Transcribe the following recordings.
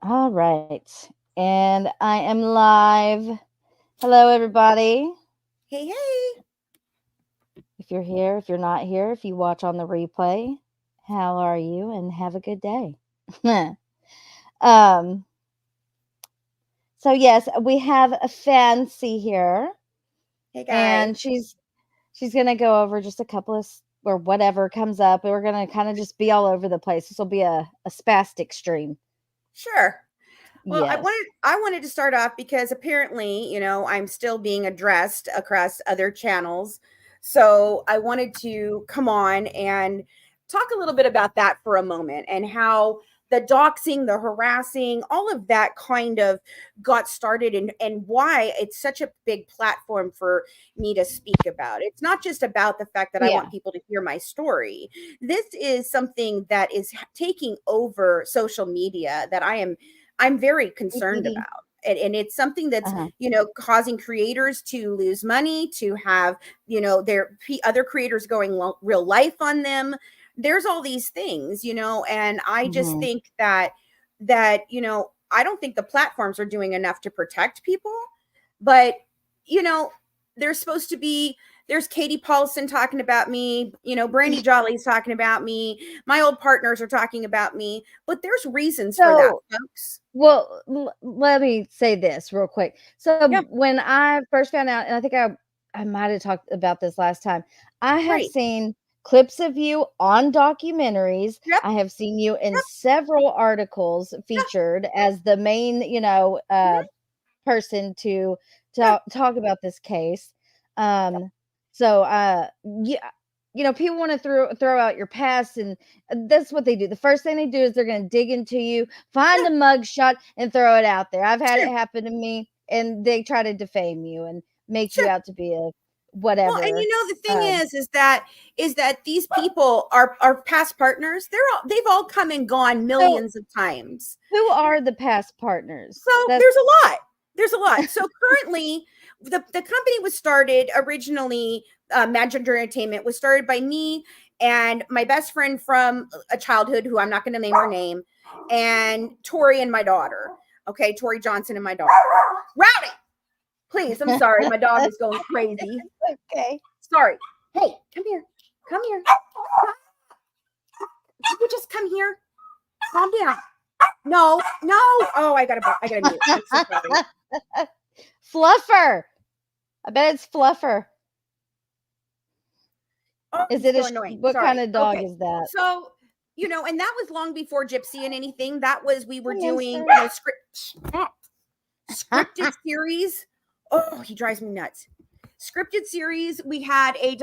All right. And I am live. Hello, everybody. Hey, hey. If you're here, if you're not here, if you watch on the replay, how are you? And have a good day. um, so yes, we have a fancy here, Hey, guys. and she's gonna go over just a couple of or whatever comes up. We're gonna kind of just be all over the place. This will be a spastic stream. Sure. Well, I Yes. wanted I wanted to start off because apparently, I'm still being addressed across other channels. So I wanted to come on and talk a little bit about that for a moment and how the doxing, the harassing, all of that kind of got started and why it's such a big platform for me to speak about. It's not just about the fact that I Yeah. want people to hear my story. This is something that is taking over social media that I'm very Hey, concerned Dee. about. And it's something that's, Uh-huh. causing creators to lose money, to have, their other creators going real life on them. There's all these things, and I just Hmm. think I don't think the platforms are doing enough to protect people. But, you know, there's supposed to be there's Katie Paulson talking about me, Brandy Jolly's talking about me, my old partners are talking about me, but there's reasons for that, So folks. Well, let me say this real quick. So Yeah, when I first found out, and I think I might have talked about this last time, I have right. seen clips of you on documentaries. Yep, I have seen you in yep, several articles yeah, featured as the main, mhm, person to yeah, talk about this case. yep. So yeah, people want to throw out your past, and that's what they do. The first thing they do is they're going to dig into you, find Yeah, the mug shot, and throw it out there. I've had it sure, happen to me, and they try to defame you and make you sure. out to be a Well, and whatever. the thing Um, is that these people are past partners. They've all come and gone so millions of times. who are the past partners? So That's there's a lot. There's a lot. So currently, the company was started originally. Magic Entertainment was started by me and my best friend from a childhood, who I'm not going to name her name, and Tori and my daughter. Okay, Tori Johnson and my daughter. Rowdy, please. I'm sorry, my dog is going crazy. okay. Sorry. Hey, come here. Come here. You just come here. Calm down. No, no. Oh, I gotta mute. I'm so sorry. Fluffer. I bet it's Fluffer. Oh, Is he's it so annoying. what kind Sorry. of dog Okay. is that? So, and that was long before Gypsy and anything. That was, we were Hello, doing, sir. scripted series. Oh, he drives me nuts. Scripted series. We had a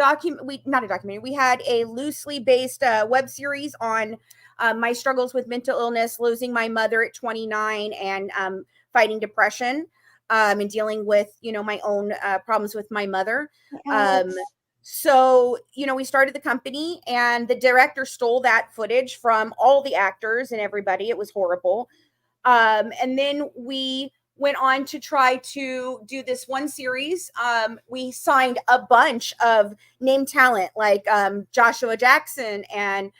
not a documentary. We had a loosely based web series on my struggles with mental illness, losing my mother at 29, and fighting depression, and dealing with my own problems with my mother. Hey, Um, Alex. so we started the company, and the director stole that footage from all the actors and everybody. It was horrible. And then we went on to try to do this one series. We signed a bunch of name talent like Joshua Jackson and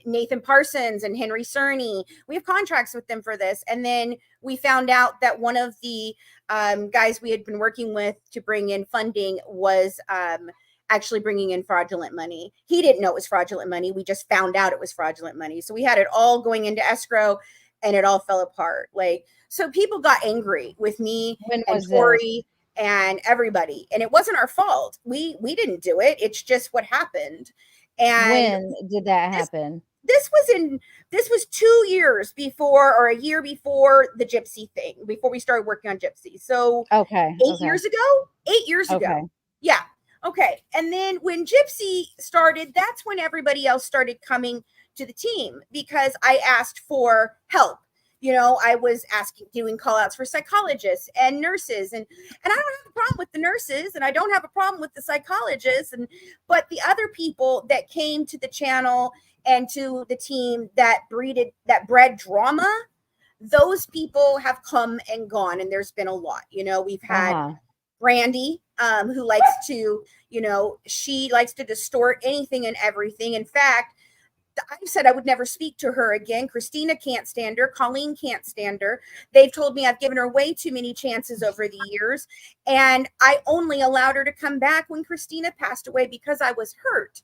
Nathan Parsons and Henry Cerny. We have contracts with them for this. And then we found out that one of the guys we had been working with to bring in funding was actually bringing in fraudulent money. He didn't know it was fraudulent money. We just found out it was fraudulent money. So we had it all going into escrow, and it all fell apart. Like, so people got angry with me When and was this? Tori and everybody, and it wasn't our fault. We didn't do it. It's just what happened. And When did that this happen? this was 2 years before, or a year before, the Gypsy thing, before we started working on Gypsy. So Okay. 8 years ago, 8 years ago. Okay. Yeah. Okay. And then when Gypsy started, that's when everybody else started coming to the team, because I asked for help. I was doing call outs for psychologists and nurses, and I don't have a problem with the nurses, and I don't have a problem with the psychologists, but the other people that came to the channel and to the team that bred drama, those people have come and gone, and there's been a lot. We've had Uh-huh. Brandy, who likes to, she likes to distort anything and everything. In fact, I said I would never speak to her again. Christina can't stand her. Colleen can't stand her. They've told me I've given her way too many chances over the years. And I only allowed her to come back when Christina passed away because I was hurt.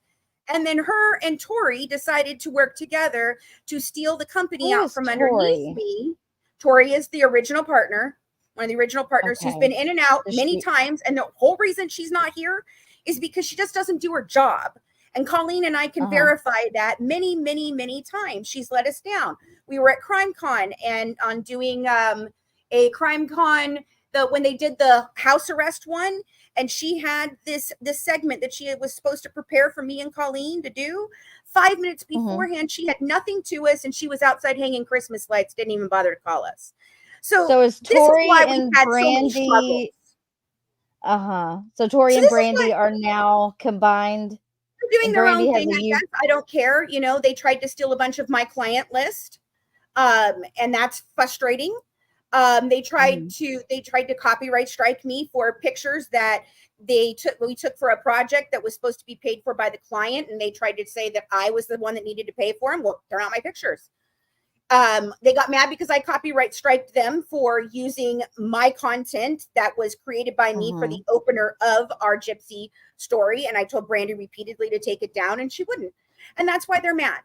And then her and Tori decided to work together to steal the company Who out is from underneath Tori? me. Tori is the original partner, one of the original partners who's Okay. been in and out Does many she- times. And the whole reason she's not here is because she just doesn't do her job. And Colleen and I can verify that many, many, many times she's let us down. We were at CrimeCon and on doing a CrimeCon, when they did the house arrest one, and she had this segment that she was supposed to prepare for me and Colleen to do. 5 minutes beforehand, she had nothing to us, and she was outside hanging Christmas lights. Didn't even bother to call us. So is this is Tori why we and had so many struggles. Brandy? So Tori So and this is Brandy what- are now combined. They're doing And their Brandy own has thing, a I you- guess. I don't care. You know, they tried to steal a bunch of my client list. And that's frustrating. They tried to copyright strike me for pictures that we took for a project that was supposed to be paid for by the client, and they tried to say that I was the one that needed to pay for them. Well, they're not my pictures. They got mad because I copyright striked them for using my content that was created by me for the opener of our Gypsy story. And I told Brandy repeatedly to take it down, and she wouldn't. And that's why they're mad.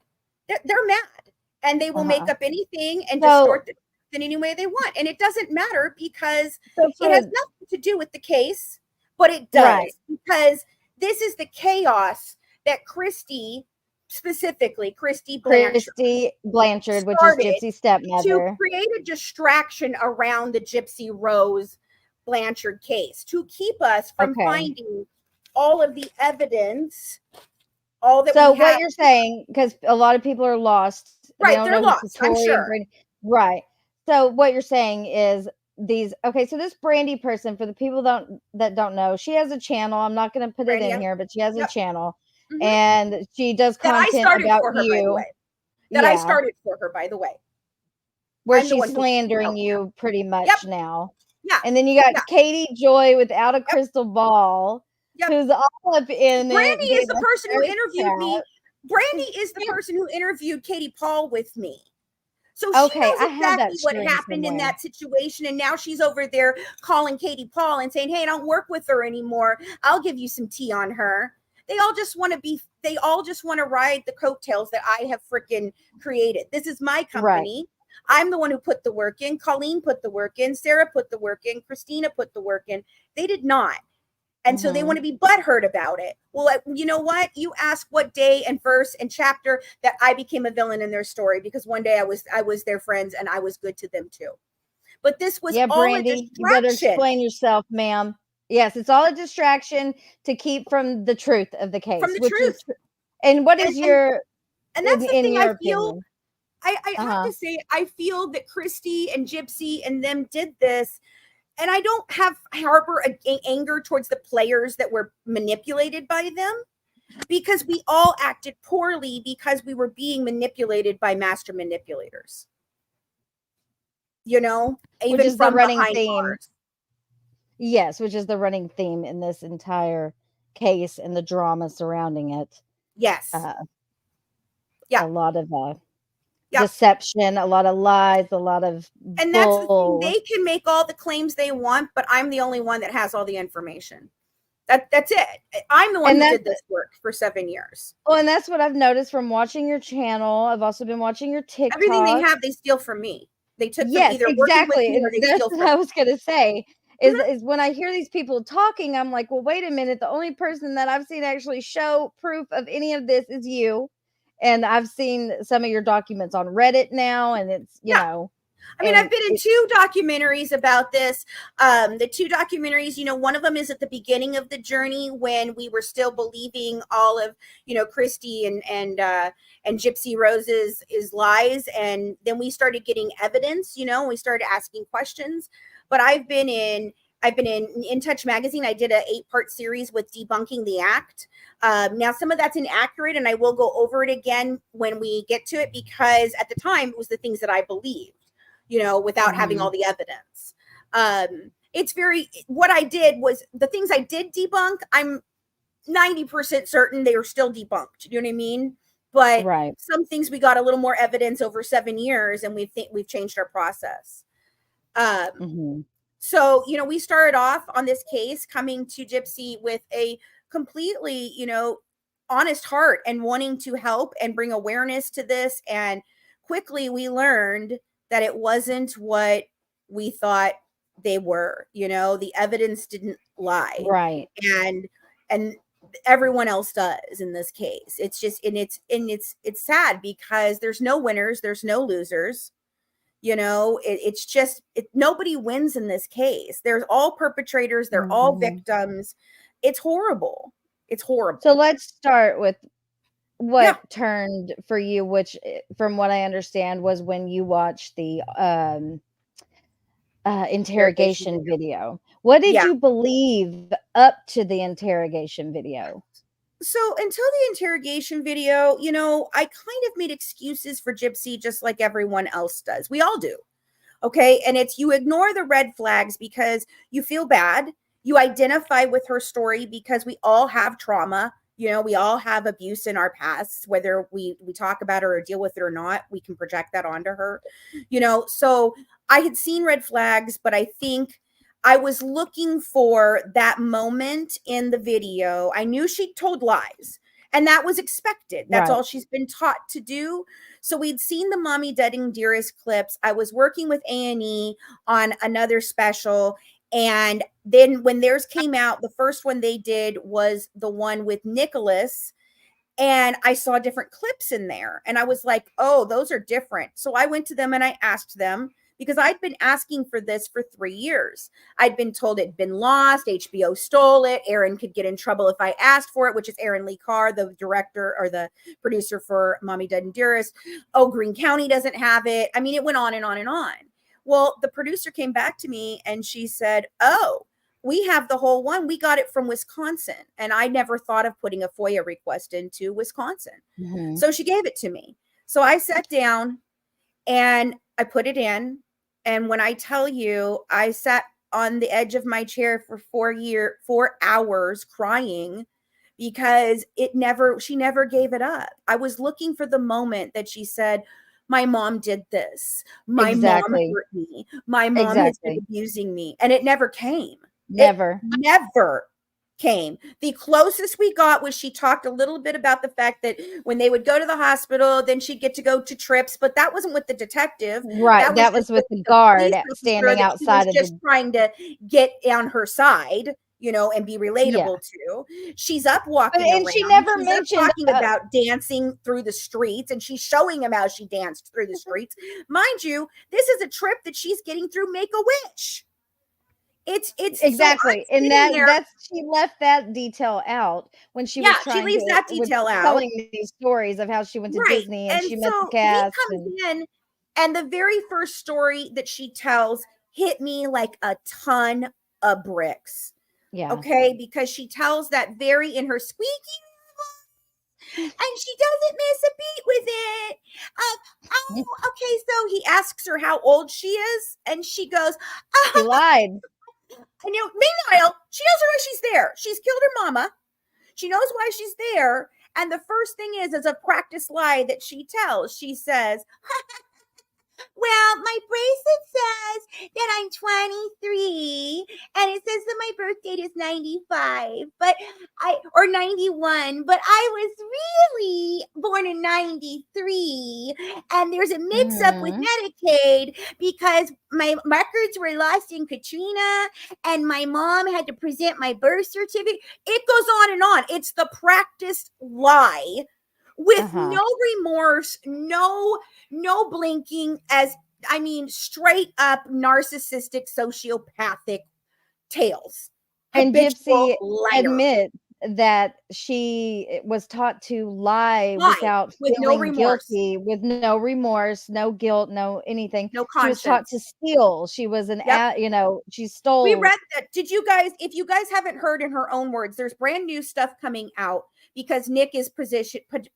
They're mad, and they will make up anything and distort it in any way they want. And it doesn't matter because it has nothing to do with the case, but it does, because this is the chaos that Christy Blanchard, which is Gypsy's stepmother, to create a distraction around the Gypsy Rose Blanchard case, to keep us from finding all of the evidence. What you're saying, because a lot of people are lost, right? They're lost. I'm sure. Right. So what you're saying is so this Brandy person, for the people that don't know, she has a channel. I'm not going to put it in here, but she has a channel. And she does content about you. I started for her, by the way. Where she's slandering you pretty much now. Yeah. And then you got Katie Joy without a crystal ball, who's all up in Brandy is the person who interviewed me. Brandy is the person who interviewed Katie Paul with me. So she knows exactly what happened in that situation. And now she's over there calling Katie Paul and saying, hey, don't work with her anymore. I'll give you some tea on her. They all just want to ride the coattails that I have freaking created. This is my company. Right. I'm the one who put the work in. Colleen put the work in. Sarah put the work in. Christina put the work in. They did not. And so they want to be butthurt about it. Well, you know what? You ask what day and verse and chapter that I became a villain in their story, because one day I was their friends and I was good to them too. But this was all Brandy, a distraction. You better explain yourself, ma'am. Yes, it's all a distraction to keep from the truth of the case. From the truth. And what is your... And that's the thing I feel... I have to say, I feel that Christy and Gypsy and them did this. And I don't harbor anger towards the players that were manipulated by them, because we all acted poorly because we were being manipulated by master manipulators. You know, even which is from the running theme. Bars. Yes, which is the running theme in this entire case and the drama surrounding it. Yes. A lot of deception, a lot of lies, a lot of and that's the thing. They can make all the claims they want, but I'm the only one that has all the information. That's it. I'm the one who did this work for 7 years. Well, and that's what I've noticed from watching your channel. I've also been watching your TikTok. Everything they have, they steal from me. They took from either exactly. working with me or they that's steal from what I was gonna say. Is when I hear these people talking, I'm like, well, wait a minute. The only person that I've seen actually show proof of any of this is you. And I've seen some of your documents on Reddit now, and it's, you know. I mean, I've been in 2 documentaries about this. The 2 documentaries, you know, one of them is at the beginning of the journey when we were still believing all of, you know, Christy and Gypsy Rose's lies. And then we started getting evidence, you know, and we started asking questions. But I've been in In Touch magazine. I did an 8-part series with Debunking the Act. Now, some of that's inaccurate, and I will go over it again when we get to it, because at the time it was the things that I believed, you know, without having all the evidence. What I did was the things I did debunk, I'm 90% certain they are still debunked. You know what I mean? But Right. some things we got a little more evidence over 7 years, and we've changed our process. Hmm. So, we started off on this case coming to Gypsy with a completely, honest heart and wanting to help and bring awareness to this. And quickly we learned that it wasn't what we thought they were. The evidence didn't lie. Right. And everyone else does in this case. It's just, and it's sad because there's no winners, there's no losers. It's just nobody wins in this case. There's all perpetrators, they're all Hmm. victims. It's horrible. It's horrible. So let's start with Yeah. what turned for you, which from what I understand was when you watched the interrogation video. What did Yeah. you believe up to the interrogation video? So until the interrogation video, I kind of made excuses for Gypsy just like everyone else does. We all do. Okay. And it's, you ignore the red flags because you feel bad. You identify with her story because we all have trauma. We all have abuse in our past, whether we talk about it or deal with it or not, we can project that onto her. So I had seen red flags, but I think I was looking for that moment in the video. I knew she told lies, and that was expected. That's Right. all she's been taught to do. So we'd seen the Mommy Dead Dearest clips. I was working with A&E on another special, and then when theirs came out, the first one they did was the one with Nicholas, and I saw different clips in there, and I was like, oh, those are different. So I went to them and I asked them, because I'd been asking for this for 3 years. I'd been told it'd been lost, HBO stole it, Aaron could get in trouble if I asked for it, which is Aaron Lee Carr, the director or the producer for Mommy Dead and Dearest. Oh, Greene County doesn't have it. I mean, it went on and on and on. Well, the producer came back to me and she said, oh, we have the whole one. We got it from Wisconsin. And I never thought of putting a FOIA request into Wisconsin. Mm-hmm. So she gave it to me. So I sat down and I put it in. And when I tell you, I sat on the edge of my chair for 4 hours crying because she never gave it up. I was looking for the moment that she said, my mom did this. My mom hurt me. My mom has been abusing me. And it never came. Never. It never came. The closest we got was she talked a little bit about the fact that when they would go to the hospital, then she'd get to go to trips, but that wasn't with the detective. Right. That was with the guard standing outside of just trying to get on her side, and be relatable to. She's up walking around. She never mentioned talking about dancing through the streets, and she's showing him how she danced through the streets. Mind you, this is a trip that she's getting through Make-A-Wish. It's exactly, so and that's she left that detail out when she was trying. She leaves that detail out, telling these stories of how she went to Disney and she met the cast. He comes in, and the very first story that she tells hit me like a ton of bricks. Yeah. Okay, because she tells that very in her squeaky and she doesn't miss a beat with it. Okay, so he asks her how old she is, and she goes, she lied. And meanwhile, she knows why she's there. She's killed her mama. She knows why she's there. And the first thing is a practice lie that she tells. She says, well, my bracelet says that I'm 23, and it says that my birth date is 95, or 91, but I was really born in 93, and there's a mix-up with Medicaid because my records were lost in Katrina, and my mom had to present my birth certificate. It goes on and on. It's the practiced lie with no remorse, no blinking, straight up narcissistic, sociopathic tales. And Gypsy admits that she was taught to lie without feeling guilty, with no remorse, no guilt, no anything. No conscience. She was taught to steal. She was she stole. We read that. Did you guys, if you guys haven't heard in her own words, there's brand new stuff coming out because Nick is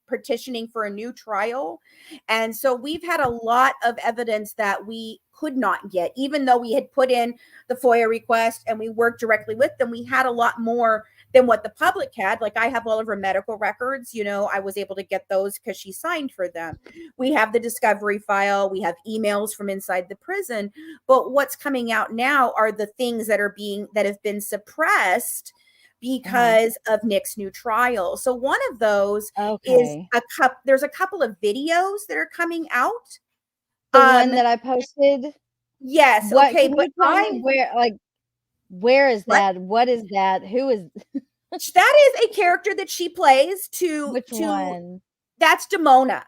petitioning for a new trial. And so we've had a lot of evidence that we could not get, even though we had put in the FOIA request and we worked directly with them. We had a lot more than what the public had. Like, I have all of her medical records, you know, I was able to get those because she signed for them. We have the discovery file, we have emails from inside the prison, but what's coming out now are the things that have been suppressed because of Nick's new trial. So one of those is Okay. there's a couple of videos that are coming out. The one that I posted? Yes, What okay, can but you tell me where, like, where is what? that? What is that? Who is That is a character that she plays which one? that's Demona.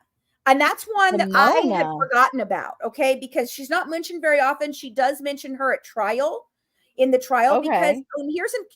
And that's one that I had Demona. forgotten about, okay? Because she's not mentioned very often. She does mention her at trial, in the trial, because Okay.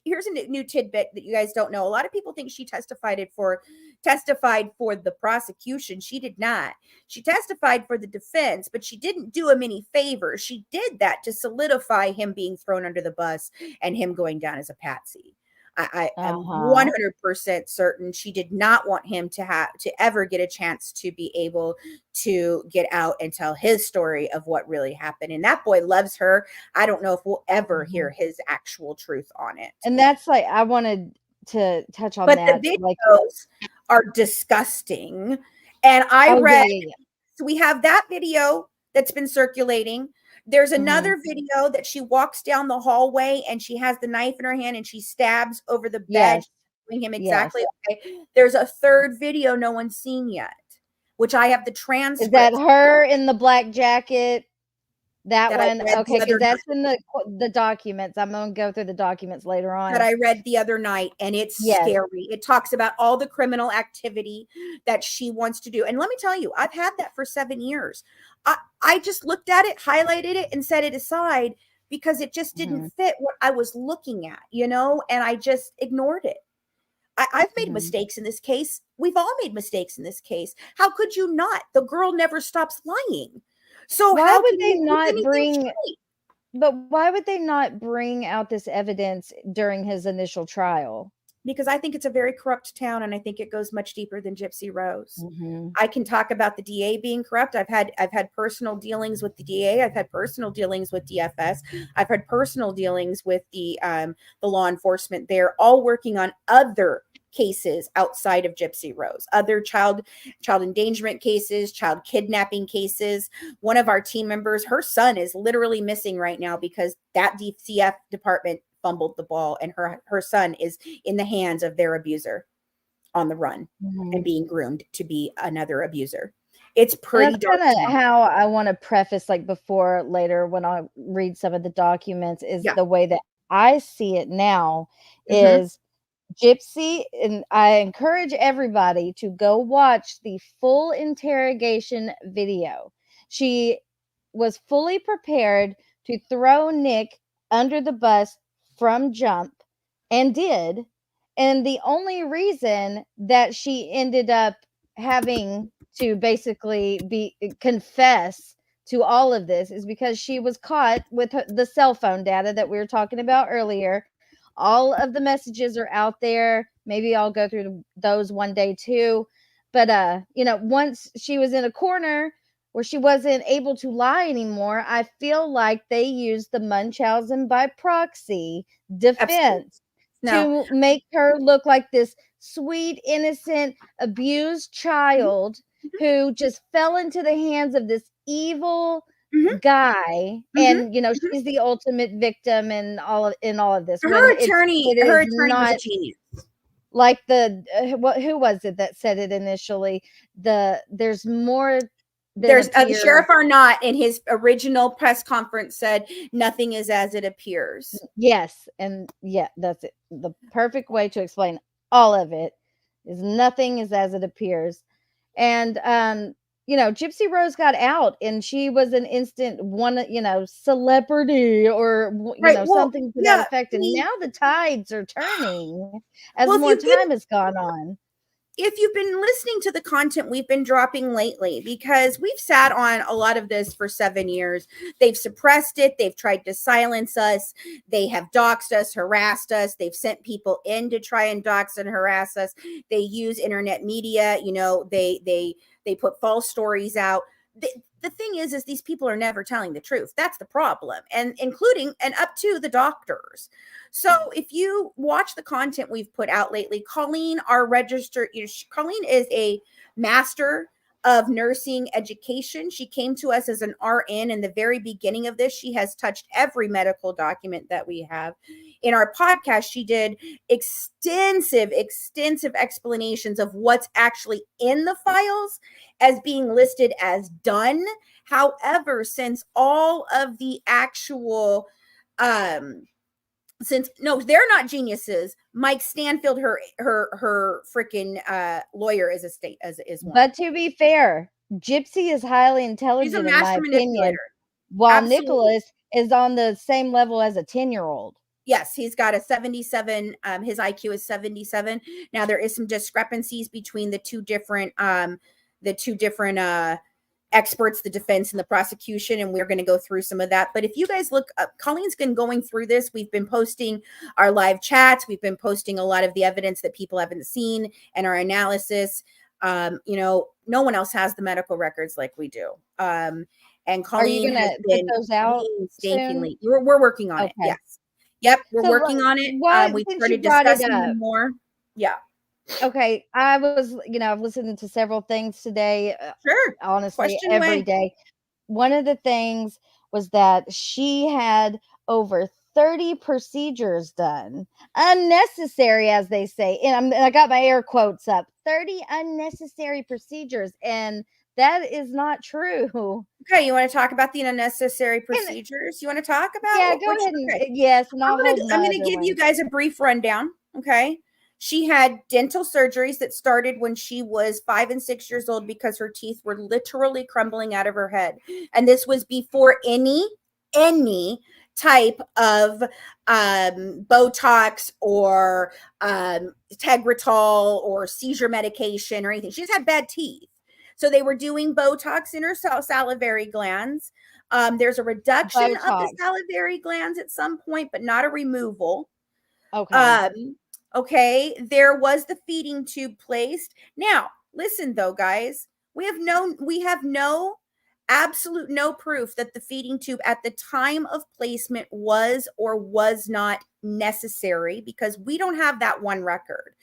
here's a new tidbit that you guys don't know. A lot of people think she testified for the prosecution. She did not. She testified for the defense, but she didn't do him any favors. She did that to solidify him being thrown under the bus and him going down as a patsy. I am Uh-huh. 100% certain she did not want him to ever get a chance to be able to get out and tell his story of what really happened. And that boy loves her. I don't know if we'll ever hear his actual truth on it. And that's like, I wanted to touch on But that. the Like, videos are disgusting. And I oh read, yeah. so we have that video that's been circulating. There's Mhm. another video that she walks down the hallway and she has the knife in her hand and she stabs over the bed, Yes. showing him Yes. exactly. Okay. There's a third video no one's seen yet, which I have the Is that transcripts her in the black jacket? That that I one? read Okay, the other because that's night. in the documents. I'm gonna go through the documents later That on. I read the other night, and it's Yes. scary. It talks about all the criminal activity that she wants to do. And let me tell you, I've had that for 7 years. I just looked at it, highlighted it, and set it aside because it just didn't Mhm. fit what I was looking at, you know, and I just ignored it. I've made Mhm. mistakes in this case. We've all made mistakes in this case. How could you not? The girl never stops lying. So Why how would can they you do not anything bring straight? but why would they not bring out this evidence during his initial trial? Because I think it's a very corrupt town, and I think it goes much deeper than Gypsy Rose. Mhm. I can talk about the DA being corrupt. I've had personal dealings with the DA. I've had personal dealings with DFS. I've had personal dealings with the law enforcement. They're all working on other cases outside of Gypsy Rose, other child endangerment cases, child kidnapping cases. One of our team members, her son is literally missing right now because that DCF department fumbled the ball, and her son is in the hands of their abuser on the run and Mhm. being groomed to be another abuser. It's And pretty that's dark kinda stuff. how I wanna preface, like, before later when I read some of the documents, is Yeah. the way that I see it now Mhm. is Gypsy, and I encourage everybody to go watch the full interrogation video. She was fully prepared to throw Nick under the bus from jump, and did. And the only reason that she ended up having to basically confess to all of this is because she was caught with the cell phone data that we were talking about earlier. All of the messages are out there. Maybe I'll go through those one day too. But once she was in a corner where she wasn't able to lie anymore, I feel like they used the Munchausen by proxy Absolutely. defense No. to make her look like this sweet, innocent, abused Mhm. child who just fell into the hands of this evil Mhm. guy. Mhm. And Mhm. she's the ultimate victim in all of this, when Her attorney it her is attorney was a not genius. like who was it that said it initially? There's more than There's the appears. Sheriff Arnott in his original press conference said, "Nothing is as it appears." Yes, and yeah, that's it. The perfect way to explain all of it is nothing is as it appears. And Gypsy Rose got out, and she was an instant one, celebrity, or Right. Well, something to that yeah. effect. And now the tides are turning as Well, more time has gone on. if you've been listening to the content we've been dropping lately, because we've sat on a lot of this for 7 years. They've suppressed it. They've tried to silence us. They have doxed us, harassed us. They've sent people in to try and dox and harass us. They use internet media. They put false stories out. the thing is these people are never telling the truth. That's the problem, and including and up to the doctors. So if you watch the content we've put out lately, Colleen, our registered, Colleen is a master of nursing education. She came to us as an RN in the very beginning of this. She has touched every medical document that we have. In our podcast, she did extensive explanations of what's actually in the files as being listed as done. However, since all of the actual since no, they're not geniuses. Mike Stanfield, her freaking lawyer, is a state as is one. But to be fair, Gypsy is highly She's a intelligent in my master opinion, manipulator. while Absolutely. Nicholas is on the same level as a 10-year-old. Yes, he's got a 77. His IQ is 77. Now there is some discrepancies between the two different experts, the defense and the prosecution, and we're going to go through some of that. But if you guys look up, Colleen's been going through this. We've been posting our live chats. We've been posting a lot of the evidence that people haven't seen and our analysis. No one else has the medical records like we do. And Colleen, are you going to put those out soon? We're working on it. Yes. Yep. We're working on it. We started discussing more. Yeah. Okay. I was, I've listened to several things today. Sure. Honestly, every day. One of the things was that she had over 30 procedures done, unnecessary, as they say. And I got my air quotes up, 30 unnecessary procedures. And that is not true. Okay, you want to talk about the unnecessary procedures? You want to talk about? Yeah, go ahead. Yes, and I'm going to give you guys a brief rundown. Okay, she had dental surgeries that started when she was 5 and 6 years old because her teeth were literally crumbling out of her head, and this was before any type of Botox or Tegretol or seizure medication or anything. She just had bad teeth. So they were doing Botox in her salivary glands. There's a reduction of the salivary glands at some point, but not a removal. Okay. Okay. There was the feeding tube placed. Now, listen though, guys, we have absolute no proof that the feeding tube at the time of placement was or was not necessary, because we don't have that one record.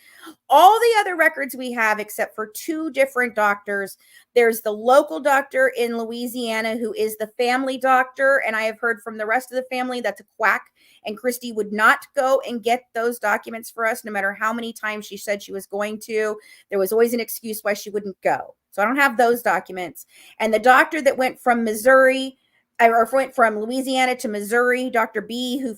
All the other records we have, except for 2 different doctors, there's the local doctor in Louisiana who is the family doctor, and I have heard from the rest of the family that's a quack, and Christy would not go and get those documents for us no matter how many times she said she was going to. There was always an excuse why she wouldn't go. So I don't have those documents. And the doctor that went from went from Louisiana to Missouri, Dr. B, who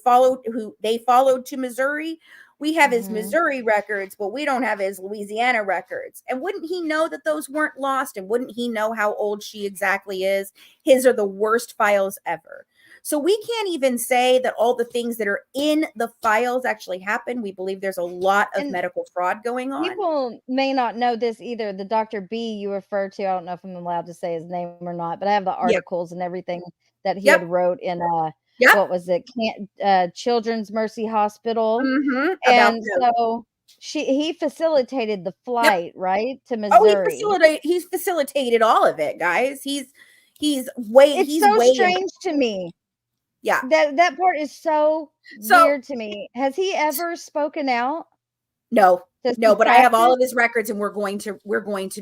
they followed to Missouri, we have his Missouri records, but we don't have his Louisiana records. And wouldn't he know that those weren't lost? And wouldn't he know how old she exactly is? His are the worst files ever. So we can't even say that all the things that are in the files actually happen. We believe there's a lot of medical fraud going on. People may not know this either. The Dr. B you refer to, I don't know if I'm allowed to say his name or not, but I have the articles and everything that he had wrote in what was it? Children's Mercy Hospital. And so he facilitated the flight, right? To Missouri. Oh, he's facilitated all of it, guys. It's so strange to me. Yeah. That part is so weird to me. Has he ever spoken out? No, but I have all of his records, and we're going to,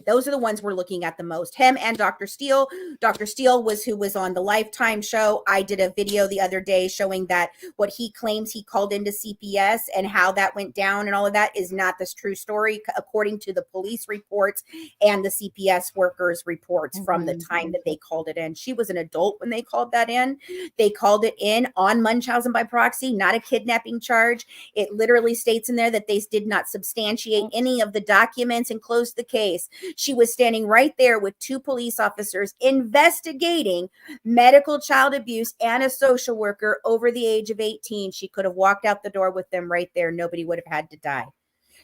those are the ones we're looking at the most. Him and Dr. Steele. Dr. Steele who was on the Lifetime show. I did a video the other day showing that what he claims he called into CPS and how that went down and all of that is not this true story, according to the police reports and the CPS workers reports from the time that they called it in. She was an adult when they called that in. They called it in on Munchausen by proxy, not a kidnapping charge. It literally states in there that they did not substantiate any of the documents and close the case. She was standing right there with 2 police officers investigating medical child abuse and a social worker over the age of 18. She could have walked out the door with them right there. Nobody would have had to die.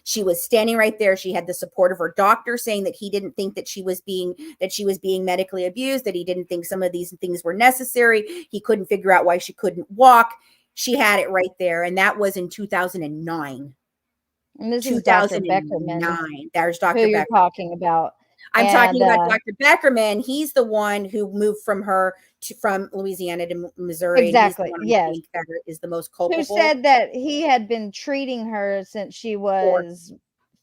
She was standing right there. She had the support of her doctor saying that he didn't think that she was being medically abused, that he didn't think some of these things were necessary. He couldn't figure out why she couldn't walk. She had it right there. And that was in 2009. And this is Dr. Beckerman. There's Dr. Who you're talking about. I'm And talking about Dr. Beckerman. He's the one who moved from Louisiana to Missouri, and he's the exactly, one I yes. think that is the most Who culpable. said that he had been treating her since she Four, was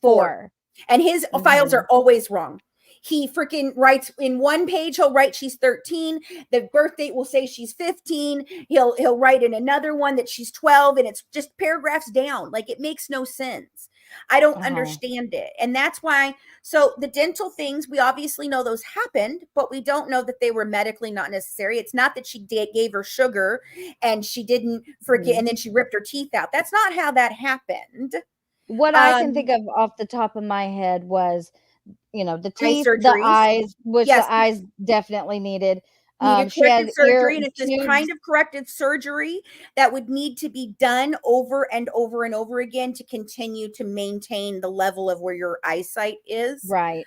four, 4. and his files Mhm. are always wrong. He freaking writes in one page. He'll write she's 13. The birth date will say she's 15. He'll write in another one that she's 12, and it's just paragraphs down. Like, it makes no sense. I don't Uh-huh. understand it, and that's why. So the dental things, we obviously know those happened, but we don't know that they were medically not necessary. It's not that she gave her sugar and she didn't forget, Mhm. and then she ripped her teeth out. That's not how that happened. What I can think Um, of off the top of my head was, the eye teeth, the surgeries. eyes, which Yes, the eyes definitely needed. needed She corrective had ear surgery, and it's this tubes. kind of corrective surgery that would need to be done over and over and over again to continue to maintain the level of where your eyesight is. Right.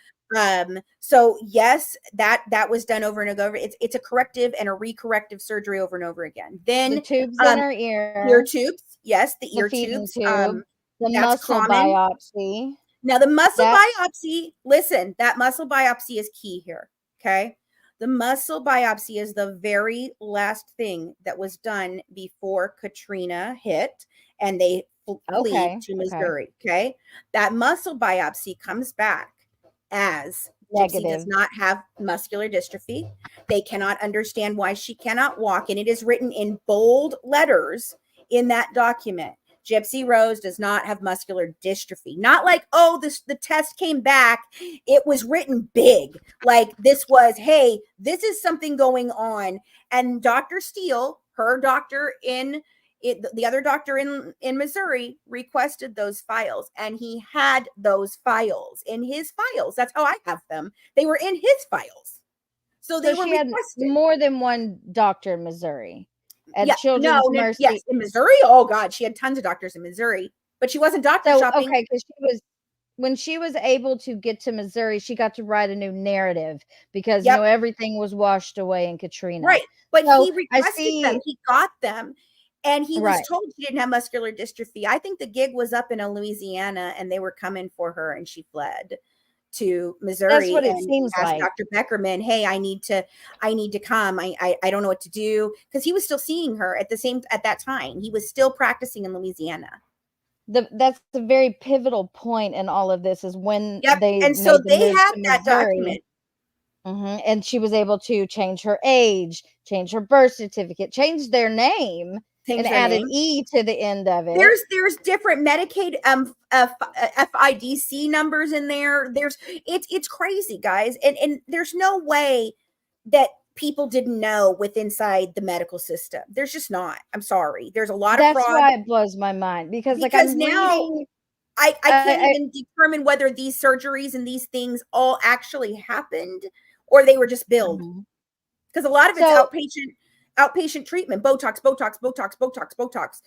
So yes, that was done over and over. It's a corrective and a recorrective surgery over and over again. The Then tubes in um her ear ear, tubes. Yes, the the ear feeding tubes. tube, the That's muscle common. biopsy. Now, the muscle That biopsy, listen, that muscle biopsy is key here. Okay. The muscle biopsy is the very last thing that was done before Katrina hit and they flee okay, to okay. Missouri. Okay. That muscle biopsy comes back as Gypsy does Negative. not have muscular dystrophy. They cannot understand why she cannot walk. And it is written in bold letters in that document. Gypsy Rose does not have muscular dystrophy. Not like, oh, the test came back. It was written big. Like, this was, hey, this is something going on. And Dr. Steele, her doctor the other doctor in Missouri, requested those files, and he had those files in his files. That's how I have them. They were in his files. So So they were she had requested. more than one doctor in Missouri Yeah, at no, Children's no, yes, Mercy. in Missouri. Oh God, she had tons of doctors in Missouri, but she wasn't doctor So, shopping. okay, because she was when she was able to get to Missouri, she got to write a new narrative because, Yep, everything was washed away in Katrina. right. But So he I requested them. see, He got them, and he was right. told she didn't have muscular dystrophy. I think the gig was up in Louisiana, and they were coming for her, and she fled to That's Missouri what it and seems asked like. Dr. Beckerman, "Hey, I need to come. I don't know what to do," because he was still seeing her at that time. He was still practicing in Louisiana. That's the very pivotal point in all of this is when Yep. they And so made the they move had to that Missouri. document. And she was able to change her age, change her birth certificate, change their name, and Change their add an name. E to the end of it. There's different Medicaid FIDC numbers in there. It's crazy, guys, and there's no way that people didn't know with inside the medical system. There's just not. I'm sorry. There's a lot of That's fraud why it blows my mind because, like, because I'm now reading. I can't I even determine whether these surgeries and these things all actually happened or they were just billed Mhm. because a lot of it's So outpatient treatment, Botox.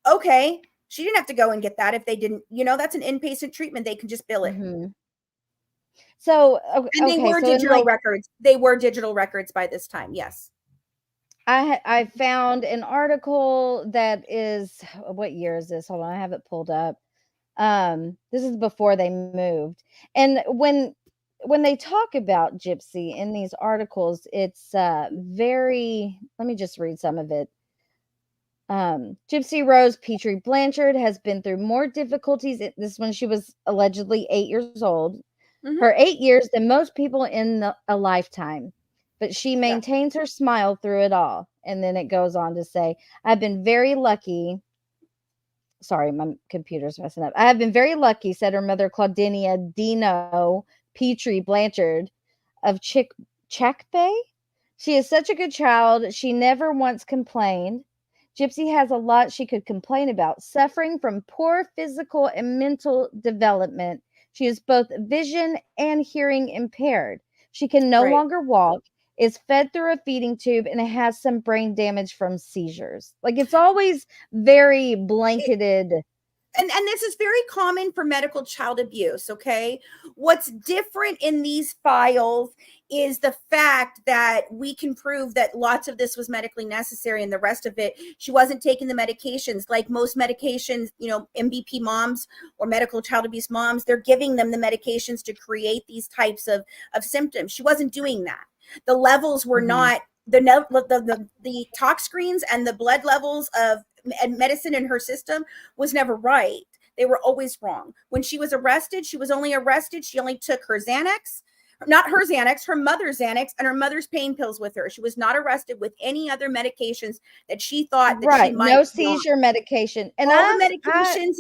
Okay, she didn't have to go and get that if they didn't, that's an inpatient treatment. They can just bill it. mhm. So, And okay, so in, like, They were digital records by this time. Yes. I found an article that is what year is this? Hold on, I have it pulled up. This is before they moved. And when they talk about Gypsy in these articles, it's very let me just read some of it. Gypsy Rose Petrie Blanchard has been through more difficulties. This when she was allegedly 8 years old. Hmm. Her 8 years than most people in a lifetime. But she Yeah. maintains her smile through it all. And then it goes on to say, I've been very lucky. Sorry, my computer's messing up. I have been very lucky, said her mother, Claudinia Dino Petrie Blanchard of Check Bay. She is such a good child. She never once complained. Gypsy has a lot she could complain about, suffering from poor physical and mental development. She is both vision and hearing impaired. She can no Right. longer walk, is fed through a feeding tube, and has some brain damage from seizures. Like, it's always very It, blanketed. And this is very common for medical child abuse, okay? What's different in these files is the fact that we can prove that lots of this was medically necessary, and the rest of it, she wasn't taking the medications. Like most medications, you know, MBP moms or medical child abuse moms, they're giving them the medications to create these types of symptoms. She wasn't doing that. The levels were not, the tox screens and the blood levels of medicine in her system was never right. They were always wrong. When she was arrested, she only took her Xanax, not her Xanax, her mother's Xanax, and her mother's pain pills with her. She was not arrested with any other medications that she thought that she might no seizure medication. And all the medications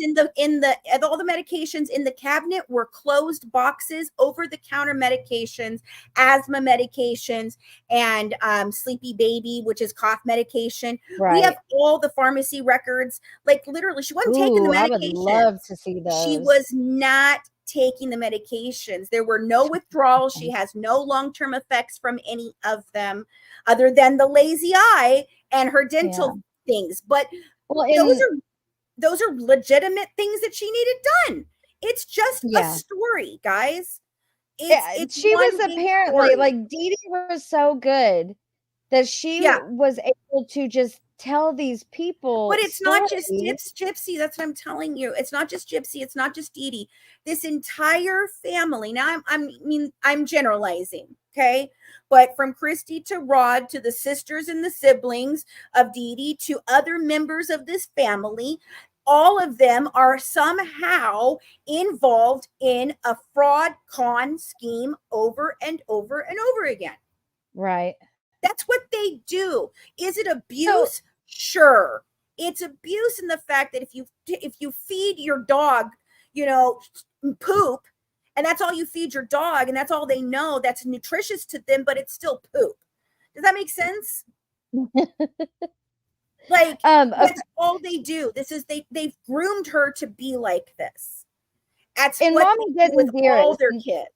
all the medications in the cabinet were closed boxes, over-the-counter medications, asthma medications, and sleepy baby, which is cough medication. We have all the pharmacy records. Like literally, she wasn't taking the medications. I would love to see those. She was not taking the medications. There were no withdrawals. She has no long-term effects from any of them, other than the lazy eye and her dental things. But those are legitimate things that she needed done. It's just a story, guys. She was apparently like Dee Dee was so good that she was able to just tell these people. But it's not just Gypsy. That's what I'm telling you. It's not just Gypsy. It's not just Dee Dee. This entire family. Now I'm generalizing, okay? But from Christy to Rod to the sisters and the siblings of Dee Dee to other members of this family, all of them are somehow involved in a fraud con scheme over and over and over again. Right. That's what they do. Is it abuse? Sure. It's abuse in the fact that if you feed your dog, you know, poop, and that's all you feed your dog, and that's all they know, that's nutritious to them, but it's still poop. Does that make sense? Like, that's all they do. They've groomed her to be like this. That's what Mommy they do with all their kids.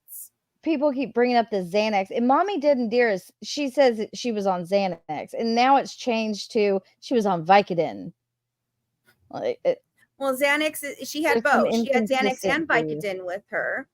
People keep bringing up the Xanax, and Mommy Did and Dearest, she says she was on Xanax, and now it's changed to she was on Vicodin. Well, Xanax, she had both. She had Xanax and Vicodin with her.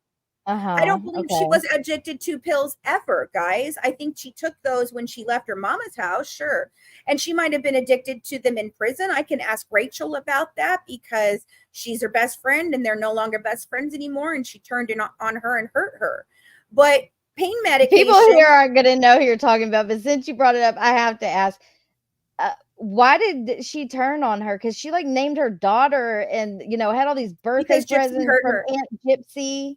I don't believe she was addicted to pills ever, guys. I think she took those when she left her mama's house, sure. And she might have been addicted to them in prison. I can ask Rachel about that because she's her best friend and they're no longer best friends anymore. And she turned on her and hurt her. But pain medication. People here aren't going to know who you're talking about, but since you brought it up, I have to ask, why did she turn on her? Because she like named her daughter and, you know, had all these birthday presents from Aunt Gypsy.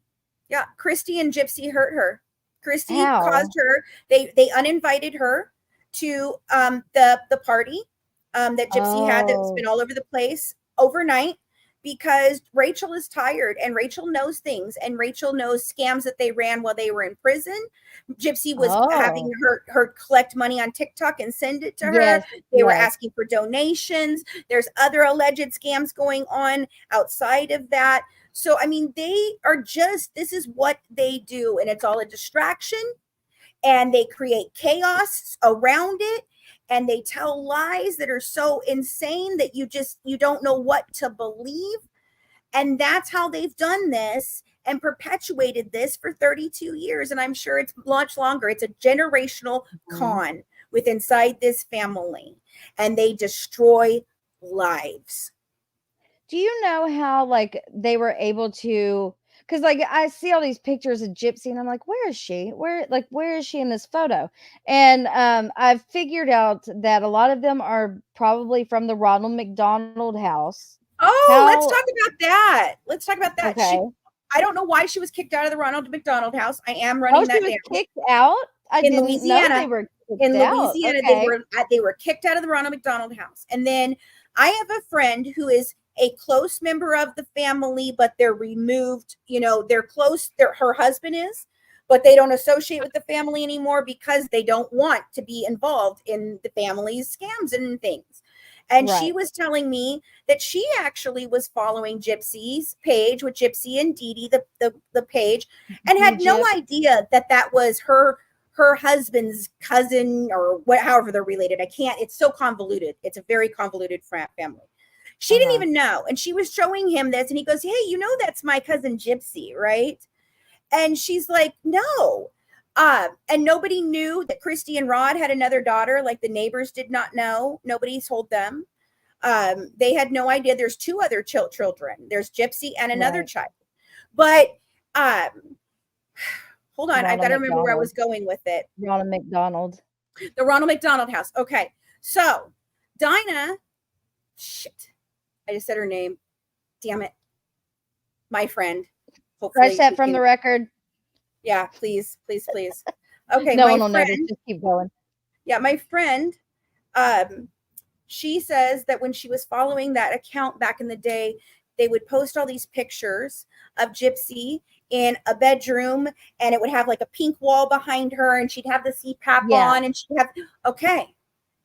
Yeah, Christy and Gypsy hurt her. Christy caused her. They uninvited her to the party that Gypsy had that's been all over the place overnight because Rachel is tired and Rachel knows things and Rachel knows scams that they ran while they were in prison. Gypsy was having her collect money on TikTok and send it to her. They were asking for donations. There's other alleged scams going on outside of that. So, I mean, they are just, this is what they do. And it's all a distraction. And they create chaos around it. And they tell lies that are so insane that you don't know what to believe. And that's how they've done this and perpetuated this for 32 years. And I'm sure it's much longer. It's a generational con with inside this family. And they destroy lives. Do you know how like they were able to, because like I see all these pictures of Gypsy and I'm like, where is she? Where is she in this photo? And I've figured out that a lot of them are probably from the Ronald McDonald House. Let's talk about that. Okay. I don't know why she was kicked out of the Ronald McDonald House. I am running that down. She was kicked out? In Louisiana, they were kicked out of the Ronald McDonald House. And then I have a friend who is a close member of the family, but they're removed, you know, they're close, her husband is, but they don't associate with the family anymore because they don't want to be involved in the family's scams and things. And she was telling me that she actually was following Gypsy's page with Gypsy and Dee Dee, the page, and had no idea that was her husband's cousin or however they're related. It's so convoluted. It's a very convoluted family. She didn't even know. And she was showing him this, and he goes, hey, you know, that's my cousin Gypsy, right? And she's like, no. And nobody knew that Christy and Rod had another daughter. Like, the neighbors did not know. Nobody told them. They had no idea. There's 2 other children. There's Gypsy and another child. But hold on, I've got to remember where I was going with it. Ronald McDonald. The Ronald McDonald house. Okay. So Dinah, shit, I just said her name. Damn it. My friend. Scratch that from the record. Yeah, please, please, please. Okay. No one will notice. Just keep going. Yeah, my friend, she says that when she was following that account back in the day, they would post all these pictures of Gypsy in a bedroom, and it would have like a pink wall behind her, and she'd have the CPAP on, and she'd have, okay.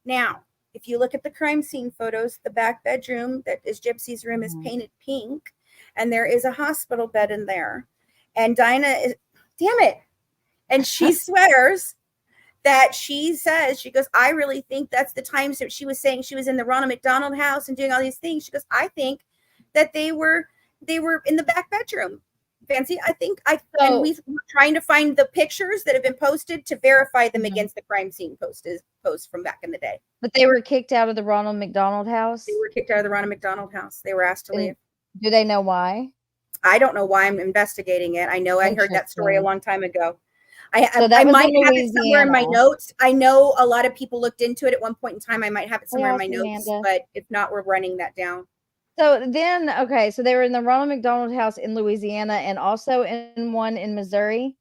Now, if you look at the crime scene photos, the back bedroom that is Gypsy's room is painted pink, and there is a hospital bed in there. And Dinah is, damn it. And she swears that she says, she goes, I really think that's the times that she was saying she was in the Ronald McDonald house and doing all these things. She goes, I think that they were in the back bedroom. Fancy, and we're trying to find the pictures that have been posted to verify them against the crime scene post from back in the day. But they were kicked out of the Ronald McDonald house? They were kicked out of the Ronald McDonald house. They were asked to leave. Do they know why? I don't know why. I'm investigating it. I know I heard that story a long time ago. I might have it somewhere in my notes. I know a lot of people looked into it at one point in time. I might have it somewhere in my notes, but if not, we're running that down. So then, okay, so they were in the Ronald McDonald house in Louisiana and also in one in Missouri.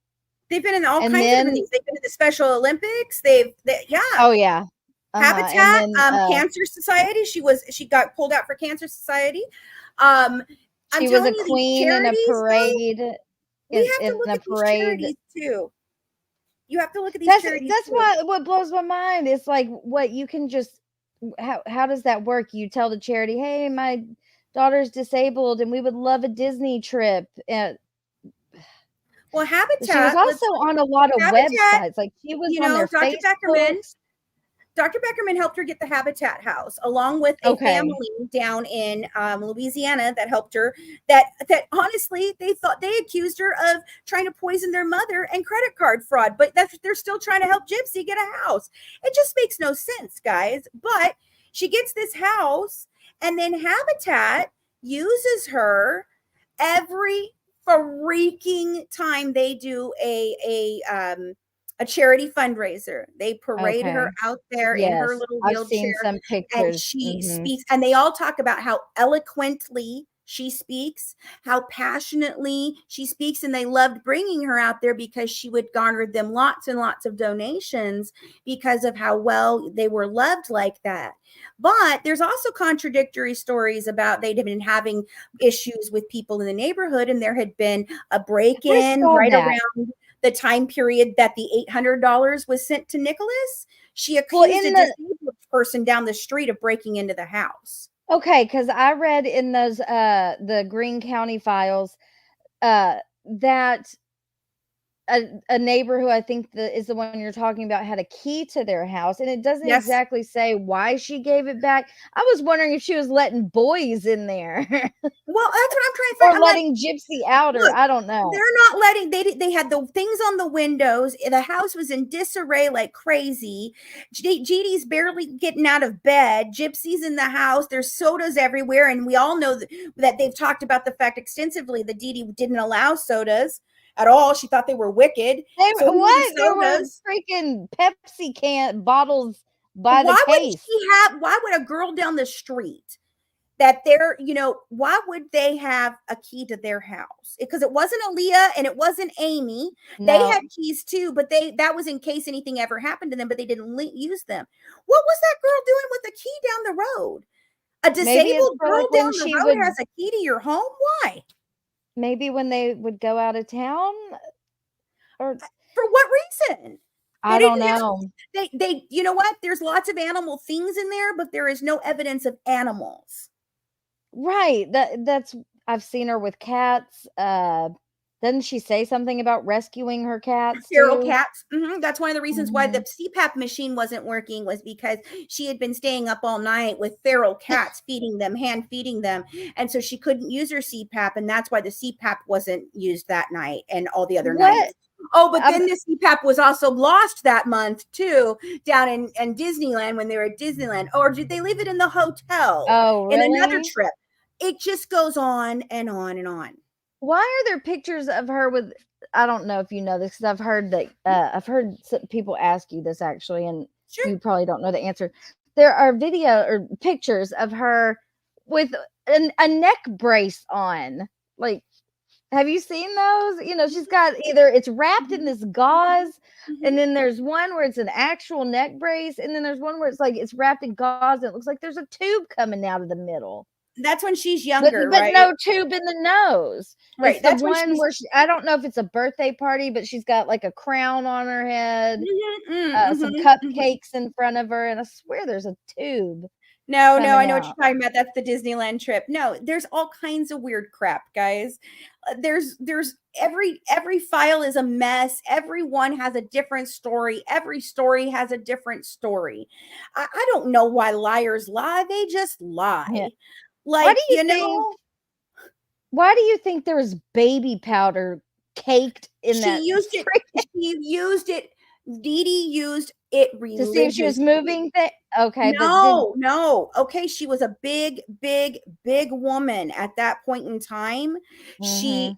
They've been in all kinds of things. They've been to the Special Olympics. Yeah. Oh yeah. Habitat, Cancer Society. She got pulled out for Cancer Society. She was a queen in a parade. We have to look at these charities too. You have to look at these charities. That's what blows my mind. It's like, what, you can just, how does that work? You tell the charity, hey, my daughter's disabled and we would love a Disney trip. Well, Habitat. She was also on a lot of websites. Like, she was on their Dr. Facebook. Dr. Beckerman helped her get the Habitat house, along with a family down in Louisiana that helped her. That honestly, they accused her of trying to poison their mother and credit card fraud, but they're still trying to help Gypsy get a house. It just makes no sense, guys. But she gets this house, and then Habitat uses her every freaking time they do a charity fundraiser. They parade her out there in her little wheelchair. I've seen some pictures. And she speaks, and they all talk about how eloquently she speaks, how passionately she speaks, and they loved bringing her out there because she would garner them lots and lots of donations because of how well they were loved like that. But there's also contradictory stories about they'd been having issues with people in the neighborhood, and there had been a break-in right around the time period that the $800 was sent to Nicholas. She accused a disabled person down the street of breaking into the house. Okay, because I read in those the Greene County files that a neighbor who I think is the one you're talking about had a key to their house, and it doesn't exactly say why she gave it back. I was wondering if she was letting boys in there. Well, that's what I'm trying to find. Or letting Gypsy out, or I don't know. They're not letting. They had the things on the windows. The house was in disarray like crazy. Gigi's barely getting out of bed. Gypsy's in the house. There's sodas everywhere, and we all know that they've talked about the fact extensively that Dee Dee didn't allow sodas at all. She thought they were wicked. There were freaking Pepsi can bottles by the case. Why would a girl down the street that why would they have a key to their house? Because it wasn't Aaliyah and it wasn't Amy. No. They had keys too, but that was in case anything ever happened to them, but they didn't use them. What was that girl doing with a key down the road? A disabled girl down the road has a key to your home? Why? Maybe when they would go out of town, or for what reason? I don't know. They you know what? There's lots of animal things in there, but there is no evidence of animals. Right. That's I've seen her with cats. Doesn't she say something about rescuing her cats Feral too? cats. That's one of the reasons why the Mhm. CPAP machine wasn't working, was because she had been staying up all night with feral cats, feeding them, hand feeding them. And so she couldn't use her CPAP. And that's why the CPAP wasn't used that night and all the other What? nights. Oh, but Um, then the CPAP was also lost that month too, down in Disneyland when they were at Disneyland. Or did they leave it in the hotel oh, in another really? trip? It just goes on and on and on. Why are there pictures of her with? I don't know if you know this because I've heard that I've heard people ask you this actually, and Sure. you probably don't know the answer. There are video or pictures of her with a neck brace on. Like, have you seen those? You know, she's got either it's wrapped in this gauze, and Mhm. then there's one where it's an actual neck brace, and then there's one where it's like it's wrapped in gauze, and it looks like there's a tube coming out of the middle. That's when she's But younger, but right? no tube in the nose. It's Right. the That's when one she's where I don't know if it's a birthday party, but she's got like a crown on her head, some Mhm. cupcakes in front of her, and I swear there's a tube No, no, I coming know what you're out. talking about. That's the Disneyland trip. No, there's all kinds of weird crap, guys. There's every file is a mess. Everyone has a different story. Every story has a different story. I don't know why liars lie. They just Yeah. lie. Why Like, do you think why do you think there was baby powder caked in she that used it. freaking She used it. Dee Dee used it to see if she was religiously. moving okay, but did No, no. Okay, she was a big, big, big woman at that point in time. mhm.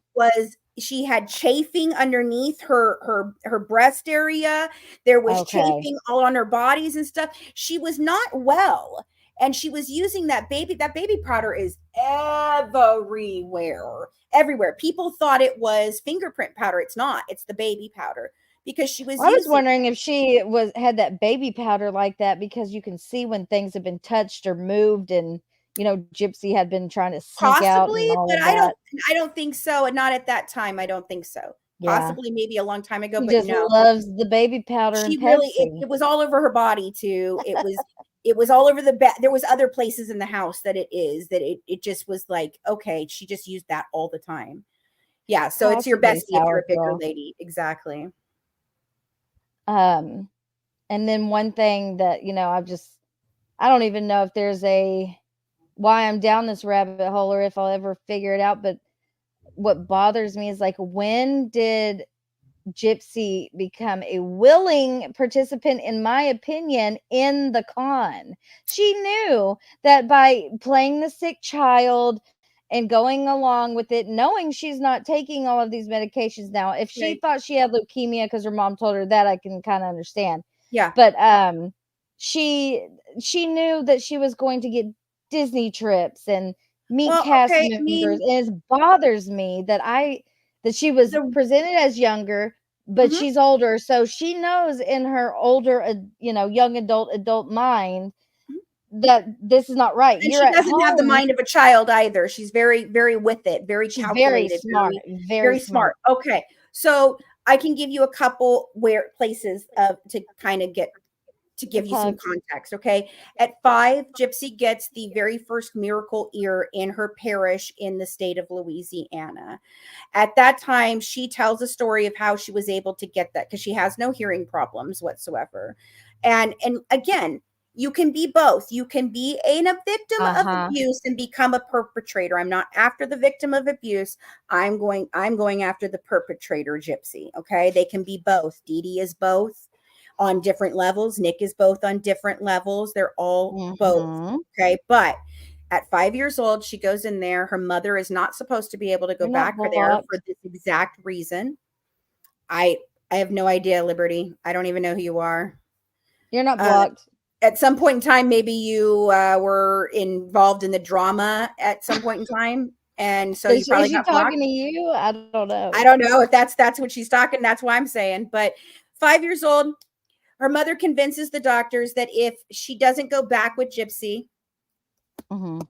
She had chafing underneath her breast area. There was Okay. chafing all on her bodies and stuff. She was not well. And she was using that baby powder is everywhere. Everywhere. People thought it was fingerprint powder. It's not. It's the baby powder because she was I was using wondering if she had that baby powder like that because you can see when things have been touched or moved and Gypsy had been trying to sneak out and possibly, all but of that. I don't think so, and not at that time, I don't think so. Yeah. Possibly, maybe a long time ago, She but just no. loves the baby powder and She really Pepsi. it was all over her body too. It was all over the bed. There was other places in the house that it just was like, okay, she just used that all the time. Yeah, so it's your Possibly bestie if you're sour a bigger girl. lady. Exactly. Um, and then one thing that, I don't even know if there's why I'm down this rabbit hole or if I'll ever figure it out, but what bothers me is like, when did Gypsy become a willing participant, in my opinion, in the con? She knew that by playing the sick child and going along with it, knowing she's not taking all of these medications now. If she Right. thought she had leukemia because her mom told her that, I can kind of understand. Yeah. But she knew that she was going to get Disney trips and meet Well, cast okay. I members. mean, And it bothers me that she was the presented as younger, but mhm. she's older, so she knows in her older, young adult mind that this is not right. And You're she at doesn't have the home. mind of a child either. She's very, very with it, very She's very calculated, smart, very very smart. smart. Okay. So I can give you a couple where places to kind of get to give you some Okay. context. Okay. At 5, Gypsy gets the very first miracle ear in her parish in the state of Louisiana. At that time, she tells a story of how she was able to get that because she has no hearing problems whatsoever. And again, you can be both. You can be a victim of Uh-huh. abuse and become a perpetrator. I'm not after the victim of abuse. I'm going after the perpetrator, Gypsy. Okay. They can be both. Dee Dee is both on different levels. Nick is both on different levels. They're all both. Mhm. Okay. But at 5 years old, she goes in there. Her mother is not supposed to be able to go You're not back there for blocked. this exact reason. I I have no idea, Liberty. I don't even know who you are. You're not Uh, blocked. at some point in time, maybe you were involved in the drama at some point in time, and so you Is probably she got blocked. talking to you? I don't I know. don't know if that's what she's talking. That's why I'm saying. But 5 years old, her mother convinces the doctors that if she doesn't go back with Gypsy, Mhm.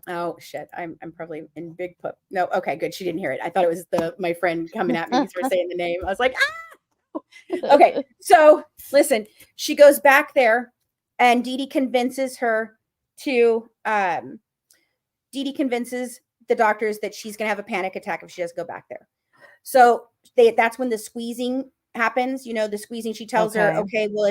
oh shit, I'm probably in big put. No, okay, good. She didn't hear it. I thought it was my friend coming at me because we're saying the name. I was like, ah! Okay. So listen, she goes back there, and Dee Dee convinces her to Dee Dee convinces the doctors that she's gonna have a panic attack if she doesn't go back there. So that's when the squeezing happens. The squeezing, she tells her, okay, well,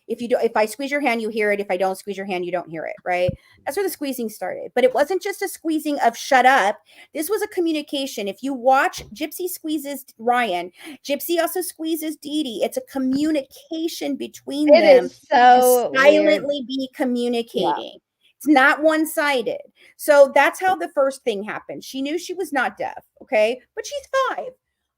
if I squeeze your hand, you hear it. If I don't squeeze your hand, you don't hear it. Right. That's where the squeezing started. But it wasn't just a squeezing of shut up. This was a communication. If you watch, Gypsy squeezes Ryan. Gypsy also squeezes Dee Dee. It's a communication between them. It is so to silently be communicating. It's not one-sided. So that's how the first thing happened. She knew she was not deaf. Okay. But she's 5.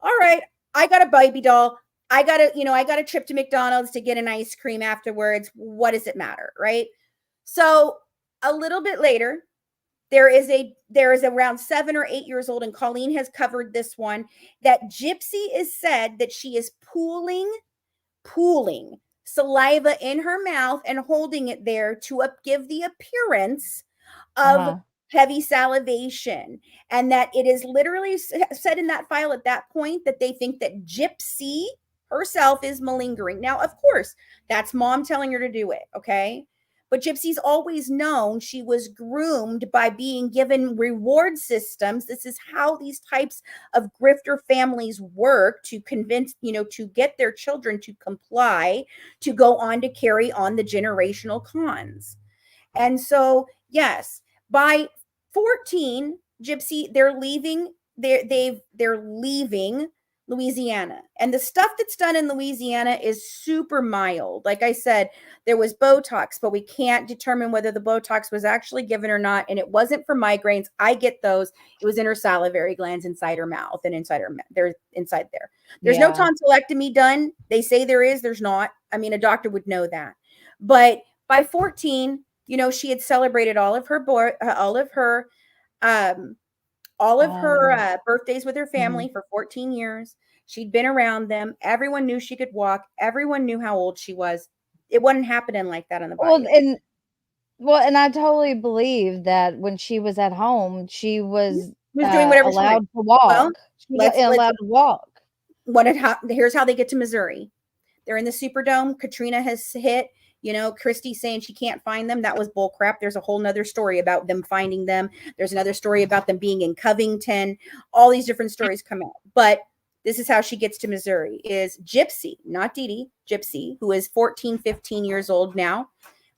All right. I got a baby doll. I got a trip to McDonald's to get an ice cream afterwards. What does it matter? Right. So a little bit later, there is around 7 or 8 years old, and Colleen has covered this one, that Gypsy is said that she is pooling saliva in her mouth and holding it there to give the appearance of heavy salivation, and that it is literally said in that file at that point that they think that Gypsy herself is malingering. Now, of course, that's mom telling her to do it, okay? But Gypsy's always known she was groomed by being given reward systems. This is how these types of grifter families work, to convince, to get their children to comply, to go on to carry on the generational cons. And so, yes, by 14, Gypsy, they're leaving Louisiana. And the stuff that's done in Louisiana is super mild. Like I said, there was Botox, but we can't determine whether the Botox was actually given or not. And it wasn't for migraines. I get those. It was in her salivary glands inside her mouth and inside there. There's no tonsillectomy done. They say there is. There's not. I mean, a doctor would know that. But by 14, she had celebrated all of her birthdays with her family for 14 years. She'd been around them. Everyone knew she could walk. Everyone knew how old she was. It wasn't happening like that on the bio. And I totally believe that when she was at home, she was doing whatever allowed to walk. Well, allowed to walk. Here's how they get to Missouri. They're in the Superdome. Katrina has hit. Christy saying she can't find them. That was bull crap. There's a whole nother story about them finding them. There's another story about them being in Covington. All these different stories come out. But this is how she gets to Missouri, is Gypsy, not Dee Dee, Gypsy, who is 14, 15 years old now,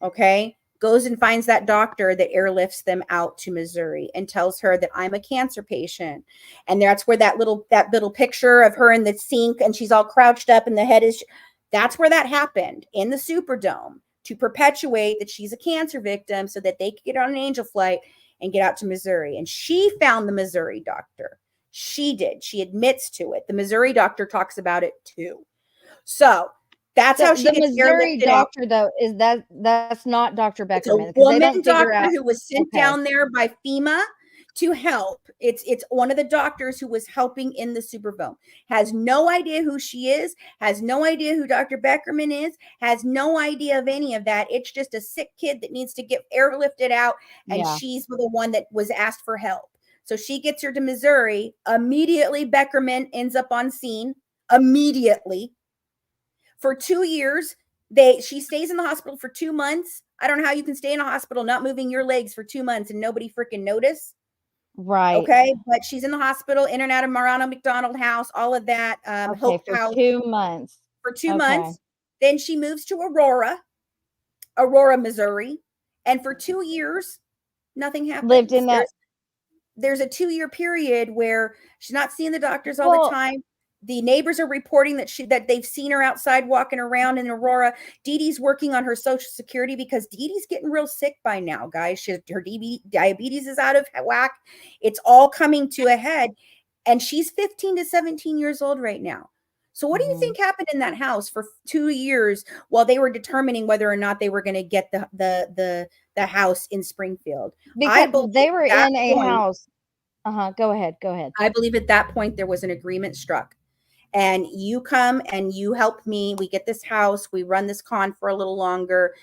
okay, goes and finds that doctor that airlifts them out to Missouri and tells her that I'm a cancer patient. And that's where that little picture of her in the sink and she's all crouched up and the head is... That's where that happened, in the Superdome, to perpetuate that she's a cancer victim so that they could get on an angel flight and get out to Missouri. And she found the Missouri doctor. She did. She admits to it. The Missouri doctor talks about it too. So that's how she gets the Missouri doctor out. Though, that's not Dr. Beckerman. It's a woman doctor who was sent down there by FEMA to help. It's one of the doctors who was helping in the Superdome. Has no idea who she is, has no idea who Dr. Beckerman is, has no idea of any of that. It's just a sick kid that needs to get airlifted out, and she's the one that was asked for help. So she gets her to Missouri. Immediately, Beckerman ends up on scene. Immediately. For 2 years, she stays in the hospital for 2 months. I don't know how you can stay in a hospital not moving your legs for 2 months and nobody freaking notice. Right. Okay. But she's in the hospital, in and out of Marano McDonald House, all of that. Hope for House. 2 months. For 2 months. Then she moves to Aurora, Missouri. And for 2 years, nothing happened. Lived in that. There's a 2-year period where she's not seeing the doctors all the time. The neighbors are reporting that they've seen her outside walking around in Aurora. Dee Dee's working on her Social Security because Dee Dee's getting real sick by now, guys. Her diabetes is out of whack. It's all coming to a head. And she's 15 to 17 years old right now. So what do you think happened in that house for 2 years while they were determining whether or not they were going to get the house in Springfield? Because they were in a house. Go ahead. I believe at that point there was an agreement struck. And you come and you help me. We get this house. We run this con for a little longer.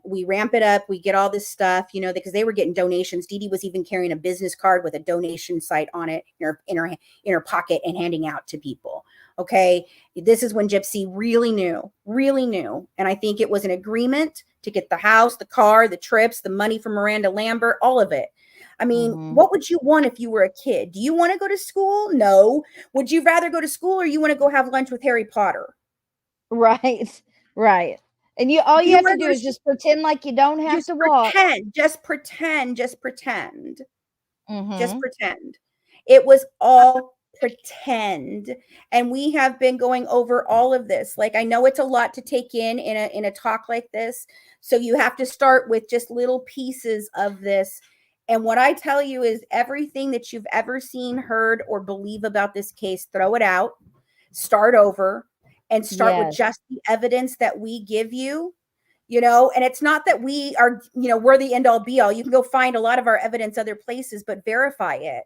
We ramp it up. We get all this stuff, because they were getting donations. Dee Dee was even carrying a business card with a donation site on it in her pocket and handing out to people. Okay. This is when Gypsy really knew. And I think it was an agreement to get the house, the car, the trips, the money from Miranda Lambert, all of it. I mean, Mhm. what would you want if you were a kid? Do you want to go to school? No. Would you rather go to school, or you want to go have lunch with Harry Potter? Right. Right. And all Do you you have want to to do go to is just pretend like you don't have just to walk. pretend, just pretend, just pretend. Just Mhm. pretend. It was all pretend. And we have been going over all of this. Like, I know it's a lot to take in a talk like this. So you have to start with just little pieces of this. And what I tell you is everything that you've ever seen, heard, or believe about this case, throw it out, start over, and start with Yes. just the evidence that we give you. And it's not that we are, we're the end all be all. You can go find a lot of our evidence other places, but verify it.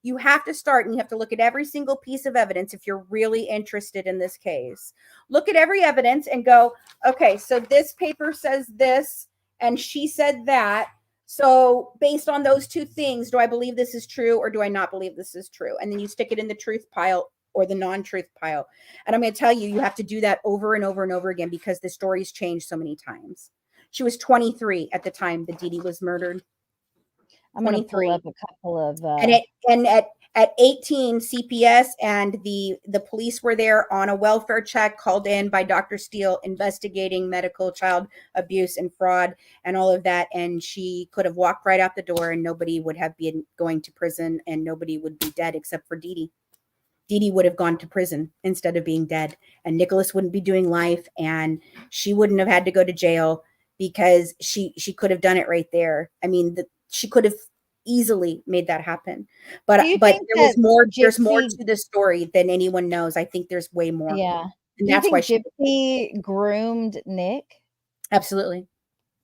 You have to start, and you have to look at every single piece of evidence if you're really interested in this case. Look at every evidence and go, okay, so this paper says this and she said that. So based on those two things, do I believe this is true, or do I not believe this is true? And then you stick it in the truth pile or the non-truth pile. And I'm going to tell you, you have to do that over and over and over again, because the story's changed so many times. She was 23 at the time that Dee Dee was murdered. I'm gonna pull 23. up a couple of And at 18, CPS and the police were there on a welfare check called in by Dr. Steele, investigating medical child abuse and fraud and all of that. And she could have walked right out the door, and nobody would have been going to prison, and nobody would be dead except for Dee Dee. Dee Dee would have gone to prison instead of being dead, and Nicholas wouldn't be doing life, and she wouldn't have had to go to jail, because she could have done it right there. I mean, she could have easily made that happen. do But you but think there was that more. There's more Gypsy to the story than anyone knows. I think there's way more, yeah. and Do you that's why think she Gypsy groomed Nick? absolutely.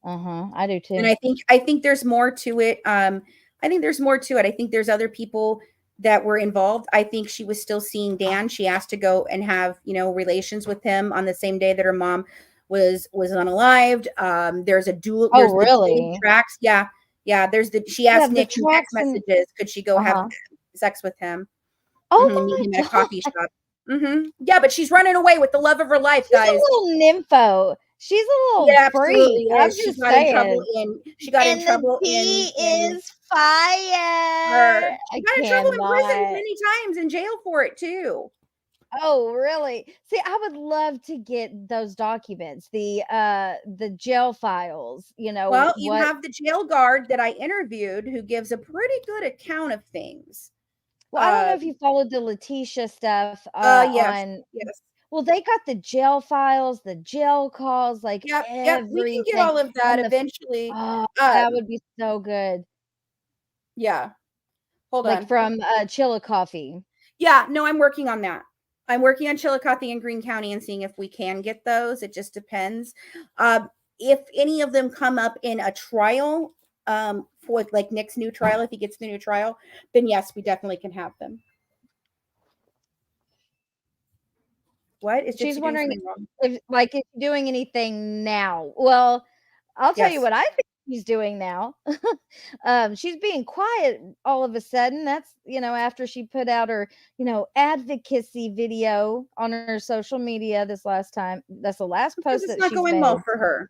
Uh-huh. I do And too. I think there's more to it. I think there's more to it. I think there's other people that were involved. I think she was still seeing Dan. She asked to go and have, relations with him on the same day that her mom was unalived. There's a dual. Oh, There's the dual really? tracks. Yeah, yeah. There's the. She Yeah, asked the Nick in text tracks and messages, could she go have uh-huh. sex with him? Meet Oh him my at a coffee god. shop. Yeah, but she's running away with the love of her life, She's a guys. little nympho. She's a little Yeah, freak. absolutely I'm is. She just got in trouble saying. in. She got in And the trouble tea in is fire. She I got in trouble in prison cannot. many times, in jail for it too. Oh, really? See, I would love to get those documents, the jail files, Well, you what have the jail guard that I interviewed, who gives a pretty good account of things. well, I don't know Uh, if you followed the Letitia stuff yes, on yes, well, they got the jail files, the jail calls, like yep, yep. We can get everything, all of that and eventually. oh, that Um, would be so good. yeah. Hold Like on. from Chillicothe. Yeah, no, I'm working on that. I'm working on Chillicothe and Greene County and seeing if we can get those. It just depends. If any of them come up in a trial, for like Nick's new trial, if he gets the new trial, then yes, we definitely can have them. What is She's Gypsy doing wondering something wrong? if you're doing anything now. Well, I'll tell you Yes. what I think she's doing now. She's being quiet all of a sudden. That's, after she put out her, advocacy video on her social media this last time. That's the last Because post it's that not she's going well made. for her.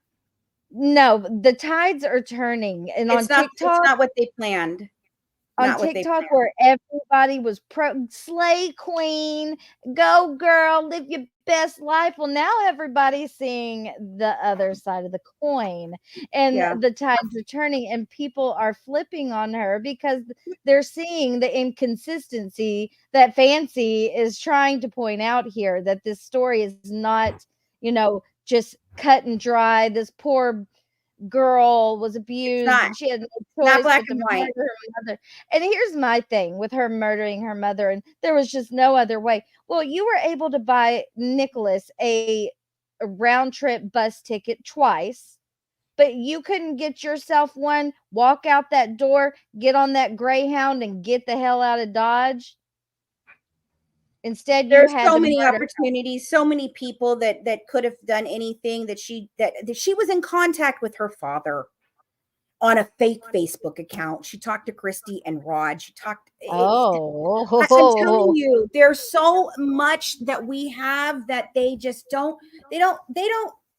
No, the tides are turning. And on It's TikTok, not what they planned. Not what they planned. where everybody was slay queen, go girl, live your best life. Well, now everybody's seeing the other side of the coin, and Yeah. the tides are turning, and people are flipping on her because they're seeing the inconsistency that Fancy is trying to point out here, that this story is not, just cut and dry. This poor girl was It's abused not. and she had no Not choice black but to and murder white. her mother. And here's my thing with her murdering her mother, and there was just no other way. Well, you were able to buy Nicholas a round trip bus ticket twice, but you couldn't get yourself one, walk out that door, get on that Greyhound, and get the hell out of Dodge. Instead, you There's had so to many murder. opportunities, so many people that could have done anything, that she was in contact with her father on a fake Facebook account. She talked to Christy and Rod. She talked I'm telling Oh, you, there's so much that we have that they just don't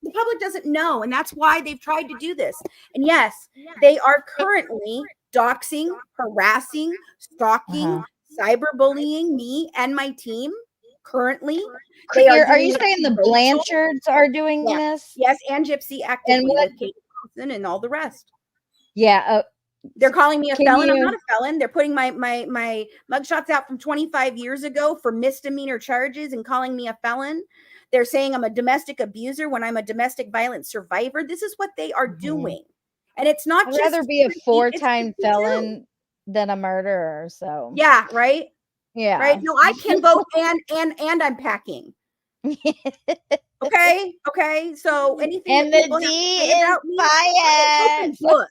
The public doesn't know, and that's why they've tried to do this. And yes, they are currently doxing, harassing, stalking, cyberbullying me and my team. Currently, they are Are you doing it saying to the Rachel. Blanchards are doing this? Yes, and Gypsy actively, what- with Kate Thompson and all the rest. Yeah. They're calling me a Can felon. I'm you- not a felon. They're putting my mugshots out from 25 years ago for misdemeanor charges and calling me a felon. They're saying I'm a domestic abuser when I'm a domestic violence survivor. This is what they are doing. And it's not I'd just rather be a Christy, 4-time it's felon than a murderer. So yeah, right? yeah. Right. No, I can vote and I'm packing. Okay. Okay. So anything And that the people have to D say is about me, fire. book.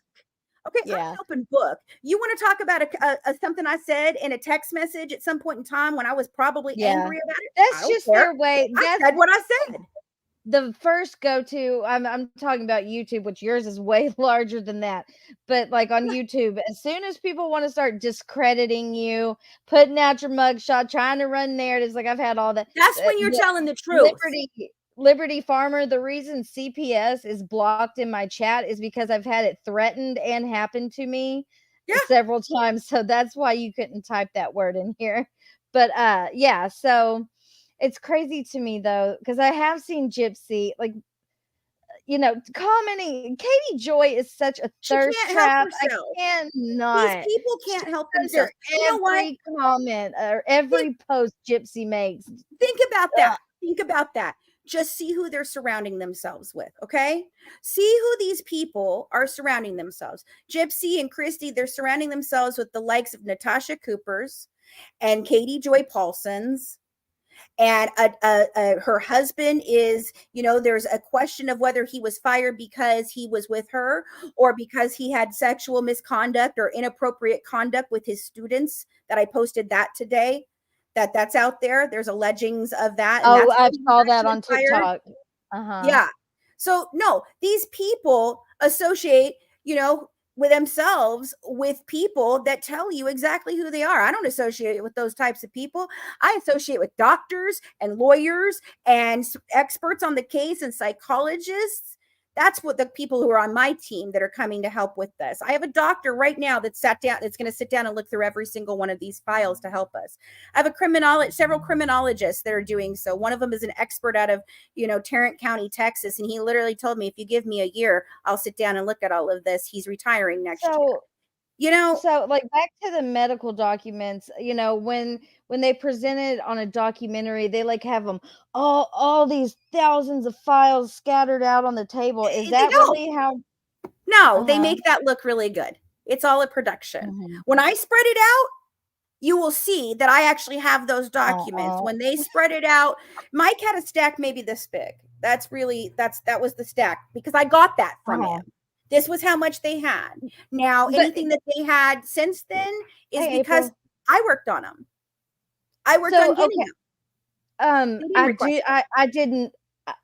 Okay, Yeah. I'm an open book. You want to talk about a something I said in a text message at some point in time when I was probably angry about it? That's just their way. I said what I said. The first go-to, I'm talking about YouTube, which yours is way larger than that. But like on YouTube, as soon as people want to start discrediting you, putting out your mugshot, trying to run narratives, like I've had all that. That's when you're telling the truth. Liberty Farmer, the reason CPS is blocked in my chat is because I've had it threatened and happened to me several times. So that's why you couldn't type that word in here. But yeah, so it's crazy to me though, because I have seen Gypsy, like, commenting. Katie Joy is such a thirst trap. I cannot. These people can't help themselves. Every comment or every post Gypsy makes. Think about that. Think about that. Just see who they're surrounding themselves with, okay? See who these people are surrounding themselves. Gypsy and Christy, they're surrounding themselves with the likes of Natasha Cooper's and Katie Joy Paulson's. And her husband is, there's a question of whether he was fired because he was with her or because he had sexual misconduct or inappropriate conduct with his students. That I posted that today. That's out there. There's allegings of that. And I saw that on TikTok. Yeah. So no, these people associate, with themselves with people that tell you exactly who they are. I don't associate with those types of people. I associate with doctors and lawyers and experts on the case and psychologists. That's what the people who are on my team that are coming to help with this. I have a doctor right now that's going to sit down and look through every single one of these files to help us. I have several criminologists that are doing so. One of them is an expert out of, Tarrant County, Texas. And he literally told me, if you give me a year, I'll sit down and look at all of this. He's retiring next year. So like back to the medical documents, when they presented on a documentary, they like have them all these thousands of files scattered out on the table. Is that really how? No, they make that look really good. It's all a production. When I spread it out, you will see that I actually have those documents. When they spread it out, Mike had a stack maybe this big. That was the stack because I got that from him. This was how much they had. Now, anything that they had since then is because I worked on them. I worked on getting them.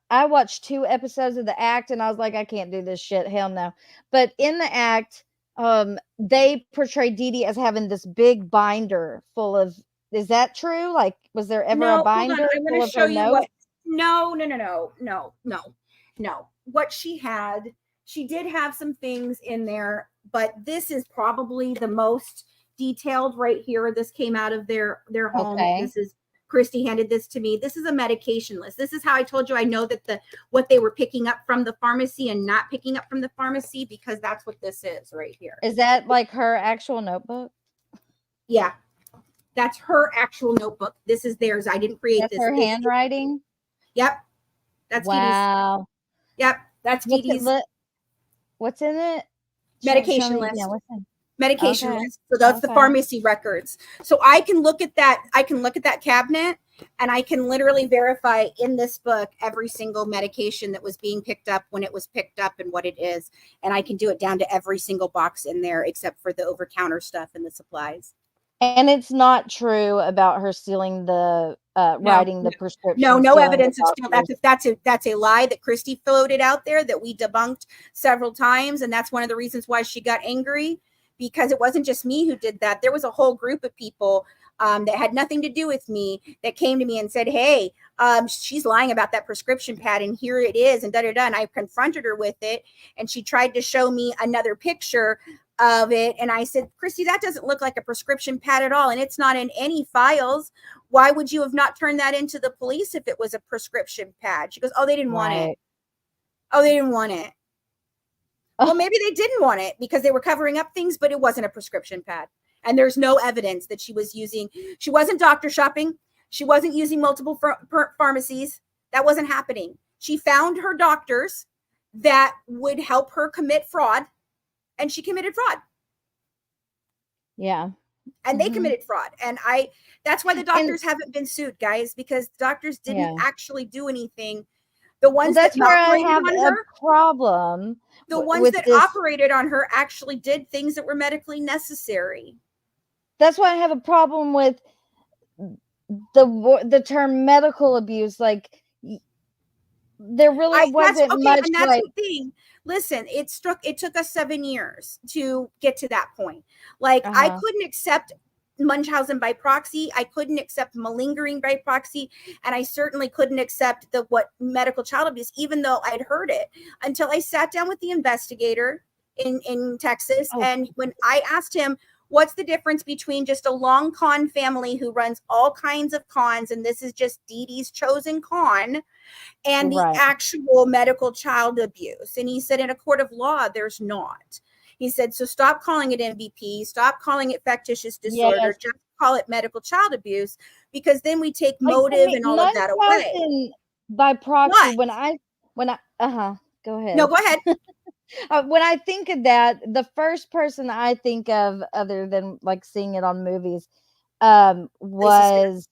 I watched 2 episodes of The Act and I was like, I can't do this shit. Hell no. But in The Act, they portrayed Dee Dee as having this big binder full of, is that true? Like, was there ever a binder? Hold on. I'm going to show you what. No. What she had, she did have some things in there, but this is probably the most detailed right here. This came out of their home. This is, Christy handed this to me. This is a medication list. This is how I told you I know that what they were picking up from the pharmacy and not picking up from the pharmacy, because that's what this is right here. Is that like her actual notebook? Yeah, that's her actual notebook. This is theirs. I didn't create this. Her handwriting? Yep. That's wow. Dee Dee's. Yep. That's Dee Dee's. What's in it? Medication list. Medication list. So that's the pharmacy records. So I can look at that. I can look at that cabinet and I can literally verify in this book every single medication that was being picked up, when it was picked up, and what it is. And I can do it down to every single box in there except for the over-counter stuff and the supplies. And it's not true about her stealing the writing the prescription. No evidence of stealing. That's a lie that Christy floated out there that we debunked several times, and that's one of the reasons why she got angry, because it wasn't just me who did that. There was a whole group of people that had nothing to do with me, that came to me and said, hey, she's lying about that prescription pad, and here it is, and da-da-da. And I confronted her with it, and she tried to show me another picture of it. And I said, Christy, that doesn't look like a prescription pad at all, and it's not in any files. Why would you have not turned that into the police if it was a prescription pad? She goes, oh, they didn't want it. Oh, they didn't want it. Well, maybe they didn't want it because they were covering up things, but it wasn't a prescription pad. And there's no evidence that she was using. She wasn't doctor shopping. She wasn't using multiple pharmacies. That wasn't happening. She found her doctors that would help her commit fraud, and she committed fraud. Yeah. And they committed fraud. And that's why the doctors haven't been sued, guys, because doctors didn't actually do anything. The ones that's that where I operated have on a her, problem. the ones that operated on her actually did things that were medically necessary. That's why I have a problem with the term medical abuse. Like, there really wasn't much. And that's the thing. Listen, it took us 7 years to get to that point. Like, I couldn't accept Munchausen by proxy. I couldn't accept malingering by proxy, and I certainly couldn't accept what medical child abuse, even though I'd heard it, until I sat down with the investigator in Texas. And when I asked him, what's the difference between just a long con family who runs all kinds of cons, and this is just Dee Dee's chosen con, and the actual medical child abuse? And he said, in a court of law, there's not. He said, so stop calling it MVP, stop calling it factitious disorder, just call it medical child abuse, because then we take motive and all of that away. By proxy, when I go ahead. No, go ahead. When I think of that, the first person I think of, other than like seeing it on movies, was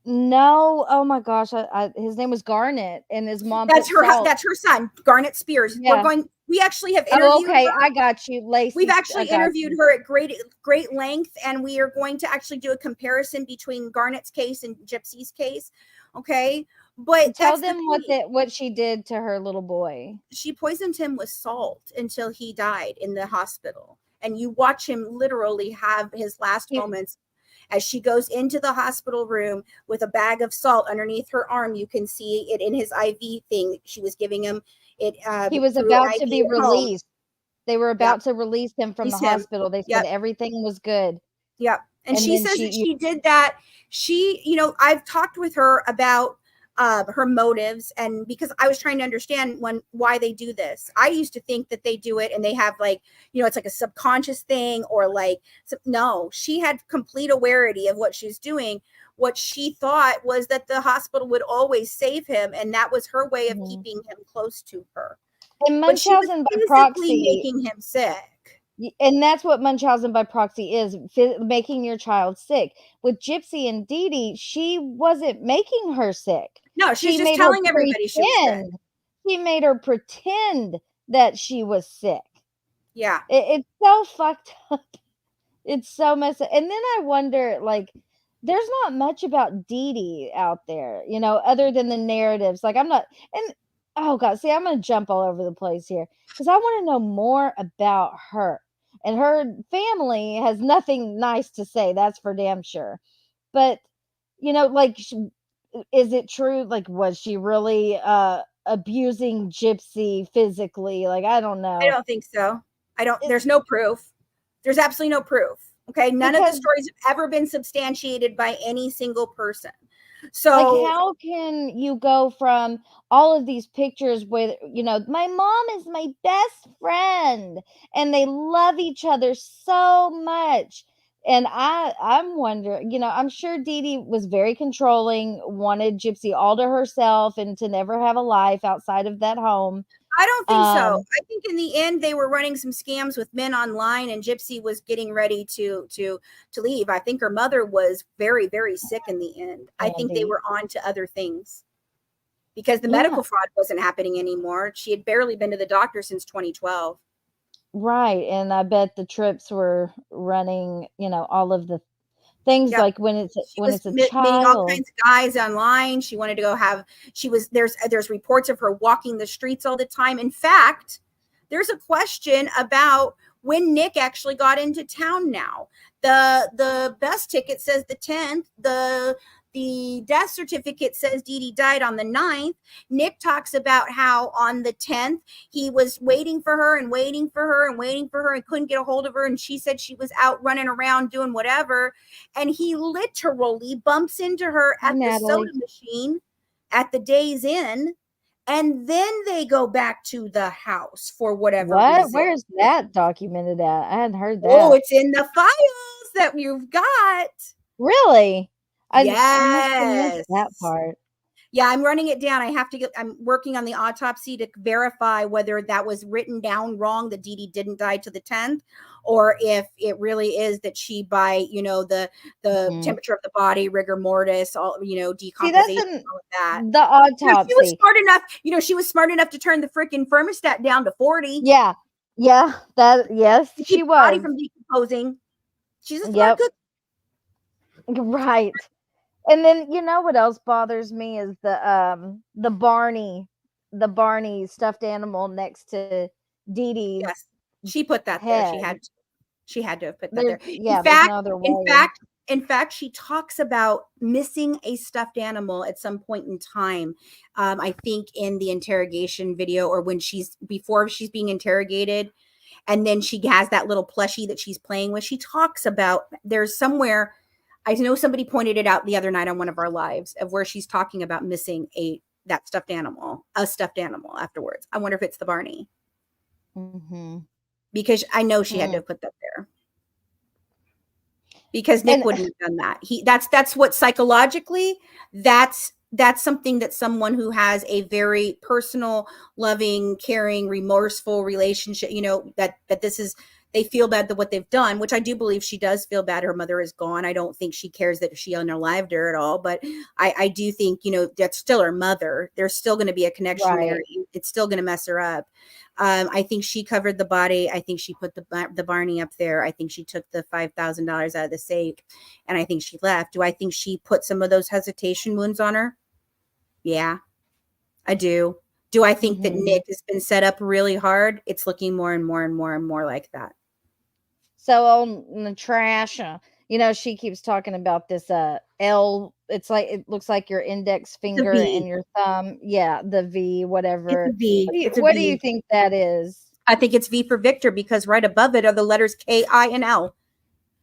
oh my gosh, his name was Garnet, and his mom. That's her son, Garnet Spears. Yeah. We actually have interviewed her. I got you, Lacey. We've actually interviewed her at great length, and we are going to actually do a comparison between Garnet's case and Gypsy's case. Okay. But tell them what she did to her little boy. She poisoned him with salt until he died in the hospital. And you watch him literally have his last moments as she goes into the hospital room with a bag of salt underneath her arm. You can see it in his IV thing. She was giving him it. He was about to be released. They were about to release him from the hospital. They said everything was good. Yep. And she says that she did that. I've talked with her about her motives, and because I was trying to understand why they do this. I used to think that they do it and they have it's like a subconscious thing, or no, she had complete awareness of what she's doing. What she thought was that the hospital would always save him, and that was her way of keeping him close to her. And Munchausen by proxy, making him sick. And that's what Munchausen by proxy is, making your child sick. With Gypsy and Dee Dee, she wasn't making her sick. No, she's just telling everybody she was sick. She made her pretend that she was sick. Yeah. It's so fucked up. It's so messed up. And then I wonder, there's not much about Dee Dee out there, other than the narratives. Oh God, see, I'm going to jump all over the place here because I want to know more about her. And her family has nothing nice to say, that's for damn sure. But, is it true? Was she really abusing Gypsy physically? I don't know. I don't think so. There's no proof. There's absolutely no proof. Okay. None of the stories have ever been substantiated by any single person. So how can you go from all of these pictures with, my mom is my best friend and they love each other so much. And I'm wondering, I'm sure Dee Dee was very controlling, wanted Gypsy all to herself and to never have a life outside of that home. I don't think so. I think in the end they were running some scams with men online, and Gypsy was getting ready to leave. I think her mother was very, very sick in the end. I think they were on to other things because the medical fraud wasn't happening anymore. She had barely been to the doctor since 2012. Right. And I bet the trips were running, all of the things when it's a meeting child. all kinds of guys online. She wanted to go there's reports of her walking the streets all the time. In fact, there's a question about when Nick actually got into town now. The bus ticket says the 10th. The death certificate says Dee Dee died on the 9th. Nick talks about how on the 10th he was waiting for her and waiting for her and waiting for her and couldn't get a hold of her. And she said she was out running around doing whatever. And he literally bumps into her at the soda machine at the Days Inn. And then they go back to the house for whatever reason. Where's that documented at? I hadn't heard that. Oh, it's in the files that you've got. Really? Yes. I missed that part. Yeah, I'm running it down. I'm working on the autopsy to verify whether that was written down wrong, that Dee Dee didn't die to the 10th, or if it really is that she, by, the temperature of the body, rigor mortis, all, decomposition, all of that. The autopsy. She was smart enough, she was smart enough to turn the freaking thermostat down to 40. Yeah. Yeah. Yes, she was. Body from decomposing. She's a smart cook. Right. And then what else bothers me is the Barney stuffed animal next to Dee Dee's. Yes, she put that head. there. She had to have put that there. Yeah, in fact, she talks about missing a stuffed animal at some point in time. I think in the interrogation video, or before she's being interrogated, and then she has that little plushie that she's playing with. She talks about, there's somewhere, I know somebody pointed it out the other night on one of our lives, of where she's talking about missing a stuffed animal afterwards. I wonder if it's the Barney. Mm-hmm. Because I know she had to have put that there. Because Nick wouldn't have done that. That's what psychologically, that's something that someone who has a very personal, loving, caring, remorseful relationship, that this is, they feel bad that what they've done, which I do believe she does feel bad. Her mother is gone. I don't think she cares that she unalived her at all, but I do think, that's still her mother. There's still going to be a connection there. It's still going to mess her up. I think she covered the body. I think she put the Barney up there. I think she took the $5,000 out of the safe, and I think she left. Do I think she put some of those hesitation wounds on her? Yeah, I do. Do I think that Nick has been set up really hard? It's looking more and more and more and more like that. So on Natasha, she keeps talking about this L. It's like, it looks like your index finger and your thumb. Yeah, the V, whatever. It's a V. What do you think that is? I think it's V for Victor, because right above it are the letters K, I, and L.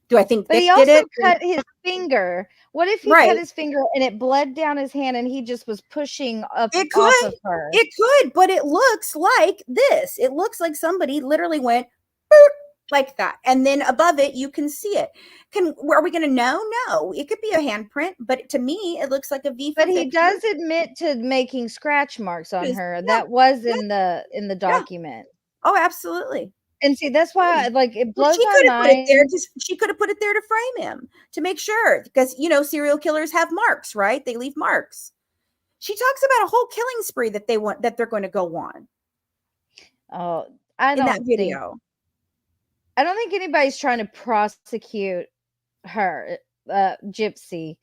Do I think But Vic he also did it? cut his finger. What if he cut his finger and it bled down his hand and he just was pushing up off of her? It could, but it looks like this. It looks like somebody literally went like that. And then above it, you can see it. Are we going to know? No, it could be a handprint, but to me, it looks like a V. But he does admit to making scratch marks on her. That was in the document. Oh, absolutely. And see, that's why, it blows my mind. She could have put it there to frame him, to make sure, because serial killers have marks, right? They leave marks. She talks about a whole killing spree that they're going to go on. Oh, in that video. I don't think anybody's trying to prosecute her, Gypsy.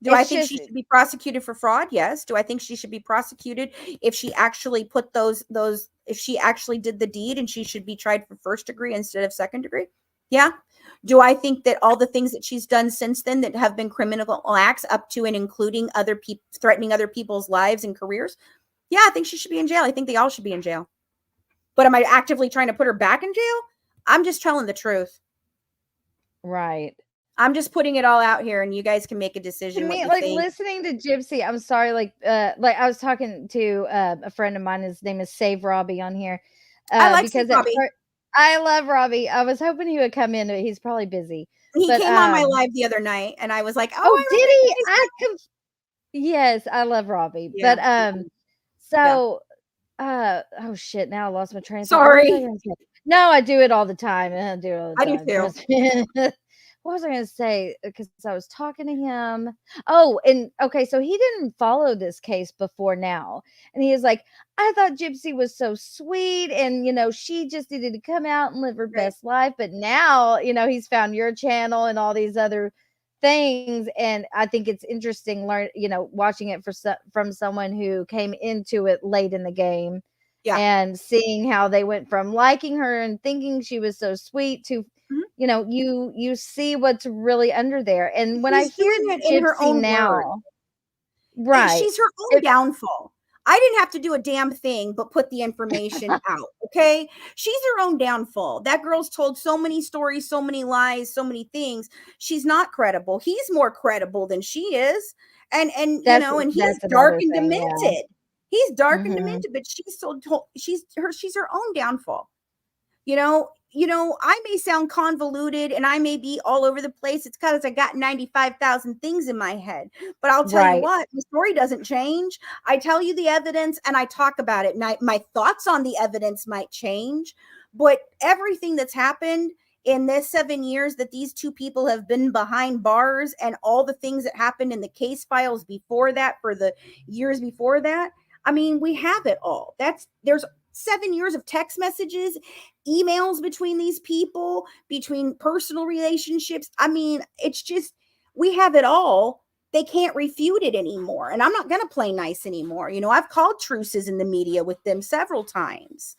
Do I think she should be prosecuted for fraud? Yes. Do I think she should be prosecuted if she actually put if she actually did the deed, and she should be tried for first degree instead of second degree? Yeah. Do I think that all the things that she's done since then that have been criminal acts, up to and including other people, threatening other people's lives and careers? Yeah, I think she should be in jail. I think they all should be in jail. But am I actively trying to put her back in jail? I'm just telling the truth. Right. I'm just putting it all out here, and you guys can make a decision. To me, listening to Gypsy, I'm sorry, I was talking to a friend of mine. His name is Save Robbie on here. I like Save Robbie. I love Robbie. I was hoping he would come in, but he's probably busy. He came on my live the other night, and I was like, "Oh, did he?" Yes, I love Robbie. Yeah. But oh shit! Now I lost my train of thought. Sorry. No, I do it all the time. I do it all the time. I do too. What was I going to say? Because I was talking to him. Oh, and okay, so he didn't follow this case before now. And he was like, I thought Gypsy was so sweet. And, she just needed to come out and live her best life. But now, he's found your channel and all these other things. And I think it's interesting, watching it from someone who came into it late in the game. Yeah. and seeing how they went from liking her and thinking she was so sweet to, Mhm. you see what's really under there. And when I She's hear doing it in her Gypsy own words. now, right. She's her own It, downfall. I didn't have to do a damn thing but put the information out. Okay. She's her own downfall. That girl's told so many stories, so many lies, so many things. She's not credible. He's more credible than she is. And that's and he's that's dark another and thing, yeah. demented. He's dark and Mhm. demented, but she's her own downfall. I may sound convoluted and I may be all over the place. It's because I got 95,000 things in my head. But I'll tell you Right. what, the story doesn't change. I tell you the evidence and I talk about it. And my thoughts on the evidence might change. But everything that's happened in this 7 years that these two people have been behind bars, and all the things that happened in the case files before that, for the years before that, I mean, we have it all. There's 7 years of text messages, emails between these people, between personal relationships. I mean, it's just, we have it all. They can't refute it anymore. And I'm not going to play nice anymore. I've called truces in the media with them several times,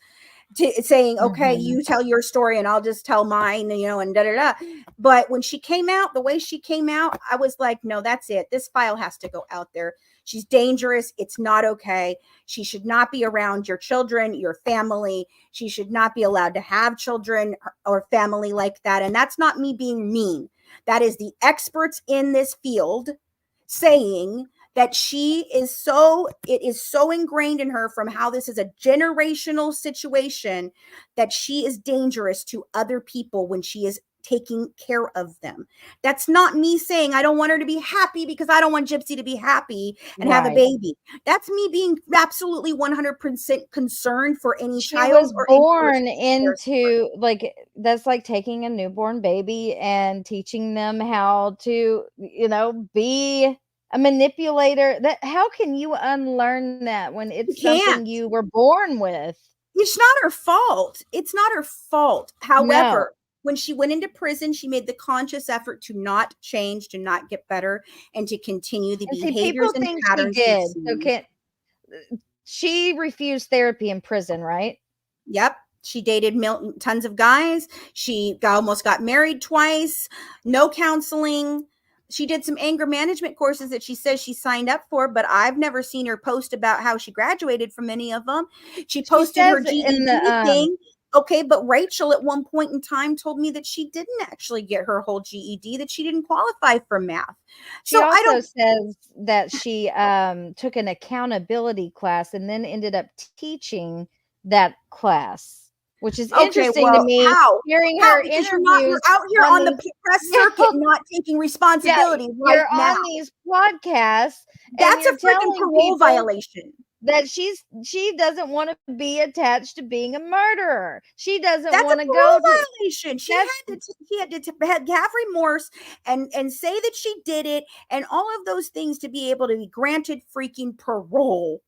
saying, okay, Mhm. you tell your story and I'll just tell mine, and da da da. But when she came out, the way she came out, I was like, no, that's it. This file has to go out there. She's dangerous. It's not okay. She should not be around your children, your family. She should not be allowed to have children or family like that. And that's not me being mean. That is the experts in this field saying that it is so ingrained in her from how this is a generational situation, that she is dangerous to other people when she is taking care of them. That's not me saying I don't want her to be happy because I don't want Gypsy to be happy and have a Right. baby. That's me being absolutely 100% concerned for any She child was or any person born who cares for her. into, like, that's like taking a newborn baby and teaching them how to, be a manipulator. That, how can you unlearn that when You it's something can't. you were born with? It's not her fault. It's not her fault. No. However, when she went into prison, she made the conscious effort to not change, to not get better, and to continue the And see, behaviors people and think she patterns we've did. So seen. can she refused therapy in prison, right? Yep. She dated tons of guys. Almost got married twice. No counseling. She did some anger management courses that she says she signed up for, but I've never seen her post about how she graduated from any of them. She She posted her says in the GED thing. Okay, but Rachel at one point in time told me that she didn't actually get her whole GED, that she didn't qualify for math. she So I also don't. says that she took an accountability class and then ended up teaching that class, which is Okay, interesting to well, me, how? hearing How? her Because you're interviews out here on on the these. press circuit Yeah, not taking yeah, responsibility right you're now. on these podcasts and That's a you're freaking telling parole people violation. that she doesn't want to be attached to being a murderer. She doesn't That's a want to go parole to. violation. That's He had to have remorse and say that she did it and all of those things to be able to be granted freaking parole.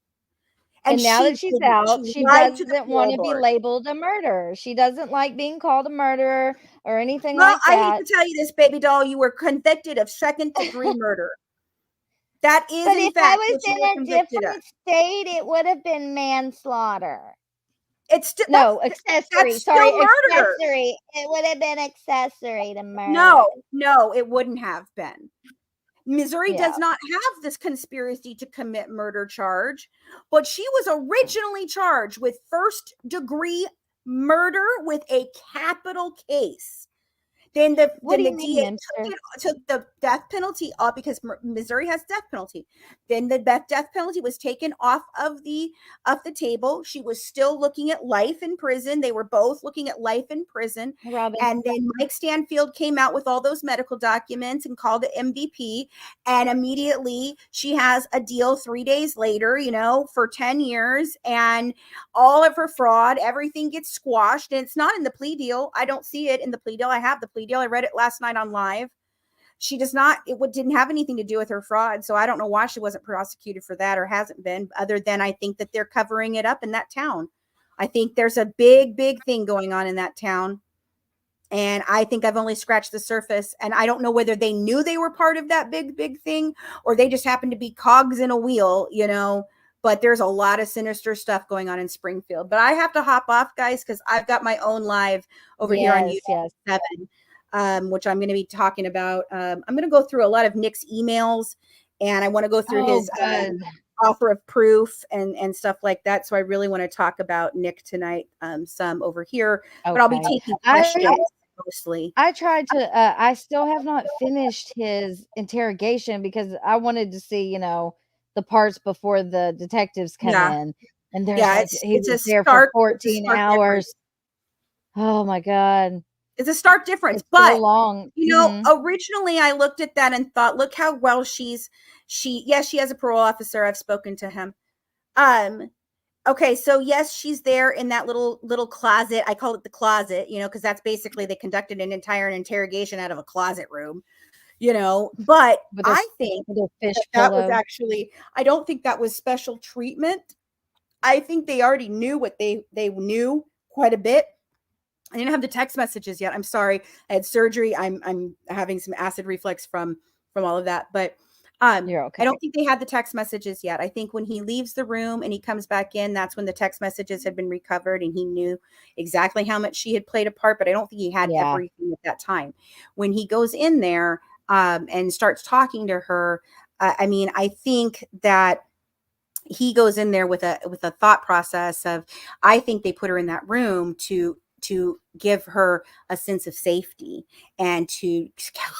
And And now she that she's didn't. She out, she lied to the doesn't parole want to be board. labeled a murderer. She doesn't like being called a murderer or anything Well, like I hate that. to tell you this, baby doll, you were convicted of second-degree murder. That is, But in if I fact, was what you in were a convicted of. different state, it would have been manslaughter. It's still No, that's accessory. still Sorry, murder. accessory. It would have been accessory to murder. No, it wouldn't have been. Missouri Yeah. does not have this conspiracy to commit murder charge, but she was originally charged with first degree murder with a capital case. Then What do the you mean, DA Mister? took the death penalty off because Missouri has death penalty. Then the death penalty was taken off of the table. She was still looking at life in prison. They were both looking at life in prison. Robin. And then Mike Stanfield came out with all those medical documents and called it MVP. And immediately she has a deal 3 days later, for 10 years. And all of her fraud, everything gets squashed. And it's not in the plea deal. I don't see it in the plea deal. I have the plea deal. I read it last night on live. She does not, didn't have anything to do with her fraud. So I don't know why she wasn't prosecuted for that or hasn't been, other than I think that they're covering it up in that town. I think there's a big, big thing going on in that town. And I think I've only scratched the surface. And I don't know whether they knew they were part of that big, big thing or they just happened to be cogs in a wheel, but there's a lot of sinister stuff going on in Springfield. But I have to hop off, guys, because I've got my own live over here on YouTube 7, which I'm going to be talking about. I'm going to go through a lot of Nick's emails, and I want to go through his offer of proof and stuff like that. So I really want to talk about Nick tonight some over here, but I'll be taking questions mostly. I tried to, I still have not finished his interrogation because I wanted to see, you know, the parts before the detectives come in. And there's like, he was there for 14 hours. Difference. Oh my God. It's a stark difference, it's but so long. You know, originally I looked at that and thought, look how well she has a parole officer. I've spoken to him. Okay, so yes, she's there in that little closet. I call it the closet, you know, because that's basically they conducted an entire interrogation out of a closet room, you know. But I think that was actually, I don't think that was special treatment. I think they already knew what they knew quite a bit. I didn't have the text messages yet. I'm sorry. I had surgery. I'm having some acid reflux from all of that, but you're okay. I don't think they had the text messages yet. I think when he leaves the room and he comes back in, that's when the text messages had been recovered and he knew exactly how much she had played a part, but I don't think he had everything at that time. When he goes in there and starts talking to her, I mean, I think that he goes in there with a thought process of, I think they put her in that room to give her a sense of safety and to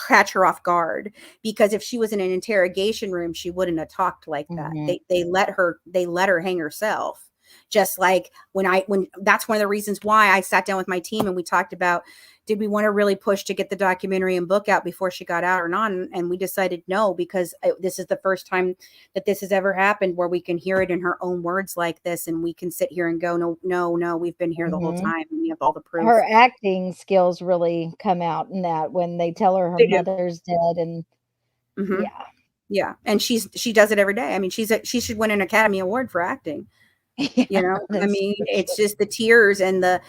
catch her off guard, because if she was in an interrogation room, she wouldn't have talked like that. They let her hang herself. Just like when that's one of the reasons why I sat down with my team and we talked about, did we want to really push to get the documentary and book out before she got out or not? And we decided no, because this is the first time that this has ever happened where we can hear it in her own words like this. And we can sit here and go, no, we've been here the whole time. And we have all the proof. Her acting skills really come out in that when they tell her mother's dead. And yeah. And she does it every day. I mean, she should win an Academy Award for acting. You know, I mean, it's just the tears and I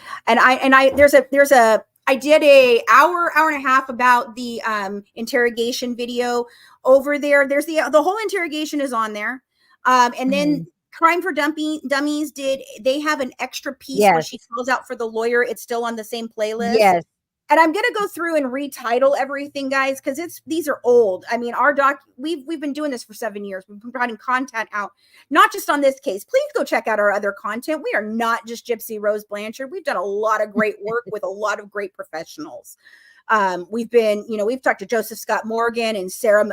did a hour and a half about the interrogation video over there. There's the whole interrogation is on there. And then Crime for Dummies they have an extra piece where she calls out for the lawyer. It's still on the same playlist. Yes. And I'm going to go through and retitle everything, guys, because these are old. I mean, we've been doing this for 7 years. We've been providing content out, not just on this case. Please go check out our other content. We are not just Gypsy Rose Blanchard. We've done a lot of great work with a lot of great professionals. We've talked to Joseph Scott Morgan and Cheryl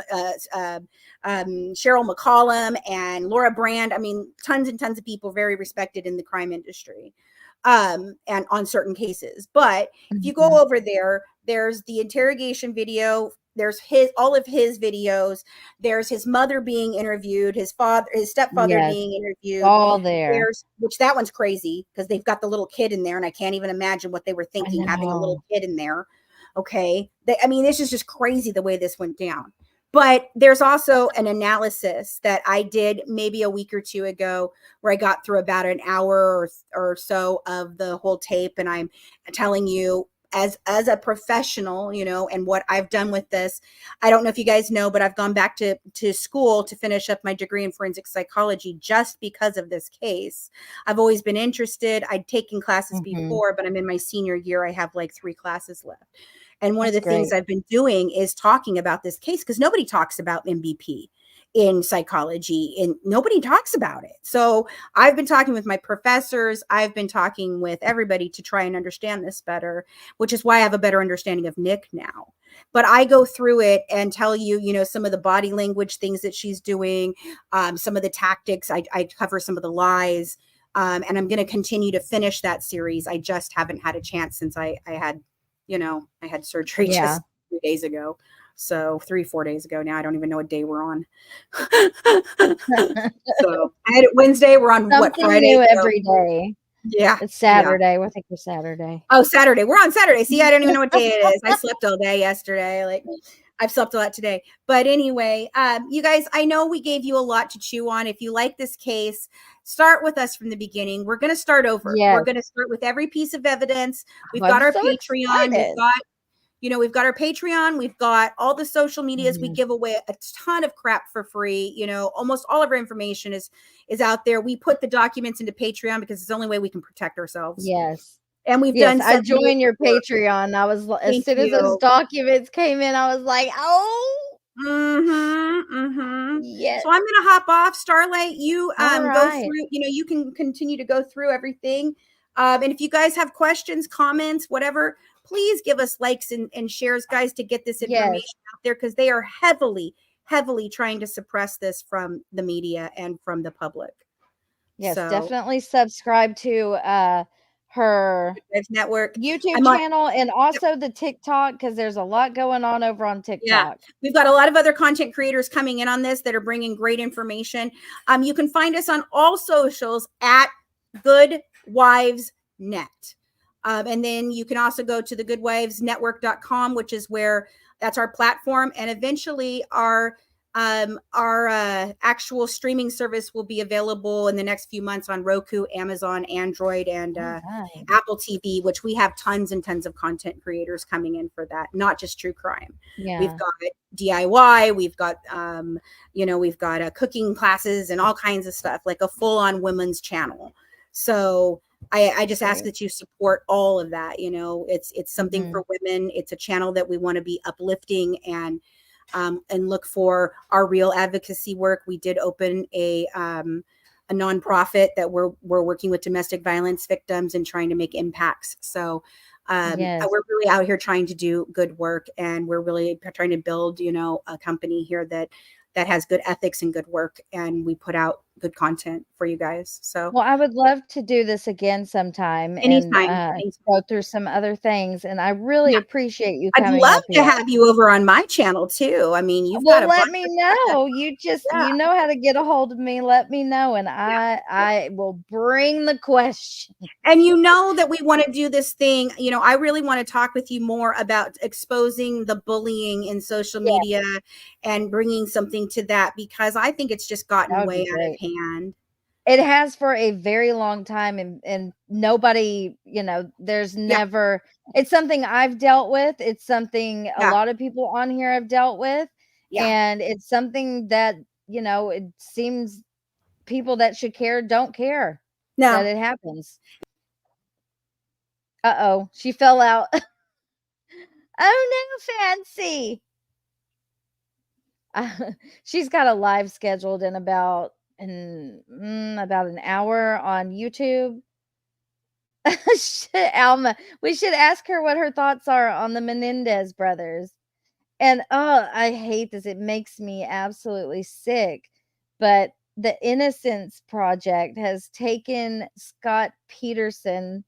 McCollum and Laura Brand. I mean, tons and tons of people very respected in the crime industry. And on certain cases. But if you go over there, there's the interrogation video, there's all of his videos, there's his mother being interviewed, his stepfather being interviewed, all there. Which that one's crazy because they've got the little kid in there, and I can't even imagine what they were thinking having a little kid in there. Okay, I mean, this is just crazy the way this went down. But there's also an analysis that I did maybe a week or two ago where I got through about an hour or so of the whole tape. And I'm telling you, as a professional, you know, and what I've done with this, I don't know if you guys know, but I've gone back to school to finish up my degree in forensic psychology just because of this case. I've always been interested. I'd taken classes before, but I'm in my senior year. I have like 3 classes left. And one of the things I've been doing is talking about this case because nobody talks about MBP in psychology and nobody talks about it. So I've been talking with my professors. I've been talking with everybody to try and understand this better, which is why I have a better understanding of Nick now. But I go through it and tell you, you know, some of the body language things that she's doing, some of the tactics. I cover some of the lies. And I'm going to continue to finish that series. I just haven't had a chance since I had surgery just 3 days ago. So 3-4 days ago now. I don't even know what day we're on. So I had it Wednesday. We're on something Friday? New every day. Yeah. It's Saturday. I think we're Saturday. Oh, Saturday. We're on Saturday. See, I don't even know what day it is. I slept all day yesterday. Like I've slept a lot today. But anyway, you guys, I know we gave you a lot to chew on. If you like this case, start with us from the beginning. We're going to start over. Yes. We're going to start with every piece of evidence. We've got our Patreon. we've got our Patreon, we've got all the social medias. We Mhm. give away a ton of crap for free. Almost all of our information is out there. We put the documents into Patreon because it's the only way we can protect ourselves. Yes. And we've Yes, done I 7 years joined of your work. Patreon. I was as Thank soon as those you. documents came in, I was like, "Oh, So yes." I'm gonna hop off. Starlight, you All go right. through, you can continue to go through everything. And if you guys have questions, comments, whatever, please give us likes and shares, guys, to get this Yes. information out there, because they are heavily, heavily trying to suppress this from the media and from the public. Yes, So definitely subscribe to her network. YouTube I'm on. channel and also the TikTok, because there's a lot going on over on Yeah, TikTok. we've got a lot of other content creators coming in on this that are bringing great information. You can find us on all socials at Good Wives Net. And then you can also go to the goodwivesnetwork.com, which is where that's our platform. And eventually our actual streaming service will be available in the next few months on Roku, Amazon, Android, and Right. Apple TV, which we have tons and tons of content creators coming in for that, not just true crime. We've Yeah. got DIY, we've got we've got cooking classes and all kinds of stuff, like a full-on women's channel. So I just ask that you support all of that. It's something for women. It's a channel that we want to be uplifting and look for our real advocacy work. We did open a nonprofit that we're working with domestic violence victims and trying to make impacts. So Yes. we're really out here trying to do good work, and we're really trying to build, a company here that has good ethics and good work, and we put out good content for you guys. So Well, I would love to do this again sometime and anytime. go through some other things. And I really Yeah. appreciate you I'd coming love up to here. have you over on my channel too. I mean, you've got Well, a let bunch me of stuff. know. Yeah. You know how to get a hold of me. Let me know, and Yeah. I will bring the question. And you know that we want to do this thing. I really want to talk with you more about exposing the bullying in social Yeah, media and bringing something to that, because I think it's just that gotten would way be out of great. hand. It has for a very long time, and nobody, there's Yeah. never. It's something I've dealt with. It's something a Yeah. lot of people on here have dealt with, Yeah. and it's something that it seems people that should care don't care that No. it happens. Uh-oh, she fell out. Oh no, Fancy. She's got a live scheduled in about an hour on YouTube. Shit, Alma, we should ask her what her thoughts are on the Menendez brothers. And oh, I hate this. It makes me absolutely sick. But the Innocence Project has taken Scott Peterson,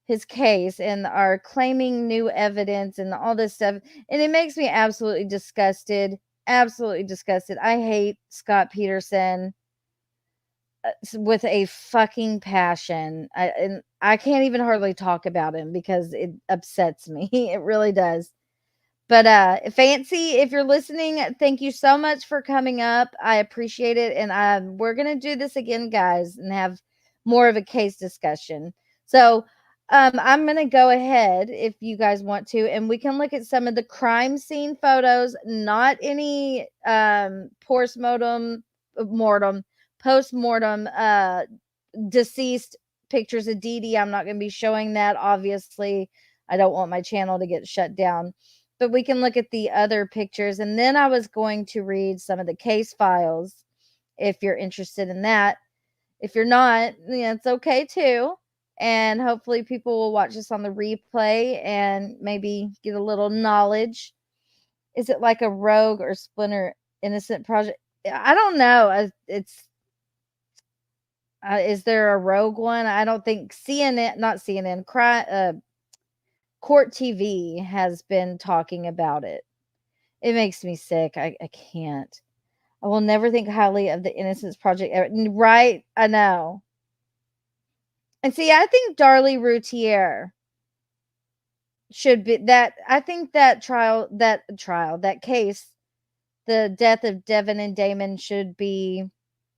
his case, and are claiming new evidence and all this stuff. And it makes me absolutely disgusted. Absolutely disgusted. I hate Scott Peterson with a fucking passion. And I can't even hardly talk about him because it upsets me. It really does. But Fancy, if you're listening, thank you so much for coming up. I appreciate it, and we're gonna do this again, guys, and have more of a case discussion. So I'm gonna go ahead if you guys want to, and we can look at some of the crime scene photos, not any post-mortem deceased pictures of Dee Dee. I'm not gonna be showing that, obviously. I don't want my channel to get shut down. But we can look at the other pictures, and then I was going to read some of the case files if you're interested in that. If you're not, it's okay too. And hopefully people will watch this on the replay and maybe get a little knowledge. Is it like a Rogue or Splinter Innocent Project? I don't know. Is there a Rogue one? I don't think CNN, not CNN, Court TV has been talking about it. It makes me sick. I can't. I will never think highly of the Innocence Project ever. Right? I know. And see, I think Darlie Routier should be that. I think that that case, the death of Devin and Damon, should be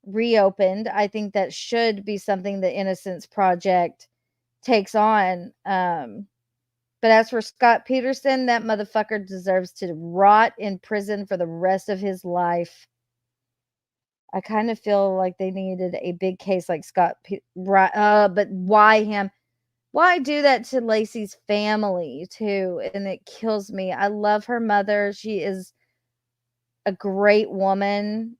reopened. I think that should be something the Innocence Project takes on. But as for Scott Peterson, that motherfucker deserves to rot in prison for the rest of his life. I kind of feel like they needed a big case like but why him? Why do that to Lacey's family too? And it kills me. I love her mother. She is a great woman.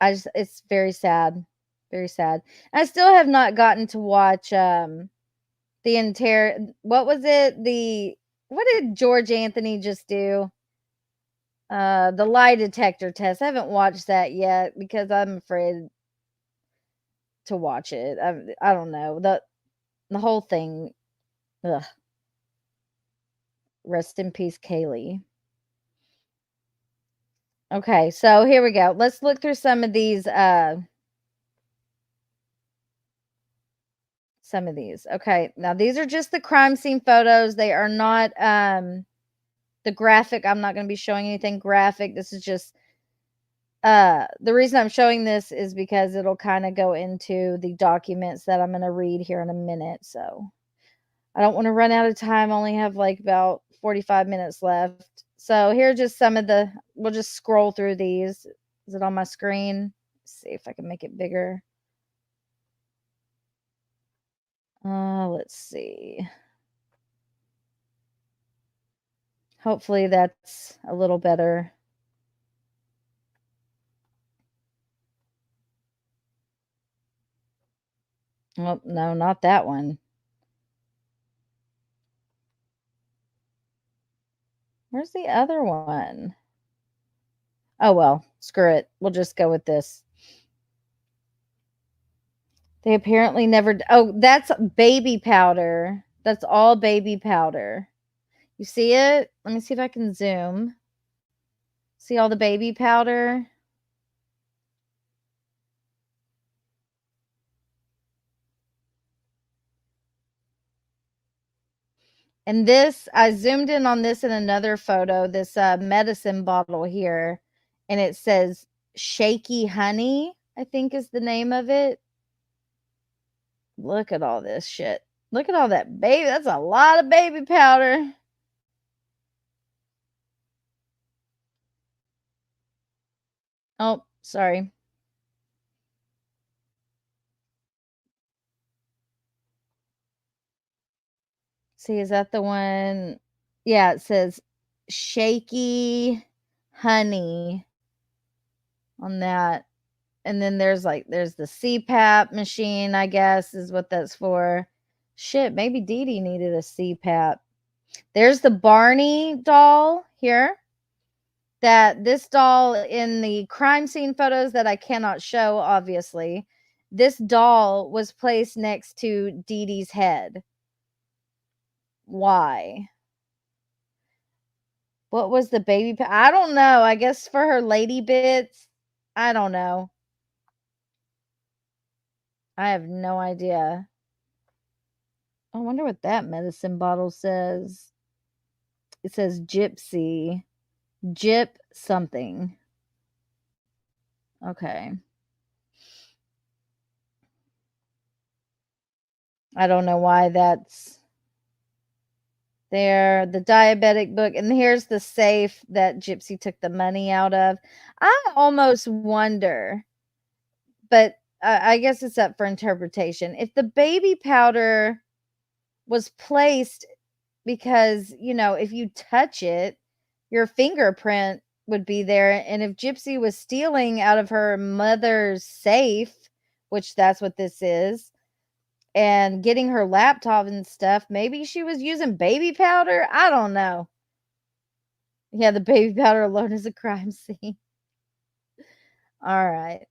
It's very sad. Very sad. I still have not gotten to watch the entire, what was it? What did George Anthony just do? The lie detector test. I haven't watched that yet because I'm afraid to watch it. I don't know. The whole thing. Ugh. Rest in peace, Kaylee. Okay, so here we go. Let's look through some of these. Okay, now these are just the crime scene photos. They are not the graphic. I'm not going to be showing anything graphic. This is just the reason I'm showing this is because it'll kind of go into the documents that I'm going to read here in a minute. So I don't want to run out of time. I only have like about 45 minutes left. So here are just some of we'll just scroll through these. Is it on my screen? Let's see if I can make it bigger. Let's see. Hopefully that's a little better. Oh, no, not that one. Where's the other one? Oh, well, screw it. We'll just go with this. They apparently never. Oh, that's baby powder. That's all baby powder. You see it? Let me see if I can zoom. See all the baby powder? And this, I zoomed in on this in another photo, this medicine bottle here, and it says Shaky Honey, I think is the name of it. Look at all this shit. Look at all that baby. That's a lot of baby powder. Oh, sorry. See, is that the one? Yeah, it says Shaky Honey on that. And then there's the CPAP machine, I guess, is what that's for. Shit, maybe Dee Dee needed a CPAP. There's the Barney doll here. This doll in the crime scene photos that I cannot show, obviously. This doll was placed next to Dee Dee's head. Why? What was the baby? I don't know. I guess for her lady bits. I don't know. I have no idea. I wonder what that medicine bottle says. It says Gypsy. Gyp something. Okay. I don't know why that's there. The diabetic book. And here's the safe that Gypsy took the money out of. I almost wonder, but I guess it's up for interpretation. If the baby powder was placed because, if you touch it, your fingerprint would be there. And if Gypsy was stealing out of her mother's safe, which that's what this is, and getting her laptop and stuff, maybe she was using baby powder. I don't know. Yeah, the baby powder alone is a crime scene. All right.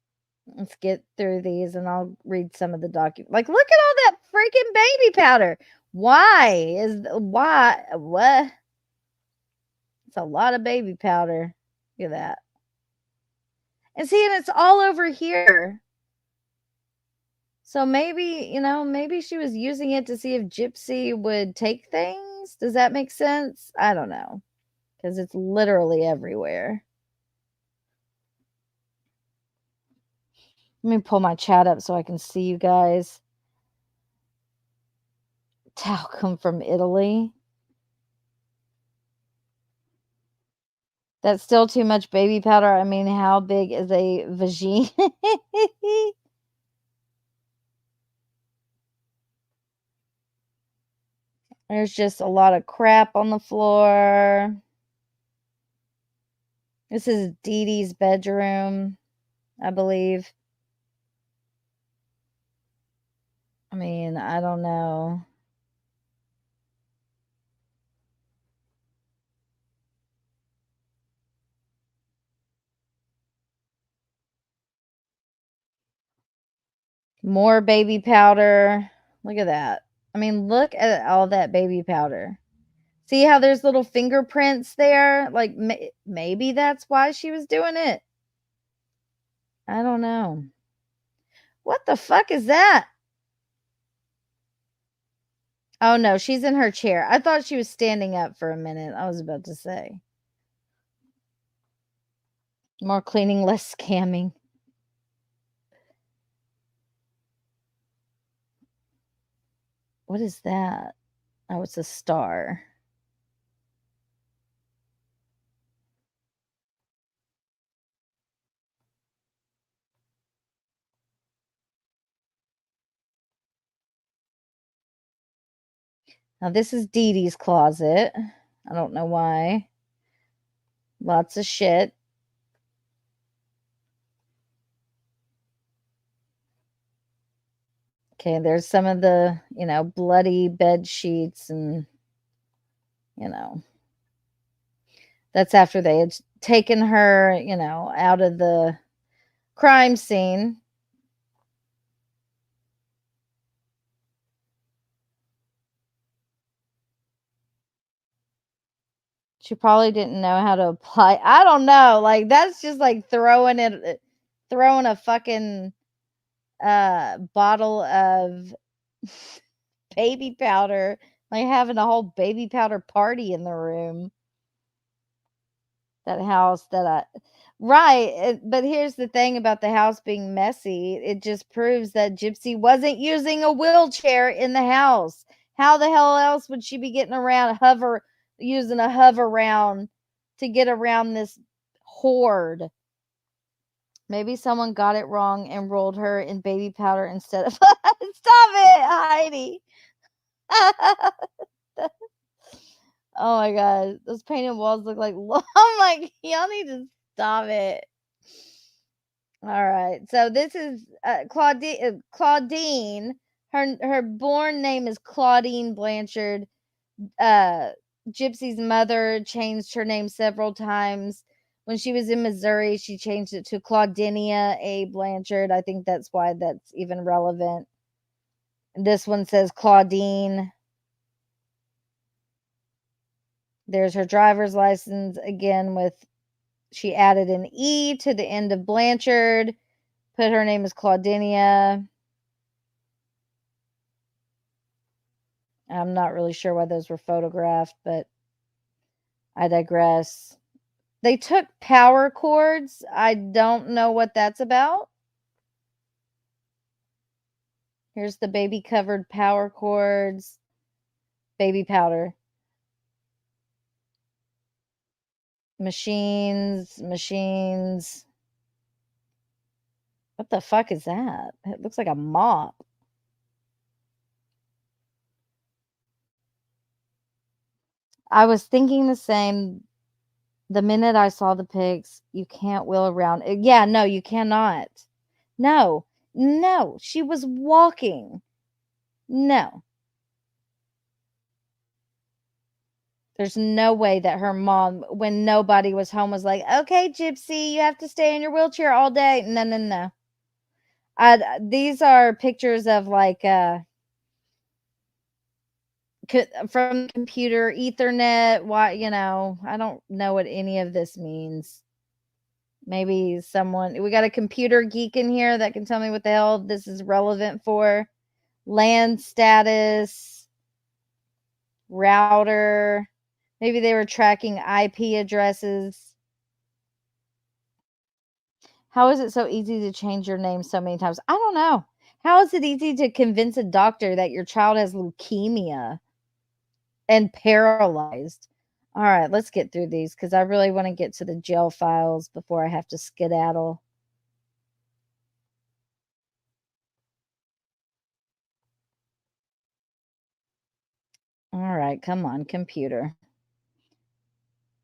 Let's get through these and I'll read some of the documents. Like, look at all that freaking baby powder. Why? What? It's a lot of baby powder. Look at that. And see, and it's all over here. So maybe, maybe she was using it to see if Gypsy would take things. Does that make sense? I don't know. Because it's literally everywhere. Let me pull my chat up so I can see you guys. Talcum from Italy. That's still too much baby powder. I mean, how big is a vagine? There's just a lot of crap on the floor. This is Dee Dee's bedroom, I believe. I mean, I don't know. More baby powder. Look at that. I mean, look at all that baby powder. See how there's little fingerprints there? Like, maybe that's why she was doing it. I don't know. What the fuck is that? Oh, no, she's in her chair. I thought she was standing up for a minute. I was about to say. More cleaning, less scamming. What is that? Oh, it's a star. Now, this is Dee Dee's closet. I don't know why. Lots of shit. Okay, there's some of the, bloody bed sheets and, that's after they had taken her, out of the crime scene. She probably didn't know how to apply. I don't know. Like, that's just like throwing a fucking bottle of baby powder, like having a whole baby powder party in the room. That house right, but here's the thing about the house being messy. It just proves that Gypsy wasn't using a wheelchair in the house. How the hell else would she be getting around, using a hover round to get around this horde? Maybe someone got it wrong and rolled her in baby powder instead of stop it, Heidi. Oh my god, those painted walls look like I'm like, y'all need to stop it. All right, so this is Claudine. Her born name is Claudine Blanchard. Gypsy's mother changed her name several times. When she was in Missouri, she changed it to Claudinia A. Blanchard. I think that's why that's even relevant. This one says Claudine. There's her driver's license again she added an E to the end of Blanchard, put her name as Claudinia. I'm not really sure why those were photographed, but I digress. They took power cords. I don't know what that's about. Here's the baby covered power cords. Baby powder. Machines. What the fuck is that? It looks like a mop. I was thinking the same the minute I saw the pics. You can't wheel around. Yeah, no, you cannot. No, she was walking. No. There's no way that her mom, when nobody was home, was like, okay, Gypsy, you have to stay in your wheelchair all day. No. These are pictures of like from computer Ethernet. Why, I don't know what any of this means. Maybe we got a computer geek in here that can tell me what the hell this is relevant for. LAN status, router. Maybe they were tracking IP addresses. How is it so easy to change your name so many times? I don't know. How is it easy to convince a doctor that your child has leukemia and paralyzed? All right, let's get through these because I really want to get to the jail files before I have to skedaddle. All right, come on, computer.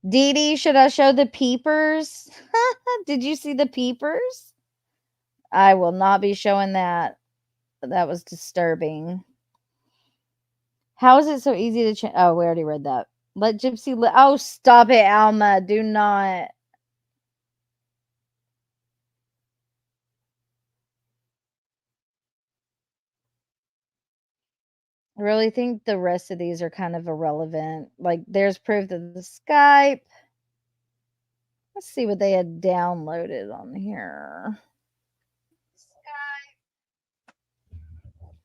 Dee Dee, should I show the peepers? Did you see the peepers? I will not be showing that. That was disturbing. How is it so easy to change? Oh, we already read that. Let Gypsy oh, stop it, Alma. Do not. I really think the rest of these are kind of irrelevant. Like, there's proof of the Skype. Let's see what they had downloaded on here.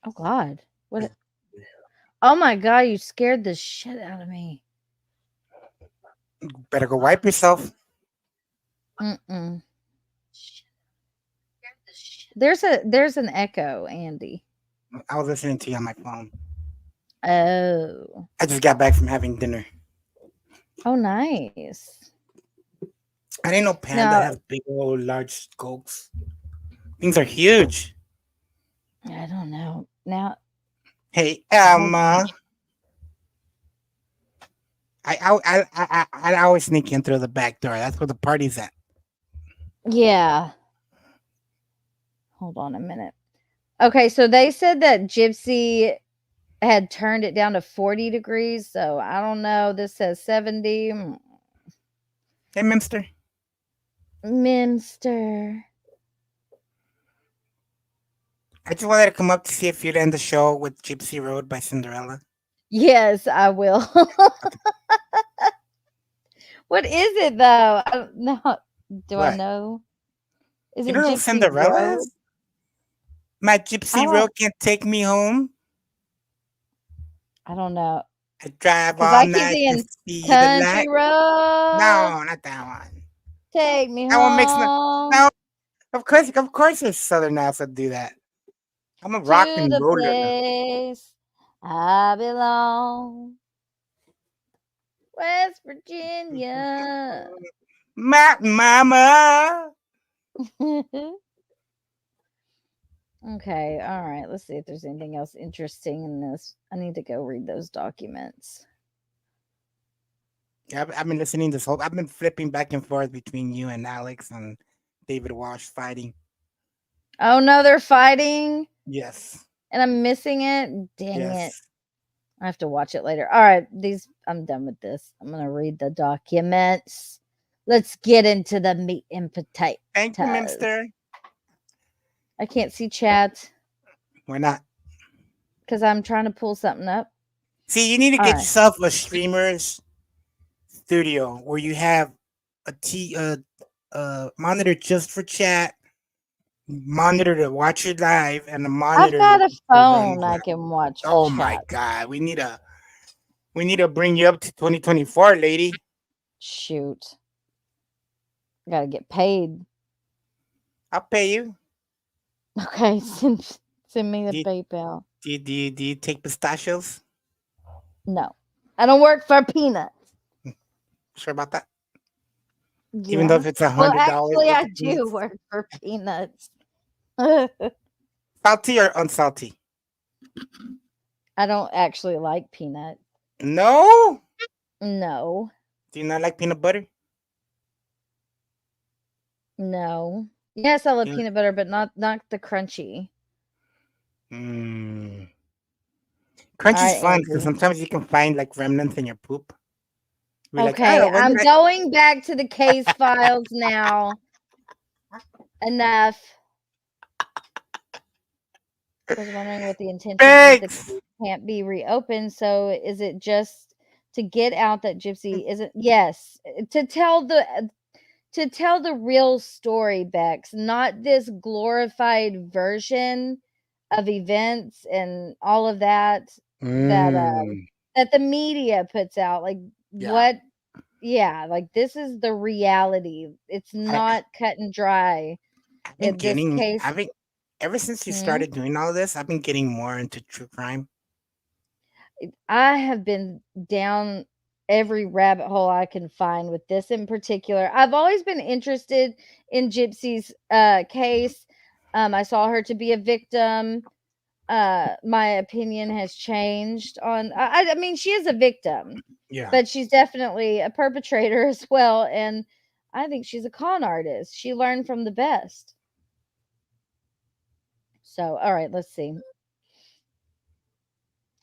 Oh, God. What? Oh, my God. You scared the shit out of me. Better go wipe yourself. Mm-mm. There's an echo, Andy. I was listening to you on my phone. Oh. I just got back from having dinner. Oh, nice. I didn't know Panda has big old large skulls. Things are huge. I don't know. Now, hey, Emma. I always sneak in through the back door. That's where the party's at. Yeah. Hold on a minute. Okay, so they said that Gypsy had turned it down to 40 degrees. So I don't know. This says 70. Hey, Mimster. Mimster. I just wanted to come up to see if you'd end the show with Gypsy Road by Cinderella. Yes, I will. What is it, though? I don't know. Do What? I know? Is you it don't know Gypsy Cinderella? Road? My Gypsy Road can't take me home. I don't know. I drive all I keep night being to see Country the light. Road. No, not that one. Take me that home. One makes no. Of course, a Southern ass would do that. I'm a rock and the roller. Place I belong. West Virginia. My mama. Okay, all right. Let's see if there's anything else interesting in this. I need to go read those documents. Yeah, I've been listening this whole. I've been flipping back and forth between you and Alex and David Walsh fighting. Oh no, they're fighting. Yes. And I'm missing it. Dang it. I have to watch it later. All right, I'm done with this. I'm gonna read the documents. Let's get into the meat and potatoes. Thank you, Mimster. I can't see chat. Why not? Because I'm trying to pull something up. See, you need to get yourself a streamer's studio where you have a monitor just for chat, monitor to watch it live, and a monitor. I've got a phone I can watch. Oh my God, we need to bring you up to 2024, lady. Shoot, I gotta get paid. I'll pay you. Okay, send me the PayPal. Do you take pistachios? No, I don't work for peanuts. Sure about that? Yeah. Even though if it's $100. Well, actually, I do work for peanuts. Salty or unsalty? I don't actually like peanuts. No? No. Do you not like peanut butter? No. Yes, I love peanut butter, but not the crunchy. Crunchy's fun because sometimes you can find like remnants in your poop. Okay, I'm going back to the case files now. Enough. I was wondering what the intention is. The case can't be reopened. So is it just to get out that Gypsy isn't? Yes, to tell the real story, Bex, not this glorified version of events and all of that that the media puts out. Like what? Yeah, like this is the reality. It's not cut and dry. Ever since you started doing all this, I've been getting more into true crime. I have been down every rabbit hole I can find with this in particular. I've always been interested in Gypsy's case. I saw her to be a victim. My opinion has changed on. I mean, she is a victim, Yeah. but she's definitely a perpetrator as well. And I think she's a con artist. She learned from the best. So, all right, let's see.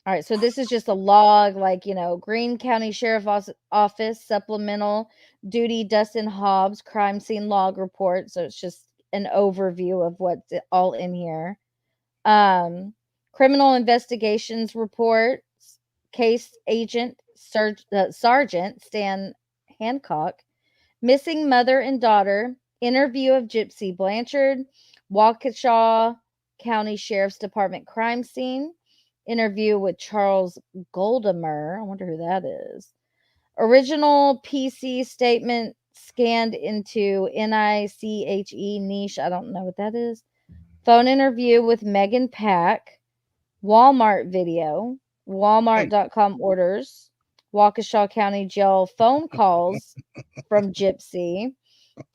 All right, so this is just a log, like, Greene County Sheriff Office supplemental duty Dustin Hobbs crime scene log report. So it's just an overview of what's all in here. Criminal investigations report, case agent Sergeant Stan Hancock, missing mother and daughter, interview of Gypsy Blanchard, Waukesha County Sheriff's Department crime scene, interview with Charles Goldamer. I wonder who that is. Original PC statement scanned into NICHE niche. I don't know what that is. Phone interview with Megan Pack. Walmart video. Walmart.com orders. Waukesha County Jail phone calls from Gypsy.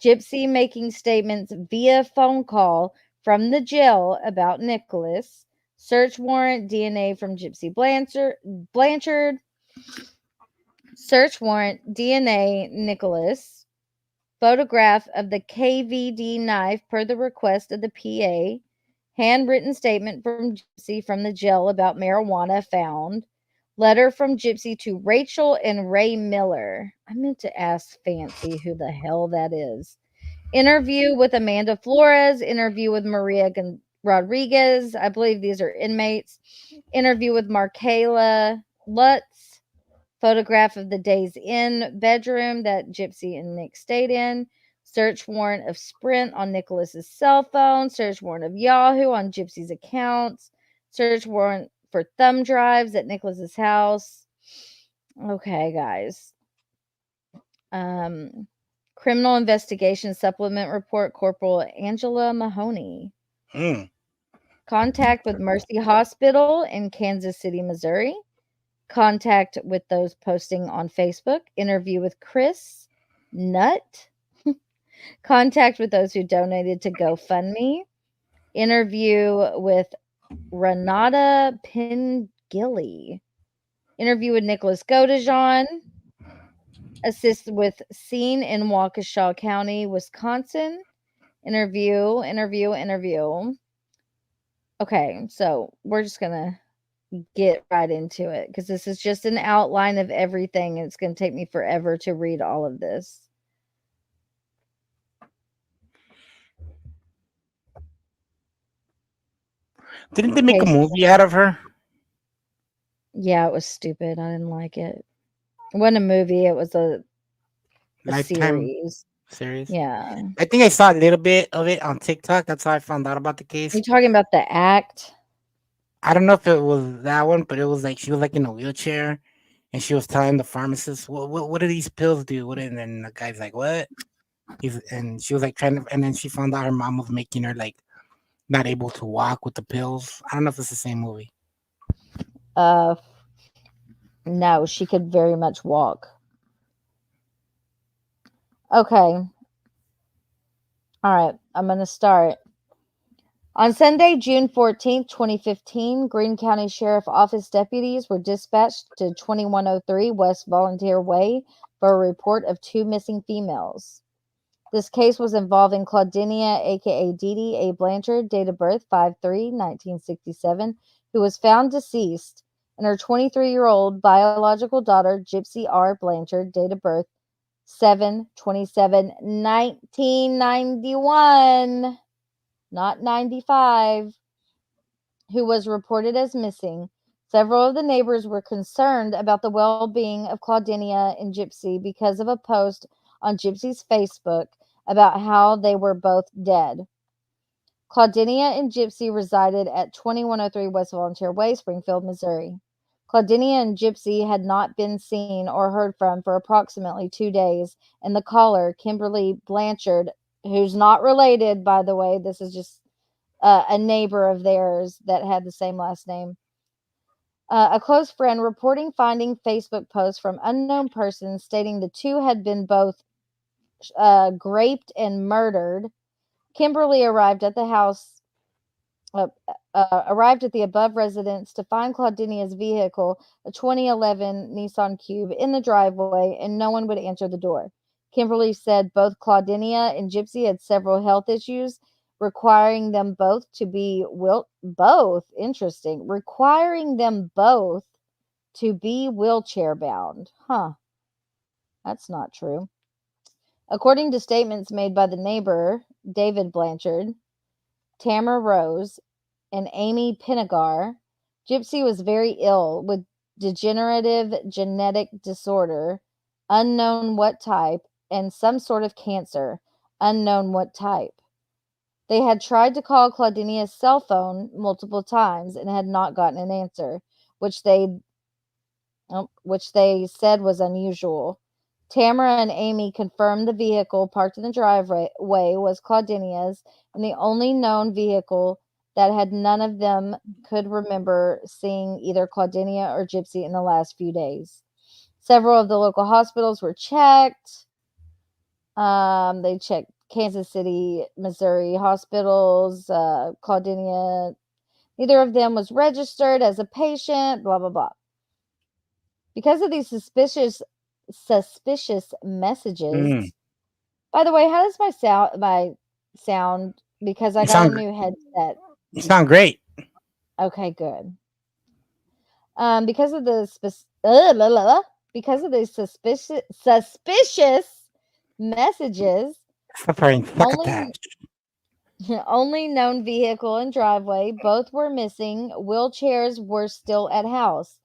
Gypsy making statements via phone call from the jail about Nicholas. Search warrant DNA from Gypsy Blanchard. Search warrant DNA Nicholas. Photograph of the KVD knife per the request of the PA. Handwritten statement from Gypsy from the jail about marijuana found. Letter from Gypsy to Rachel and Ray Miller. I meant to ask Fancy who the hell that is. Interview with Amanda Flores. Interview with Maria Rodriguez. I believe these are inmates. Interview with Markayla Lutz. Photograph of the Days Inn bedroom that Gypsy and Nick stayed in. Search warrant of Sprint on Nicholas's cell phone. Search warrant of Yahoo on Gypsy's accounts. Search warrant for thumb drives at Nicholas's house. Okay, guys. Criminal investigation supplement report, Corporal Angela Mahoney. Contact with Mercy Hospital in Kansas City, Missouri. Contact with those posting on Facebook. Interview with Chris Nutt. Contact with those who donated to GoFundMe. Interview with Renata Pingilly. Interview with Nicholas Godejohn. Assist with scene in Waukesha County, Wisconsin. Interview. Okay, so we're just going to get right into it because this is just an outline of everything. And it's going to take me forever to read all of this. Didn't they make a movie out of her? Yeah, it was stupid. I didn't like it. It wasn't a movie. It was a Lifetime series. Yeah. I think I saw a little bit of it on TikTok. That's how I found out about the case. You talking about The Act? I don't know if it was that one, but it was like she was like in a wheelchair, and she was telling the pharmacist, "What do these pills do?" And then the guy's like, "What?" And she was like trying to, and then she found out her mom was making her like not able to walk with the pills. I don't know if it's the same movie. No, she could very much walk. Okay. All right, I'm going to start. On Sunday, June 14th, 2015, Greene County Sheriff Office deputies were dispatched to 2103 West Volunteer Way for a report of 2 missing females. This case was involving Claudinia, a.k.a. Dee Dee A. Blanchard, date of birth 5/3/1967, who was found deceased, and her 23-year-old biological daughter, Gypsy R. Blanchard, date of birth 7/27/1991, not 95, who was reported as missing. Several of the neighbors were concerned about the well-being of Claudinia and Gypsy because of a post on Gypsy's Facebook about how they were both dead. Claudinia and Gypsy resided at 2103 West Volunteer Way, Springfield, Missouri. Claudinia and Gypsy had not been seen or heard from for approximately 2 days, and the caller, Kimberly Blanchard, who's not related, by the way, this is just a neighbor of theirs that had the same last name, A close friend reporting finding Facebook posts from unknown persons stating the two had been both raped and murdered. Kimberly arrived at the house, arrived at the above residence to find Claudinia's vehicle, a 2011 Nissan Cube, in the driveway, and no one would answer the door. Kimberly said both Claudinia and Gypsy had several health issues, requiring them both to be requiring them both to be wheelchair bound. Huh. That's not true. According to statements made by the neighbor, David Blanchard, Tamara Rose, and Amy Pinegar, Gypsy was very ill with degenerative genetic disorder, unknown what type, and some sort of cancer, unknown what type. They had tried to call Claudinia's cell phone multiple times and had not gotten an answer, which they said was unusual. Tamara and Amy confirmed the vehicle parked in the driveway was Claudinia's, and the only known vehicle that had none of them could remember seeing either Claudinia or Gypsy in the last few days. Several of the local hospitals were checked. They checked Kansas City, Missouri hospitals. Claudinia, neither of them was registered as a patient, blah, blah, blah. Because of these suspicious messages. By the way, how does my sound? Because I got a new headset. You sound great. Okay, good. Because of the suspicious messages, only known vehicle and driveway, both were missing. Wheelchairs were still at house.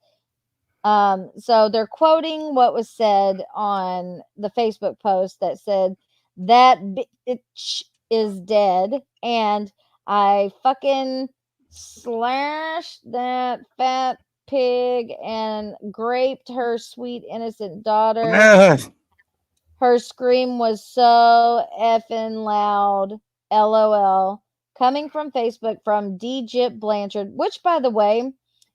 So they're quoting what was said on the Facebook post that said, that bitch is dead, and I fucking slashed that fat pig and raped her sweet innocent daughter. Her scream was so effing loud. LOL. Coming from Facebook from Gypsy Blanchard, which, by the way,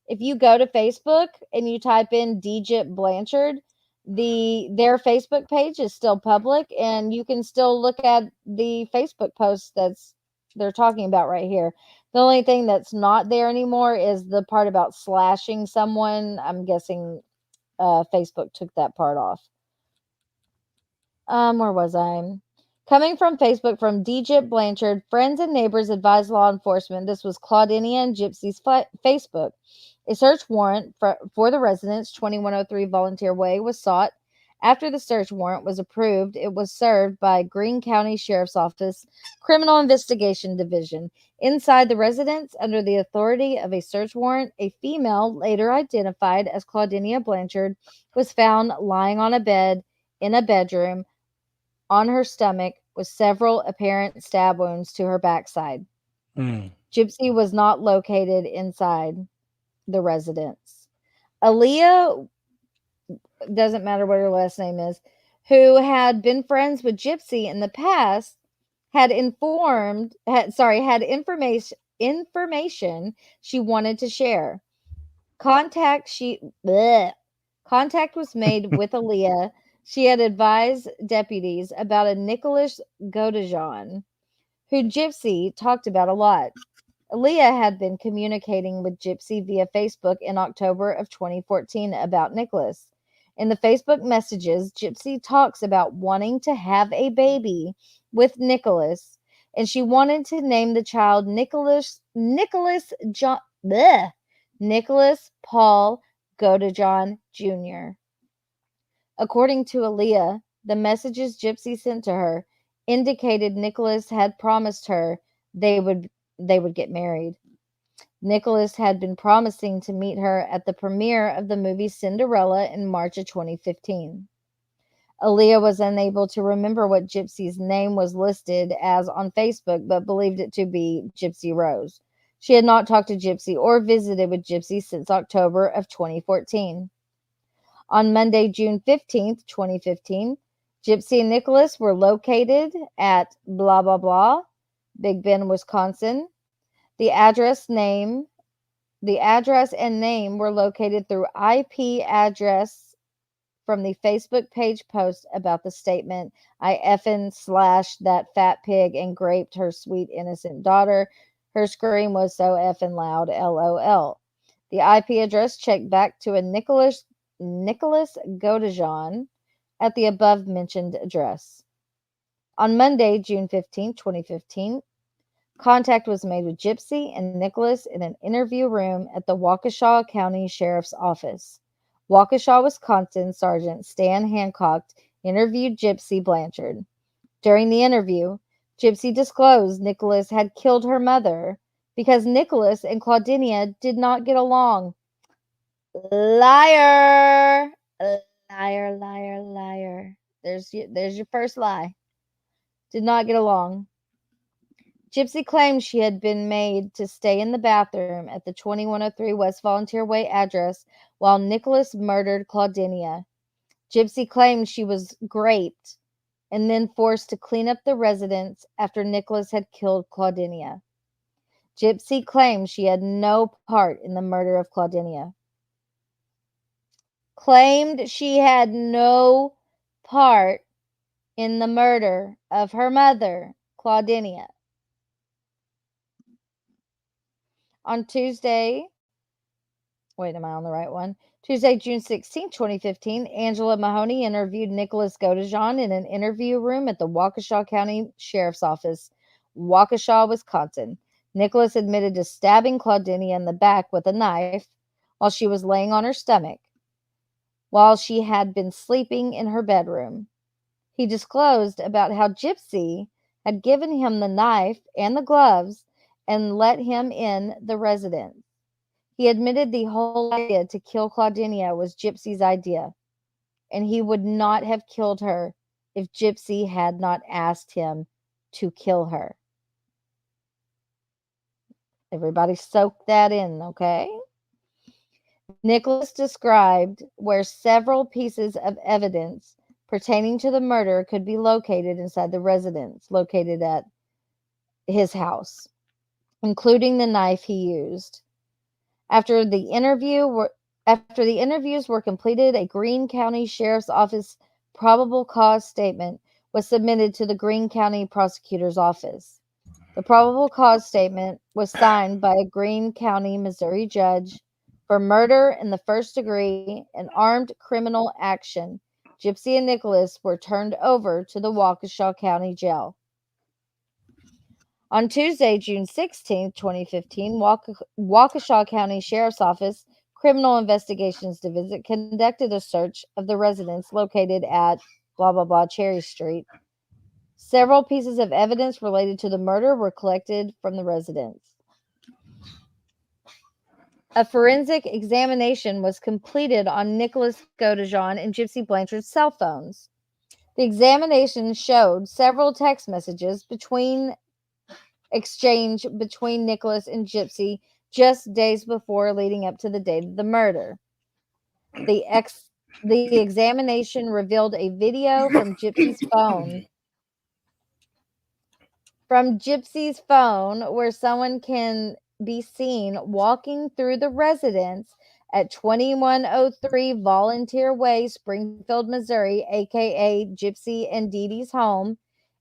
if you go to Facebook and you type in Gypsy Blanchard, their Facebook page is still public, and you can still look at the Facebook post that's they're talking about right here. The only thing that's not there anymore is the part about slashing someone. I'm guessing Facebook took that part off. Where was I? Coming from Facebook from Gypsy Blanchard, friends and neighbors advised law enforcement. This was Claudinia and Gypsy's Facebook. A search warrant for the residence, 2103 Volunteer Way, was sought. After the search warrant was approved, it was served by Greene County Sheriff's Office Criminal Investigation Division. Inside the residence, under the authority of a search warrant, a female, later identified as Claudinia Blanchard, was found lying on a bed in a bedroom on her stomach with several apparent stab wounds to her backside. Gypsy was not located inside the residence. Aaliyah, doesn't matter what her last name is, who had been friends with Gypsy in the past, had information she wanted to share. Contact was made with Aaliyah. She had advised deputies about a Nicholas Godejohn, who Gypsy talked about a lot. Aaliyah had been communicating with Gypsy via Facebook in October of 2014 about Nicholas. In the Facebook messages, Gypsy talks about wanting to have a baby with Nicholas, and she wanted to name the child Nicholas Paul Godejohn Jr. According to Aaliyah, the messages Gypsy sent to her indicated Nicholas had promised her they would get married. Nicholas had been promising to meet her at the premiere of the movie Cinderella in March of 2015. Aaliyah was unable to remember what Gypsy's name was listed as on Facebook, but believed it to be Gypsy Rose. She had not talked to Gypsy or visited with Gypsy since October of 2014. On Monday, June 15th, 2015, Gypsy and Nicholas were located at blah, blah, blah, Big Bend, Wisconsin. The address name The address and name were located through IP address from the Facebook page post about the statement, I effing slashed that fat pig and graped her sweet innocent daughter. Her scream was so effing loud, LOL. The IP address checked back to a Nicholas Godejohn at the above mentioned address. On Monday, June 15, 2015, contact was made with Gypsy and Nicholas in an interview room at the Waukesha County Sheriff's Office. Waukesha, Wisconsin Sergeant Stan Hancock interviewed Gypsy Blanchard. During the interview, Gypsy disclosed Nicholas had killed her mother because Nicholas and Claudinia did not get along. Liar! Liar, liar, liar. There's your first lie. Did not get along. Gypsy claimed she had been made to stay in the bathroom at the 2103 West Volunteer Way address while Nicholas murdered Claudinia. Gypsy claimed she was raped and then forced to clean up the residence after Nicholas had killed Claudinia. Gypsy claimed she had no part in the murder of Claudinia. Claimed she had no part in the murder of her mother, Claudinia. On Tuesday, wait, am I on the right one? Tuesday, June 16, 2015, Angela Mahoney interviewed Nicholas Godejohn in an interview room at the Waukesha County Sheriff's Office, Waukesha, Wisconsin. Nicholas admitted to stabbing Claudinia in the back with a knife while she was laying on her stomach, while she had been sleeping in her bedroom. He disclosed about how Gypsy had given him the knife and the gloves and let him in the residence. He admitted the whole idea to kill Claudinia was Gypsy's idea, and he would not have killed her if Gypsy had not asked him to kill her. Everybody soak that in, okay? Nicholas described where several pieces of evidence pertaining to the murder could be located inside the residence located at his house, including the knife he used. After the interviews were completed, a Greene County Sheriff's Office probable cause statement was submitted to the Greene County Prosecutor's Office. The probable cause statement was signed by a Greene County, Missouri judge for murder in the first degree and armed criminal action. Gypsy and Nicholas were turned over to the Waukesha County Jail. On Tuesday, June 16, 2015, Waukesha County Sheriff's Office Criminal Investigations Division conducted a search of the residence located at blah, blah, blah, Cherry Street. Several pieces of evidence related to the murder were collected from the residence. A forensic examination was completed on Nicholas Godejohn and Gypsy Blanchard's cell phones. The examination showed several text messages exchange between Nicholas and Gypsy just days before leading up to the date of the murder. The examination revealed a video from Gypsy's phone where someone can be seen walking through the residence at 2103 Volunteer Way, Springfield, Missouri, aka Gypsy and Dee Dee's home,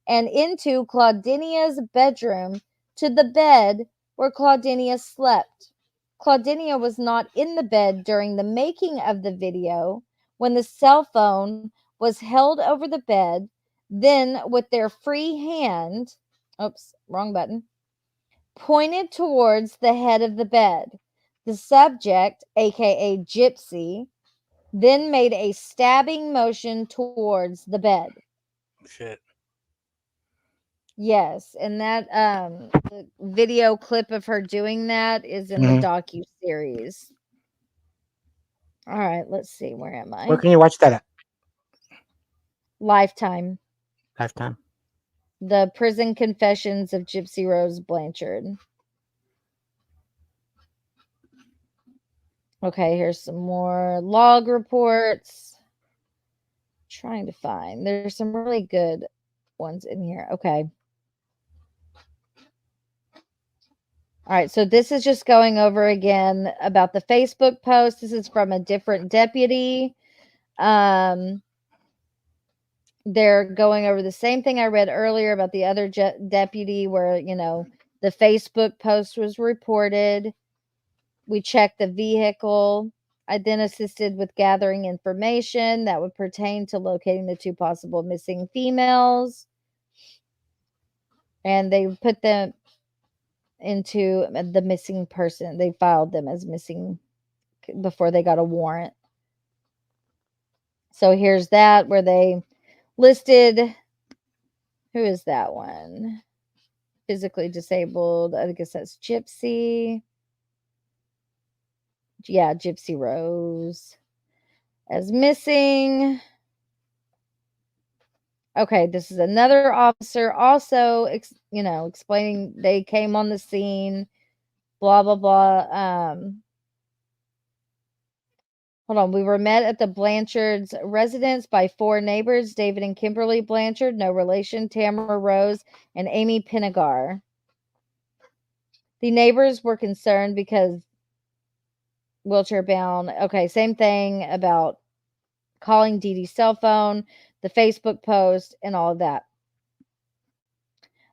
and into Claudinia's bedroom to the bed where Claudinia slept. Claudinia was not in the bed during the making of the video when the cell phone was held over the bed. Then, with their free hand, oops, wrong button, pointed towards the head of the bed. The subject, aka Gypsy, then made a stabbing motion towards the bed. Shit. Yes, and that the video clip of her doing that is in the docu-series. All right, let's see. Where am I? Where can you watch that at? Lifetime. Lifetime. The Prison Confessions of Gypsy Rose Blanchard. Okay, here's some more log reports. Trying to find. There's some really good ones in here. Okay. All right, so this is just going over again about the Facebook post. This is from a different deputy. They're going over the same thing I read earlier about the other deputy where, the Facebook post was reported. We checked the vehicle. I then assisted with gathering information that would pertain to locating the 2 possible missing females. And they put them into the missing person. They filed them as missing before they got a warrant. So here's that where they listed, who is that one? Physically disabled. I guess that's Gypsy. Yeah, Gypsy Rose as missing. Okay, this is another officer also, explaining they came on the scene, blah, blah, blah. Hold on. We were met at the Blanchard's residence by 4 neighbors, David and Kimberly Blanchard, no relation, Tamara Rose, and Amy Pinegar. The neighbors were concerned because wheelchair bound. Okay, same thing about calling Dee Dee's cell phone, the Facebook post, and all of that.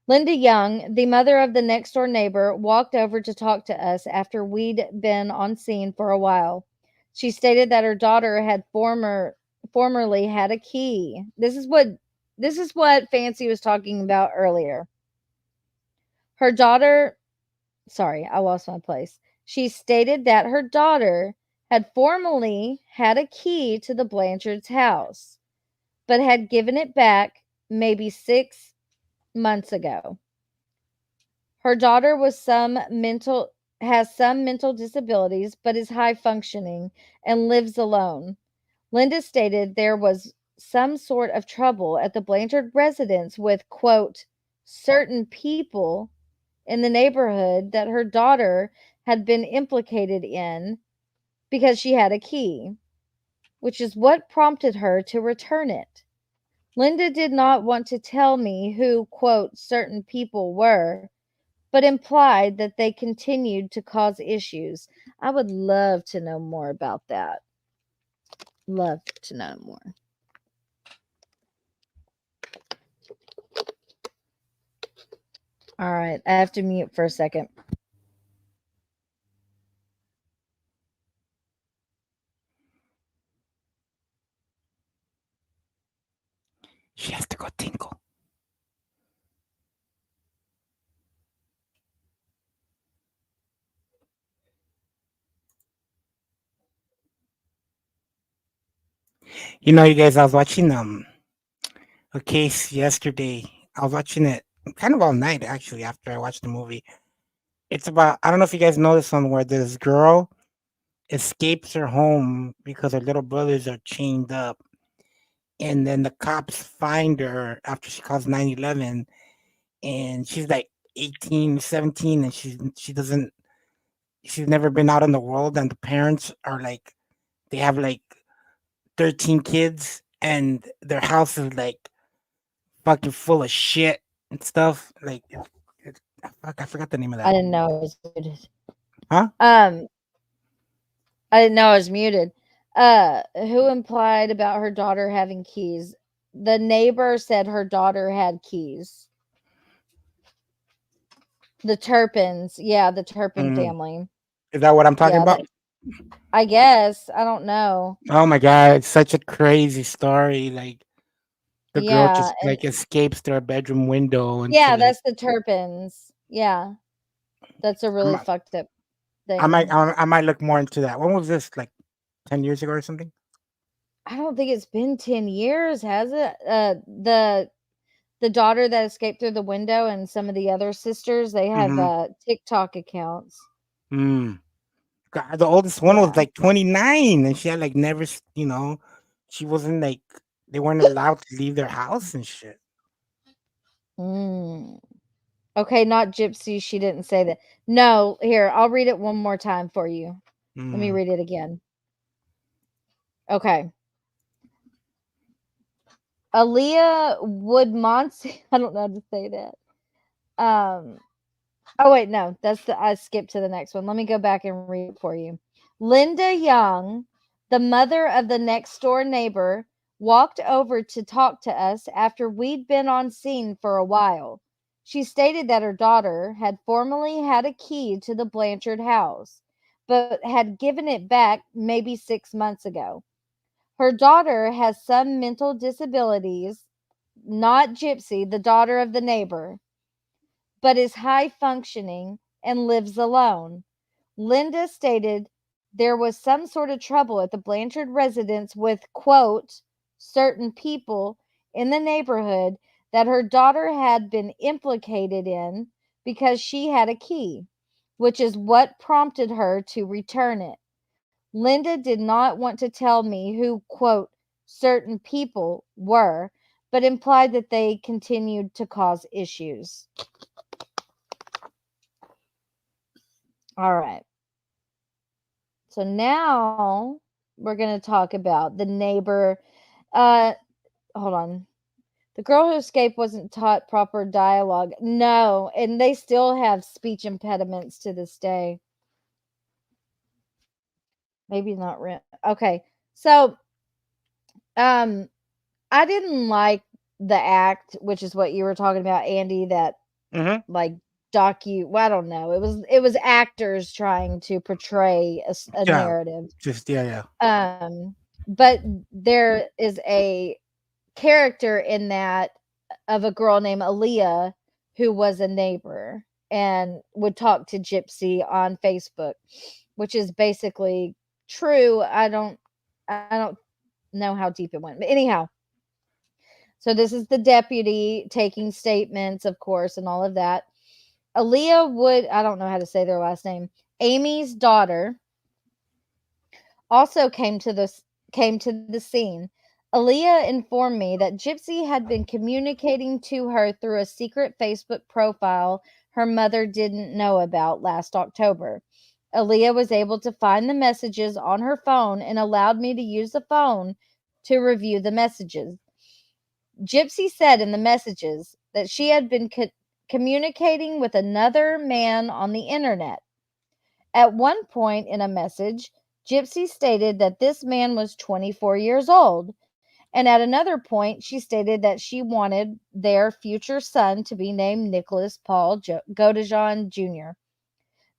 Linda Young, the mother of the next door neighbor, walked over to talk to us after we'd been on scene for a while. She stated that her daughter had formerly had a key. This is what Fancy was talking about earlier. Her daughter, sorry, I lost my place. She stated that her daughter had formerly had a key to the Blanchard's house, but had given it back maybe 6 months ago. Her daughter has some mental disabilities, but is high functioning and lives alone. Linda stated there was some sort of trouble at the Blanchard residence with, quote, certain people in the neighborhood that her daughter had been implicated in because she had a key, which is what prompted her to return it. Linda did not want to tell me who, quote, certain people were, but implied that they continued to cause issues. I would love to know more about that. Love to know more. All right, I have to mute for a second. She has to go tinkle. You guys, I was watching a case yesterday. I was watching it kind of all night actually after I watched the movie. It's about, I don't know if you guys know this one, where this girl escapes her home because her little brothers are chained up, and then the cops find her after she calls 911, and she's like 18, 17, and she's never been out in the world, and the parents are like, they have like 13 kids, and their house is like fucking full of shit and stuff. Like, I forgot the name of I that. didn't know it was muted. Huh? I didn't know I was muted. Who implied about her daughter having keys? The neighbor said her daughter had keys. The Turpins, yeah, the Turpin family. Is that what I'm talking Yeah, about? I guess. I don't know. Oh my god, it's such a crazy story. Like, the girl Yeah, just and like escapes through a bedroom window into yeah, like, that's the Turpins. Yeah, that's a I really might, fucked up I might thing. I might look more into that. When was this? Like 10 years ago or something? I don't think it's been 10 years, has it? The daughter that escaped through the window and some of the other sisters, they have Mm-hmm. TikTok accounts. Mm. God, the oldest one was Yeah. like 29, and she had like never, she wasn't like, they weren't allowed to leave their house and shit. Mm. Okay, not Gypsy. She didn't say that. No, here, I'll read it one more time for you. Let me Mm. read it again. Okay. Aaliyah Woodmonse. I don't know how to say that. Oh wait, no, I skipped to the next one. Let me go back and read it for you. Linda Young, the mother of the next door neighbor, walked over to talk to us after we'd been on scene for a while. She stated that her daughter had formerly had a key to the Blanchard house, but had given it back maybe 6 months ago. Her daughter has some mental disabilities, not Gypsy, the daughter of the neighbor, but is high functioning and lives alone. Linda stated there was some sort of trouble at the Blanchard residence with, quote, certain people in the neighborhood that her daughter had been implicated in because she had a key, which is what prompted her to return it. Linda did not want to tell me who, quote, certain people were, but implied that they continued to cause issues. All right. So now we're going to talk about the neighbor. Hold on. The girl who escaped wasn't taught proper dialogue. No, and they still have speech impediments to this day. Maybe not real. Okay. So I didn't like the act, which is what you were talking about, Andy, that like well, I don't know. It was actors trying to portray a Yeah. narrative. Just yeah. But there is a character in that of a girl named Aaliyah who was a neighbor and would talk to Gypsy on Facebook, which is basically true. I don't know how deep it went. But anyhow, so this is the deputy taking statements, of course, and all of that. Aaliyah Wood, I don't know how to say their last name, Amy's daughter, also came to the scene. Aaliyah informed me that Gypsy had been communicating to her through a secret Facebook profile her mother didn't know about last October. Aaliyah was able to find the messages on her phone and allowed me to use the phone to review the messages. Gypsy said in the messages that she had been communicating with another man on the internet. At one point in a message, Gypsy stated that this man was 24 years old, and at another point, she stated that she wanted their future son to be named Nicholas Paul Godejohn Jr.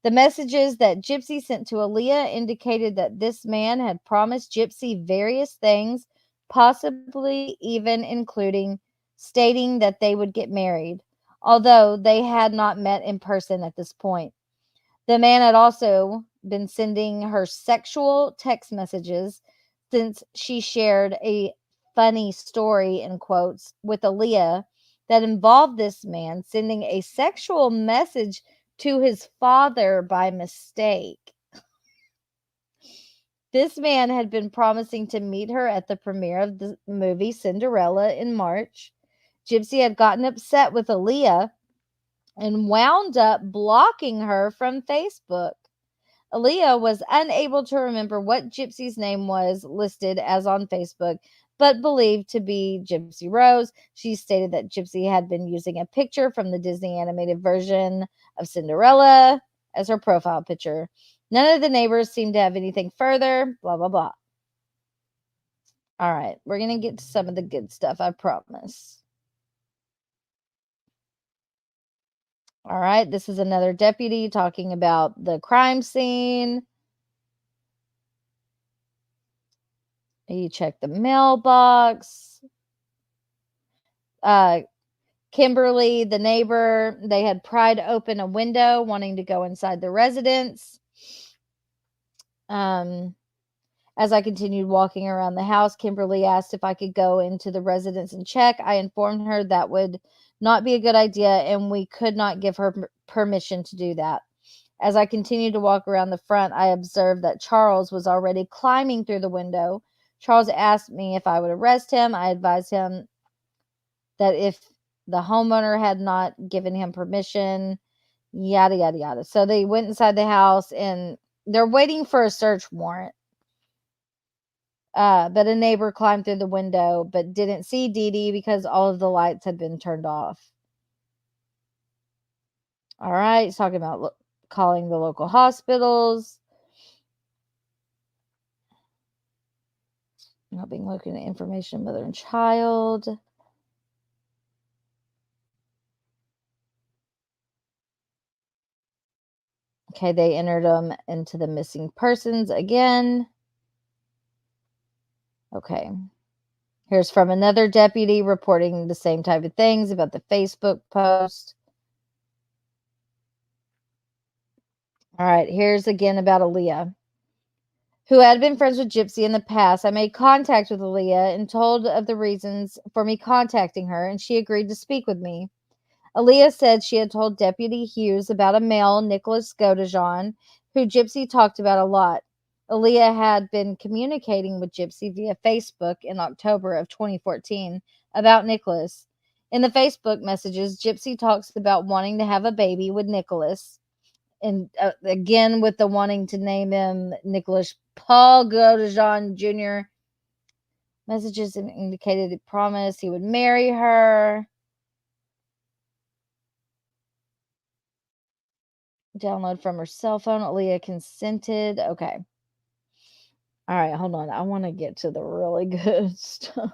The messages that Gypsy sent to Aaliyah indicated that this man had promised Gypsy various things, possibly even including stating that they would get married, although they had not met in person at this point. The man had also been sending her sexual text messages since she shared a funny story, in quotes, with Aaliyah that involved this man sending a sexual message to his father by mistake. This man had been promising to meet her at the premiere of the movie Cinderella in March. Gypsy had gotten upset with Aaliyah and wound up blocking her from Facebook. Aaliyah was unable to remember what Gypsy's name was listed as on Facebook, but believed to be Gypsy Rose. She stated that Gypsy had been using a picture from the Disney animated version of Cinderella as her profile picture. None of the neighbors seemed to have anything further, blah, blah, blah. All right, we're going to get to some of the good stuff, I promise. All right, this is another deputy talking about the crime scene. You check the mailbox. Kimberly, the neighbor, they had pried open a window wanting to go inside the residence. As I continued walking around the house, Kimberly asked if I could go into the residence and check. I informed her that would not be a good idea and we could not give her permission to do that. As I continued to walk around the front, I observed that Charles was already climbing through the window. Charles asked me if I would arrest him. I advised him that if the homeowner had not given him permission, yada, yada, yada. So they went inside the house and they're waiting for a search warrant. But a neighbor climbed through the window but didn't see Dee Dee because all of the lights had been turned off. All right. He's talking about calling the local hospitals. Not being looking at information, mother and child. Okay, they entered them into the missing persons again. Okay. Here's from another deputy reporting the same type of things about the Facebook post. All right, here's again about Aaliyah, who had been friends with Gypsy in the past. I made contact with Aaliyah and told of the reasons for me contacting her, and she agreed to speak with me. Aaliyah said she had told Deputy Hughes about a male, Nicholas Godejohn, who Gypsy talked about a lot. Aaliyah had been communicating with Gypsy via Facebook in October of 2014 about Nicholas. In the Facebook messages, Gypsy talks about wanting to have a baby with Nicholas. And again, with the wanting to name him Nicholas Paul Godejohn Jr. Messages indicated he promised he would marry her. Download from her cell phone. Aaliyah consented. Okay. All right, hold on. I want to get to the really good stuff.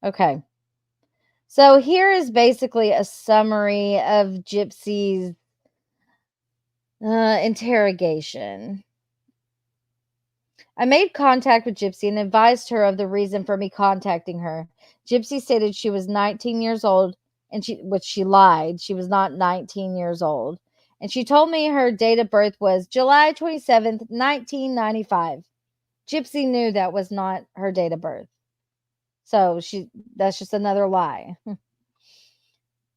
Okay. So here is basically a summary of Gypsy's interrogation. I made contact with Gypsy and advised her of the reason for me contacting her. Gypsy stated she was 19 years old, and which she lied. She was not 19 years old. And she told me her date of birth was July 27th, 1995. Gypsy knew that was not her date of birth. So that's just another lie.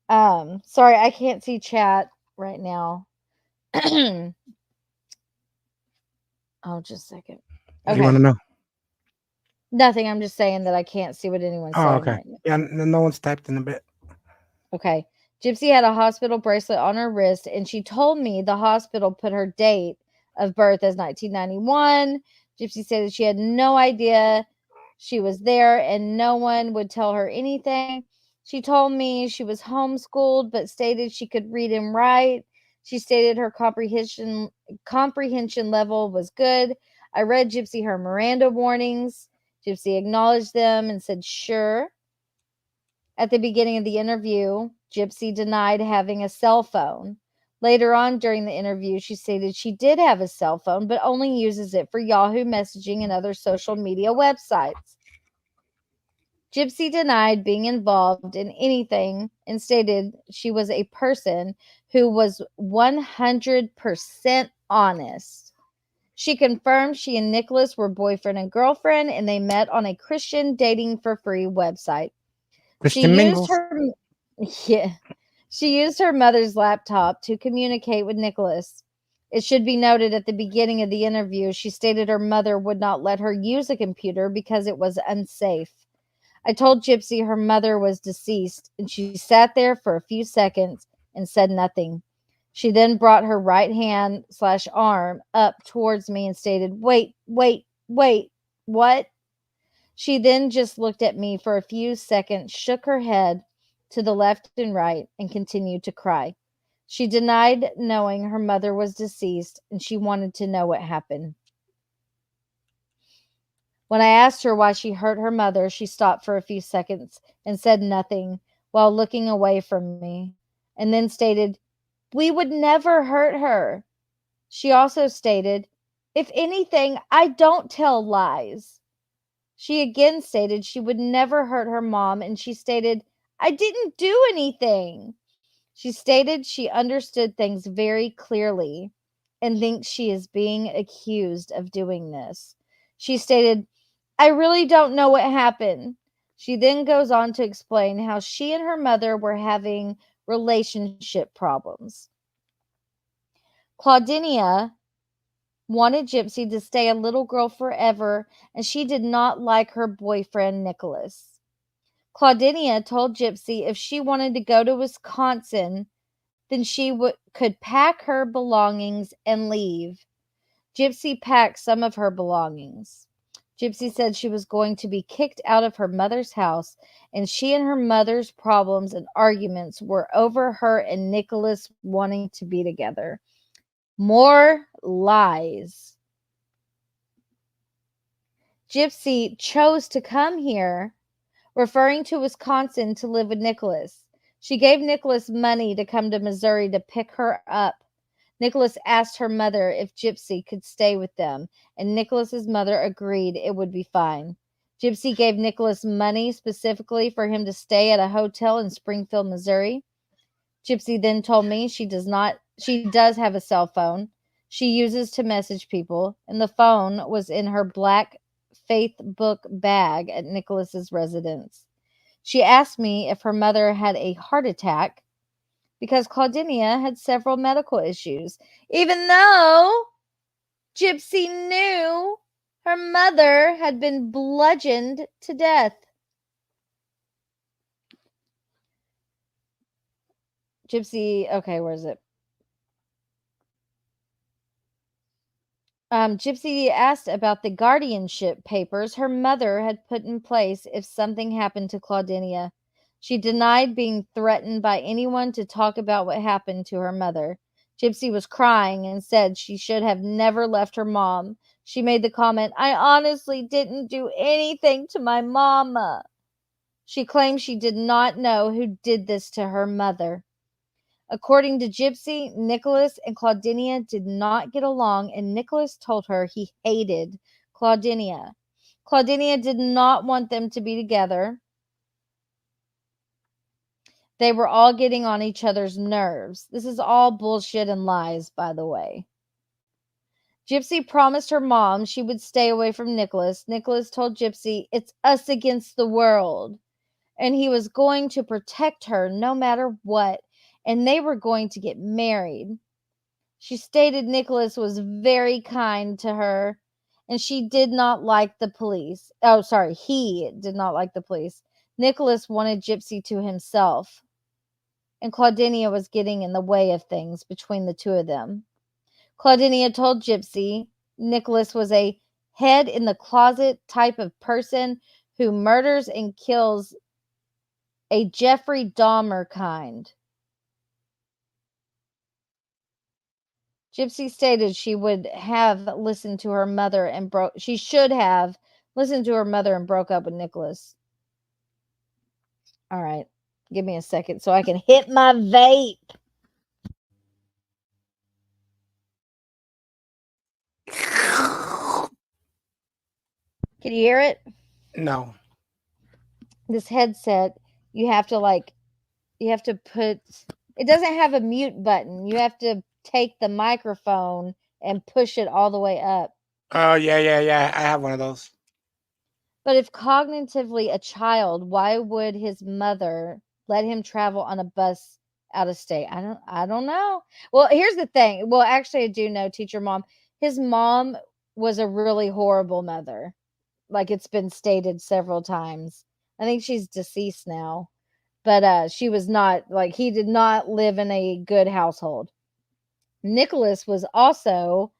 Sorry, I can't see chat right now. Oh, just a second. What do you want to know? Nothing. I'm just saying that I can't see what anyone's saying okay. right now. Yeah, no one's typed in a bit. Okay. Gypsy had a hospital bracelet on her wrist, and she told me the hospital put her date of birth as 1991. Gypsy said that she had no idea she was there, and no one would tell her anything. She told me she was homeschooled, but stated she could read and write. She stated her comprehension level was good. I read Gypsy her Miranda warnings. Gypsy acknowledged them and said, sure. At the beginning of the interview, Gypsy denied having a cell phone. Later on during the interview, she stated she did have a cell phone, but only uses it for Yahoo messaging and other social media websites. Gypsy denied being involved in anything and stated she was a person who was 100% honest. She confirmed she and Nicholas were boyfriend and girlfriend, and they met on a Christian dating for free website. Christian Mingles. She used her mother's laptop to communicate with Nicholas. It should be noted at the beginning of the interview, she stated her mother would not let her use a computer because it was unsafe. I told Gypsy her mother was deceased, and she sat there for a few seconds and said nothing. She then brought her right hand / arm up towards me and stated, wait, what? She then just looked at me for a few seconds, shook her head to the left and right, and continued to cry. She denied knowing her mother was deceased, and she wanted to know what happened. When I asked her why she hurt her mother, she stopped for a few seconds and said nothing while looking away from me, and then stated, we would never hurt her. She also stated, if anything, I don't tell lies. She again stated she would never hurt her mom, and she stated, I didn't do anything. She stated she understood things very clearly and thinks she is being accused of doing this. She stated, I really don't know what happened. She then goes on to explain how she and her mother were having relationship problems. Claudinia wanted Gypsy to stay a little girl forever, and she did not like her boyfriend, Nicholas. Claudinia told Gypsy if she wanted to go to Wisconsin, then she could pack her belongings and leave. Gypsy packed some of her belongings. Gypsy said she was going to be kicked out of her mother's house, and she and her mother's problems and arguments were over her and Nicholas wanting to be together. More lies. Gypsy chose to come here, referring to Wisconsin, to live with Nicholas. She gave Nicholas money to come to Missouri to pick her up. Nicholas asked her mother if Gypsy could stay with them, and Nicholas's mother agreed it would be fine. Gypsy gave Nicholas money specifically for him to stay at a hotel in Springfield, Missouri. Gypsy then told me she does have a cell phone she uses to message people, and the phone was in her black Casebook bag at Nicholas's residence. She asked me if her mother had a heart attack because Claudinia had several medical issues, even though Gypsy knew her mother had been bludgeoned to death. Gypsy, okay, where is it? Gypsy asked about the guardianship papers her mother had put in place if something happened to Claudinia. She denied being threatened by anyone to talk about what happened to her mother. Gypsy was crying and said she should have never left her mom. She made the comment, "I honestly didn't do anything to my mama." She claimed she did not know who did this to her mother. According to Gypsy, Nicholas and Claudinia did not get along, and Nicholas told her he hated Claudinia. Claudinia did not want them to be together. They were all getting on each other's nerves. This is all bullshit and lies, by the way. Gypsy promised her mom she would stay away from Nicholas. Nicholas told Gypsy, "It's us against the world," and he was going to protect her no matter what, and they were going to get married. She stated Nicholas was very kind to her, and she did not like the police. Oh, sorry, he did not like the police. Nicholas wanted Gypsy to himself, and Claudinia was getting in the way of things between the two of them. Claudinia told Gypsy Nicholas was a head in the closet type of person who murders and kills, a Jeffrey Dahmer kind. Gypsy stated she would have listened to her mother and she should have listened to her mother and broke up with Nicholas. All right. Give me a second so I can hit my vape. Can you hear it? No. This headset, you have to put, it doesn't have a mute button. You have to take the microphone and push it all the way up. Oh, yeah. I have one of those. But if cognitively a child, why would his mother let him travel on a bus out of state? I don't know. Well, here's the thing. Well, actually, I do know, teacher mom. His mom was a really horrible mother. Like, it's been stated several times. I think she's deceased now. But she was not, like, he did not live in a good household. Nicholas was also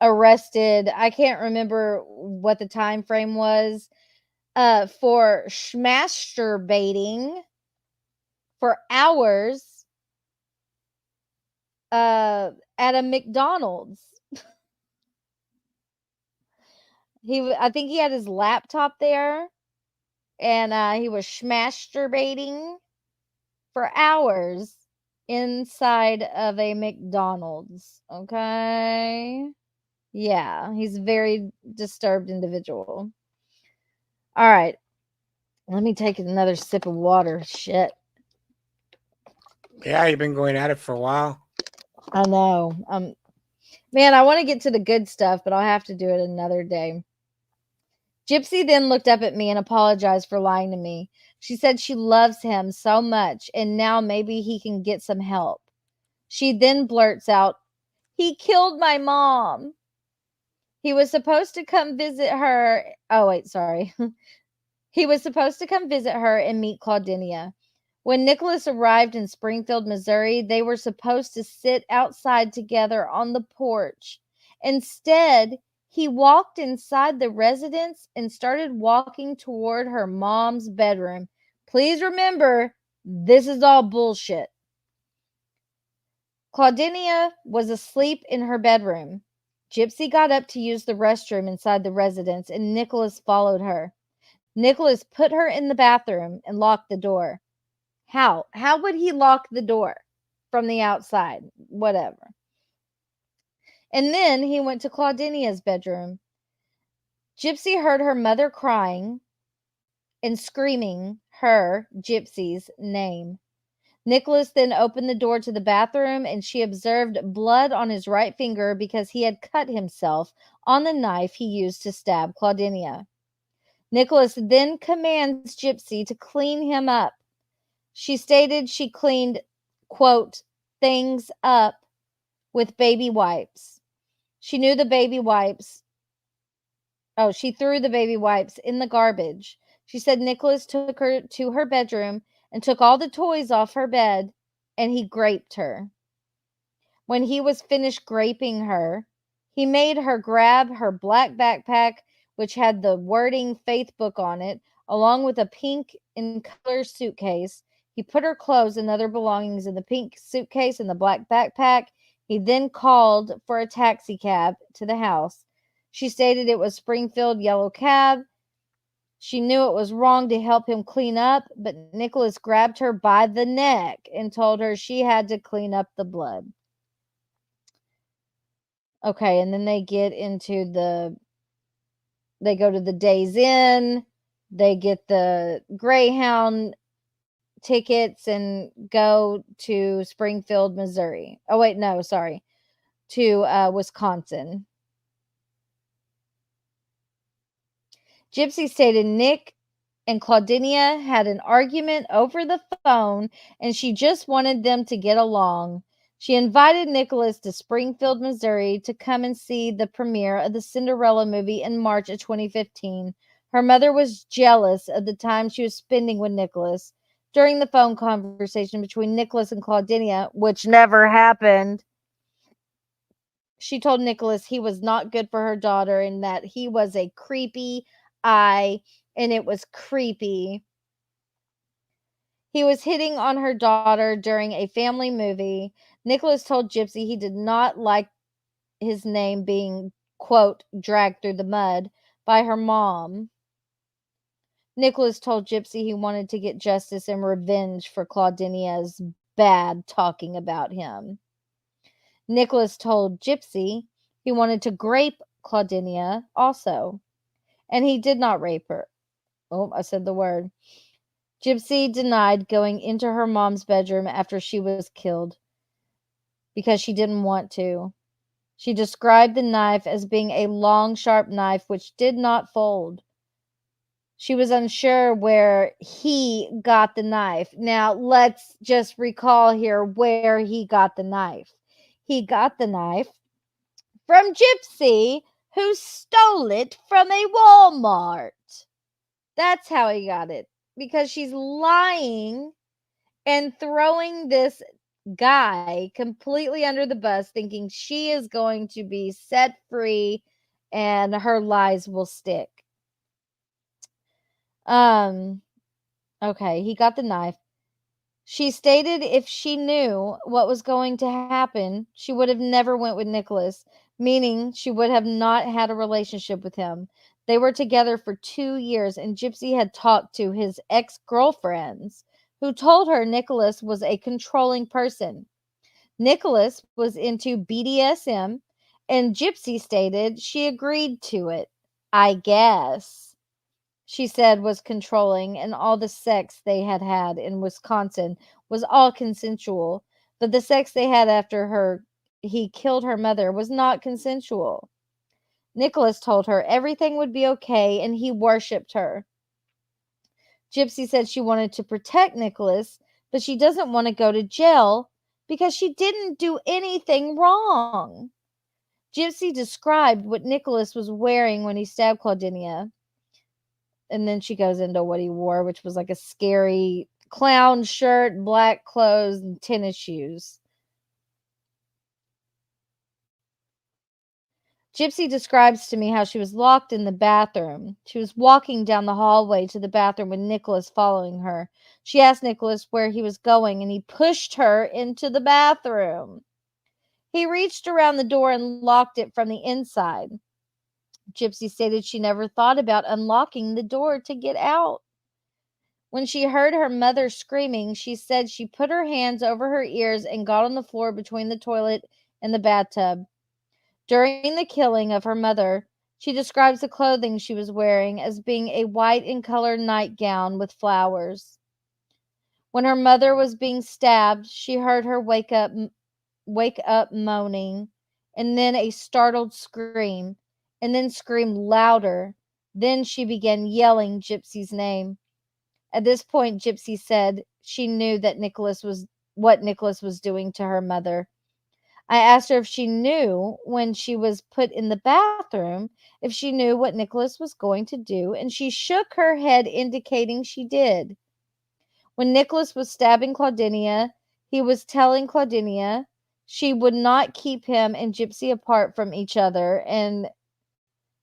arrested. I can't remember what the time frame was. For masturbating for hours at a McDonald's. I think he had his laptop there, and he was masturbating for hours inside of a McDonald's. Okay. Yeah, he's a very disturbed individual. All right. Let me take another sip of water. Shit. Yeah, you've been going at it for a while. I know. Man, I want to get to the good stuff, but I'll have to do it another day. Gypsy then looked up at me and apologized for lying to me. She said she loves him so much, and now maybe he can get some help. She then blurts out, "He killed my mom. He was supposed to come visit her." Oh, wait, sorry. He was supposed to come visit her and meet Claudinia. When Nicholas arrived in Springfield, Missouri, they were supposed to sit outside together on the porch. Instead, He walked inside the residence and started walking toward her mom's bedroom. Please remember, this is all bullshit. Claudinia was asleep in her bedroom. Gypsy got up to use the restroom inside the residence, and Nicholas followed her. Nicholas put her in the bathroom and locked the door. How? How would he lock the door from the outside? Whatever. And then he went to Claudinia's bedroom. Gypsy heard her mother crying and screaming her, Gypsy's, name. Nicholas then opened the door to the bathroom, and she observed blood on his right finger because he had cut himself on the knife he used to stab Claudinia. Nicholas then commands Gypsy to clean him up. She stated she cleaned, quote, things up with baby wipes. She threw the baby wipes in the garbage. She said Nicholas took her to her bedroom and took all the toys off her bed, and he graped her. When he was finished graping her, he made her grab her black backpack, which had the wording Faith Book on it, along with a pink in color suitcase. He put her clothes and other belongings in the pink suitcase and the black backpack. He then called for a taxi cab to the house. She stated it was Springfield yellow cab. She knew it was wrong to help him clean up, but Nicholas grabbed her by the neck and told her she had to clean up the blood. Okay, and then they go to the Days Inn. They get the Greyhound tickets and go to Springfield, Missouri. Oh, wait, no, sorry. To Wisconsin. Gypsy stated Nick and Claudinia had an argument over the phone, and she just wanted them to get along. She invited Nicholas to Springfield, Missouri to come and see the premiere of the Cinderella movie in March of 2015. Her mother was jealous of the time she was spending with Nicholas. During the phone conversation between Nicholas and Claudinia, which never happened, she told Nicholas he was not good for her daughter and that he was a creepy eye, and it was creepy. He was hitting on her daughter during a family movie. Nicholas told Gypsy he did not like his name being, quote, dragged through the mud by her mom. Nicholas told Gypsy he wanted to get justice and revenge for Claudinia's bad talking about him. Nicholas told Gypsy he wanted to grape Claudinia also, and he did not rape her. Oh, I said the word. Gypsy denied going into her mom's bedroom after she was killed because she didn't want to. She described the knife as being a long, sharp knife which did not fold. She was unsure where he got the knife. Now, let's just recall here where he got the knife. He got the knife from Gypsy, who stole it from a Walmart. That's how he got it. Because she's lying and throwing this guy completely under the bus, thinking she is going to be set free and her lies will stick. Okay, he got the knife. She stated if she knew what was going to happen, she would have never went with Nicholas, meaning she would have not had a relationship with him. They were together for 2 years, and Gypsy had talked to his ex-girlfriends, who told her Nicholas was a controlling person. Nicholas was into BDSM, and Gypsy stated she agreed to it. I guess, she said, was controlling, and all the sex they had had in Wisconsin was all consensual, but the sex they had after he killed her mother was not consensual. Nicholas told her everything would be okay, and he worshipped her. Gypsy said she wanted to protect Nicholas, but she doesn't want to go to jail because she didn't do anything wrong. Gypsy described what Nicholas was wearing when he stabbed Claudinia. And then she goes into what he wore, which was like a scary clown shirt, black clothes, and tennis shoes. Gypsy describes to me how she was locked in the bathroom. She was walking down the hallway to the bathroom with Nicholas following her. She asked Nicholas where he was going, and he pushed her into the bathroom. He reached around the door and locked it from the inside. Gypsy stated she never thought about unlocking the door to get out. When she heard her mother screaming, she said she put her hands over her ears and got on the floor between the toilet and the bathtub. During the killing of her mother, she describes the clothing she was wearing as being a white in color nightgown with flowers. When her mother was being stabbed, she heard her wake up moaning, and then a startled scream, and then screamed louder. Then she began yelling Gypsy's name. At this point, Gypsy said she knew that what Nicholas was doing to her mother. I asked her if she knew when she was put in the bathroom, if she knew what Nicholas was going to do, and she shook her head, indicating she did. When Nicholas was stabbing Claudinia, he was telling Claudinia she would not keep him and Gypsy apart from each other, and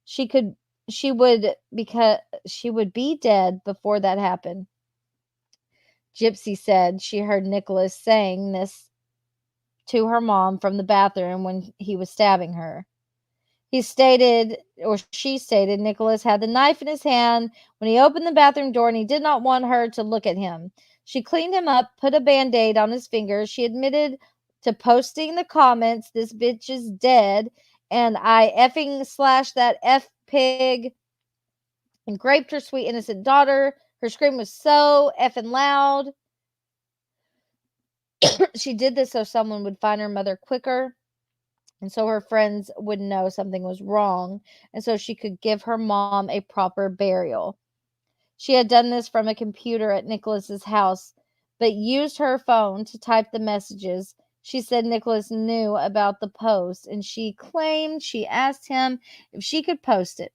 she could she would because she would be dead before that happened. Gypsy said she heard Nicholas saying this to her mom from the bathroom when he was stabbing her. She stated, Nicholas had the knife in his hand when he opened the bathroom door and he did not want her to look at him. She cleaned him up, put a band-aid on his fingers. She admitted to posting the comments, "This bitch is dead," and "I effing slashed that F pig and raped her sweet innocent daughter." Her scream was so effing loud. She did this so someone would find her mother quicker, and so her friends would know something was wrong, and so she could give her mom a proper burial. She had done this from a computer at Nicholas's house, but used her phone to type the messages. She said Nicholas knew about the post, and she claimed she asked him if she could post it.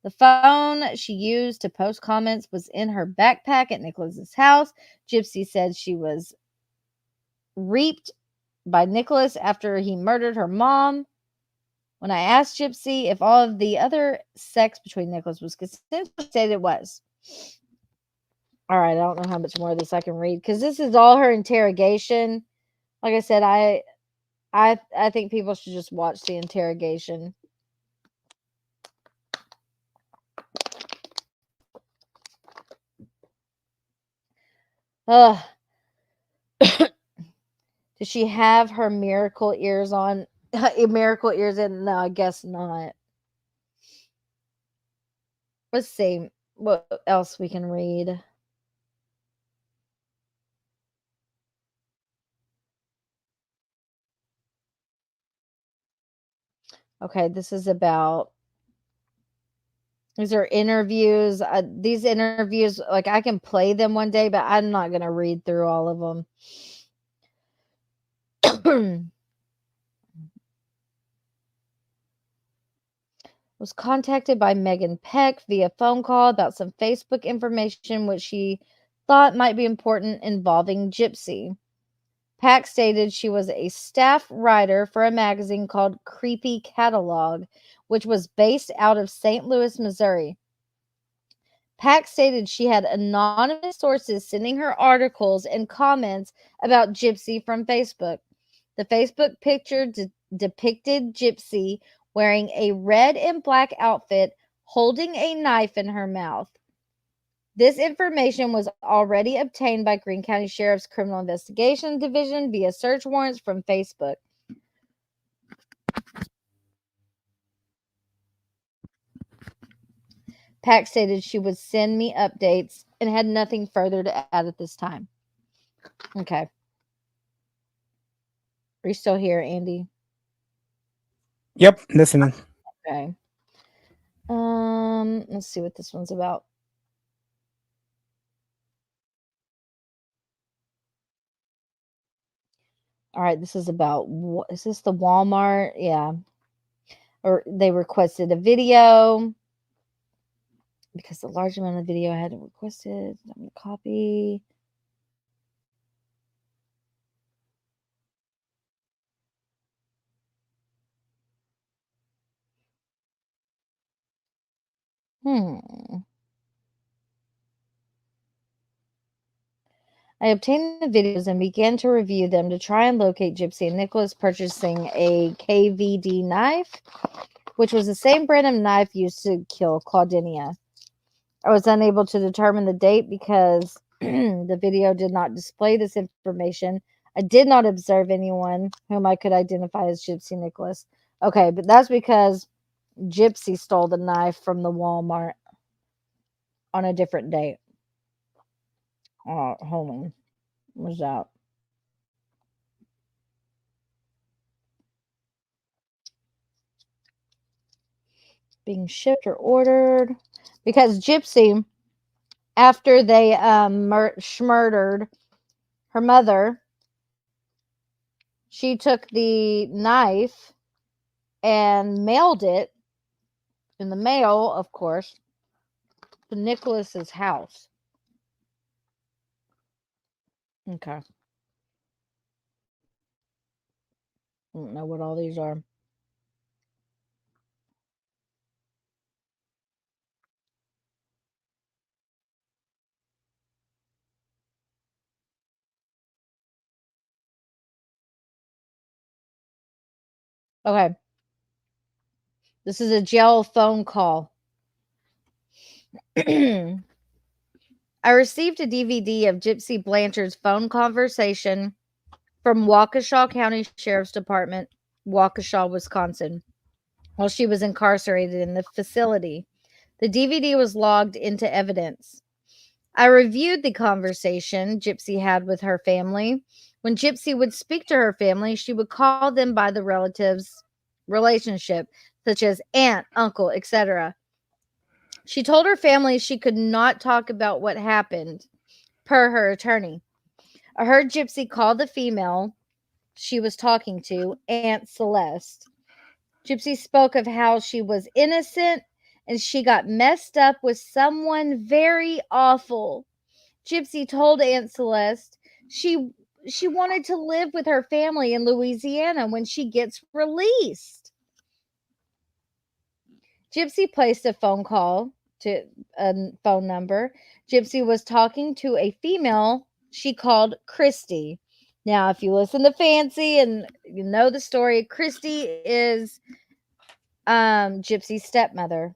The phone she used to post comments was in her backpack at Nicholas's house. Gypsy said she was reaped by Nicholas after he murdered her mom. When I asked Gypsy if all of the other sex between Nicholas was consensual, she said it was. All right, I don't know how much more of this I can read because this is all her interrogation. Like I said, I think people should just watch the interrogation. Ugh. Does she have her miracle ears on? Miracle ears in? No, I guess not. Let's see what else we can read. Okay, this is about. These are interviews. These interviews, like I can play them one day, but I'm not going to read through all of them. Was contacted by Megan Peck via phone call about some Facebook information which she thought might be important involving Gypsy. Peck stated she was a staff writer for a magazine called Creepy Catalog, which was based out of St. Louis, Missouri. Peck stated she had anonymous sources sending her articles and comments about Gypsy from Facebook. The Facebook picture depicted Gypsy wearing a red and black outfit, holding a knife in her mouth. This information was already obtained by Greene County Sheriff's Criminal Investigation Division via search warrants from Facebook. Pack stated she would send me updates and had nothing further to add at this time. Okay. Are you still here, Andy? Yep, listening. Okay. Let's see what this one's about. All right, this is about, is this the Walmart? Yeah. Or they requested a video because the large amount of video I had requested. I'm going to copy. I obtained the videos and began to review them to try and locate Gypsy and Nicholas purchasing a KVD knife, which was the same brand of knife used to kill Claudinia. I was unable to determine the date because the video did not display this information. I did not observe anyone whom I could identify as Gypsy Nicholas. Okay, but that's because Gypsy stole the knife from the Walmart on a different date. Oh, hold on. What's that? Being shipped or ordered. Because Gypsy, after they murdered her mother, she took the knife and mailed it in the mail, of course, to Nicholas's house. Okay. I don't know what all these are. Okay. This is a jail phone call. I received a DVD of Gypsy Blanchard's phone conversation from Waukesha County Sheriff's Department, Waukesha, Wisconsin, while she was incarcerated in the facility. The DVD was logged into evidence. I reviewed the conversation Gypsy had with her family. When Gypsy would speak to her family, she would call them by the relatives' relationship, such as aunt, uncle, etc. She told her family she could not talk about what happened, per her attorney. I heard Gypsy call the female she was talking to Aunt Celeste. Gypsy spoke of how she was innocent and she got messed up with someone very awful. Gypsy told Aunt Celeste she wanted to live with her family in Louisiana when she gets released. Gypsy placed a phone call to a phone number. Gypsy was talking to a female she called Christy. Now, if you listen to Fancy and you know the story, Christy is Gypsy's stepmother.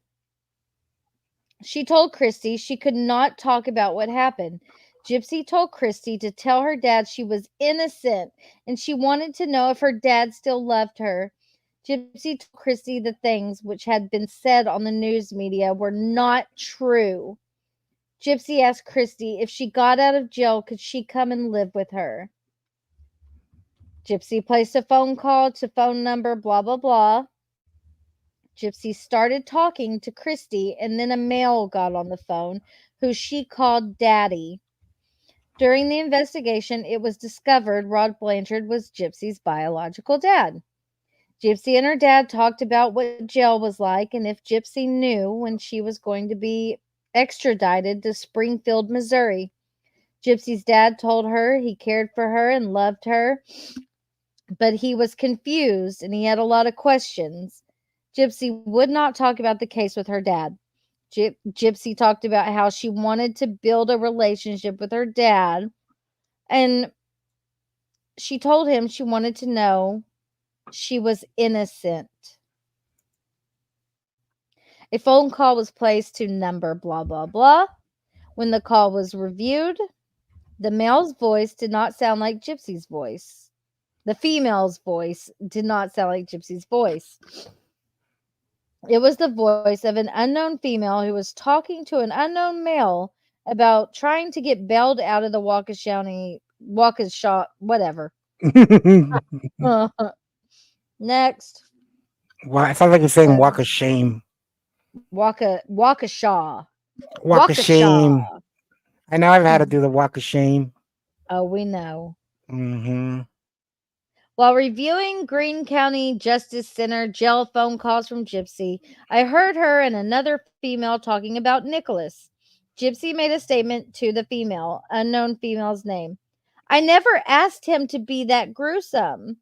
She told Christy she could not talk about what happened. Gypsy told Christy to tell her dad she was innocent and she wanted to know if her dad still loved her. Gypsy told Christy the things which had been said on the news media were not true. Gypsy asked Christy if she got out of jail, could she come and live with her? Gypsy placed a phone call to phone number blah, blah, blah. Gypsy started talking to Christy, and then a male got on the phone who she called Daddy. During the investigation, it was discovered Rod Blanchard was Gypsy's biological dad. Gypsy and her dad talked about what jail was like and if Gypsy knew when she was going to be extradited to Springfield, Missouri. Gypsy's dad told her he cared for her and loved her, but he was confused and he had a lot of questions. Gypsy would not talk about the case with her dad. Gypsy talked about how she wanted to build a relationship with her dad, and she told him she wanted to know she was innocent. A phone call was placed to number blah, blah, blah. When the call was reviewed, the male's voice did not sound like Gypsy's voice. The female's voice did not sound like Gypsy's voice. It was the voice of an unknown female who was talking to an unknown male about trying to get bailed out of the Waukesha, whatever. Next. Wow, it sounds like you're saying walk of shame. Waukesha. Walk of shame. Waukesha. I know I've had to do the walk of shame. Oh, we know. Mm-hmm. While reviewing Greene County Justice Center jail phone calls from Gypsy, I heard her and another female talking about Nicholas. Gypsy made a statement to the female, unknown female's name. I never asked him to be that gruesome,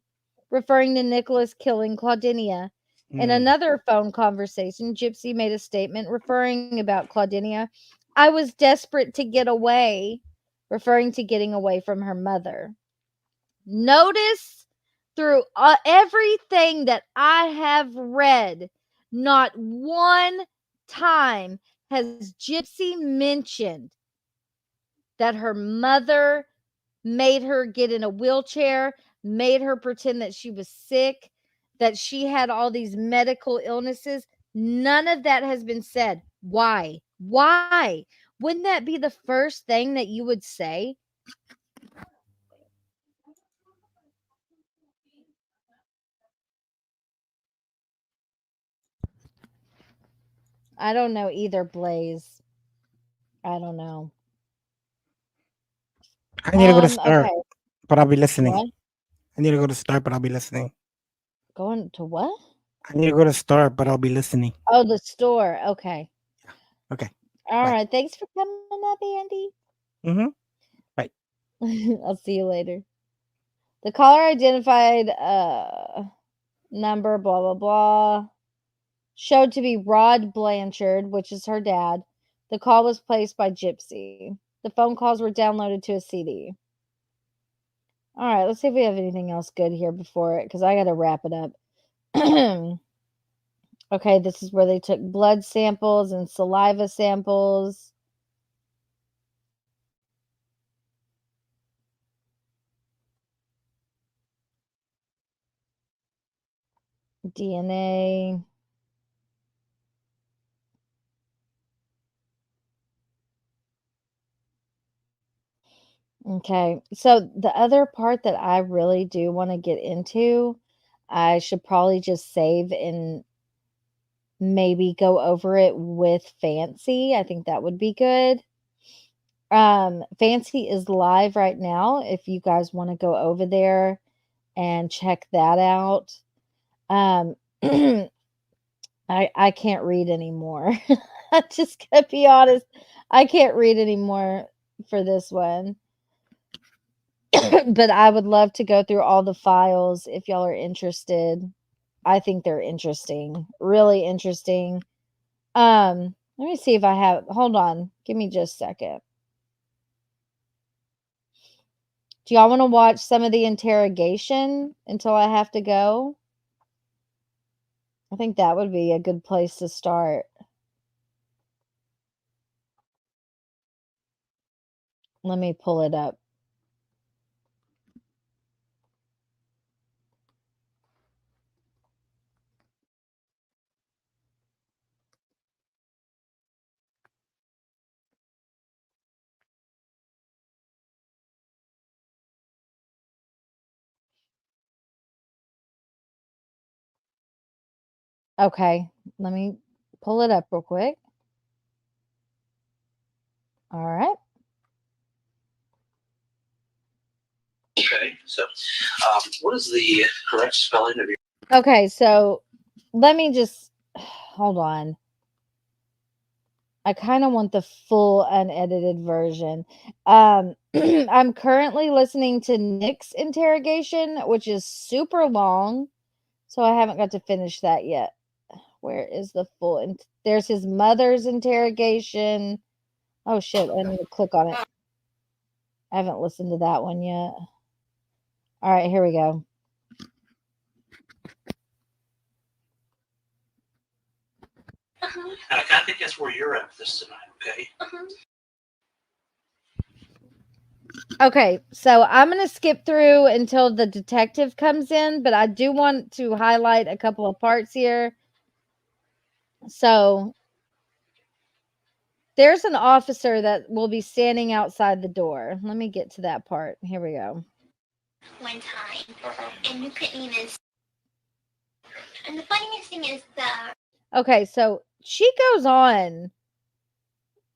referring to Nicholas killing Claudinia. In Mm. another phone conversation, Gypsy made a statement referring about Claudinia. I was desperate to get away, referring to getting away from her mother. Notice through everything that I have read, not one time has Gypsy mentioned that her mother made her get in a wheelchair, made her pretend that she was sick, that she had all these medical illnesses. None of that has been said. Why? Why? Wouldn't that be the first thing that you would say? I don't know either, Blaze. I don't know. I need to go to start, Okay. but I'll be listening. What? I need to go to start, but I'll be listening. Going to what? I need to go to start, but I'll be listening. Oh, the store. Okay. Okay. All Bye. right. Thanks for coming up, Andy. Mm-hmm. I'll see you later. The caller identified number, blah, blah, blah. Showed to be Rod Blanchard, which is her dad. The call was placed by Gypsy. The phone calls were downloaded to a CD. All right, let's see if we have anything else good here before it, because I got to wrap it up. Okay, this is where they took blood samples and saliva samples. DNA. Okay, so the other part that I really do want to get into, I should probably just save and maybe go over it with Fancy. I think that would be good. Fancy is live right now if you guys want to go over there and check that out. I can't read anymore. I just gotta be honest. I can't read anymore for this one. But I would love to go through all the files if y'all are interested. I think they're interesting. Really interesting. Let me see if I have hold on. Give me just a second. Do y'all want to watch some of the interrogation until I have to go? I think that would be a good place to start. Let me pull it up. Okay, let me pull it up real quick. All right. Okay, so what is the correct spelling of your? Okay, so let me just hold on. I kind of want the full unedited version. I'm currently listening to Nick's interrogation, which is super long, so I haven't got to finish that yet. Where is the full? There's his mother's interrogation. Oh shit! I need to click on it. I haven't listened to that one yet. All right, here we go. And I kind of think that's where you're at with this tonight. Okay. Okay, so I'm going to skip through until the detective comes in, but I do want to highlight a couple of parts here. So there's an officer that will be standing outside the door. Let me get to that part. Here we go. One time, and you couldn't even. And the funniest thing is that. Okay, so she goes on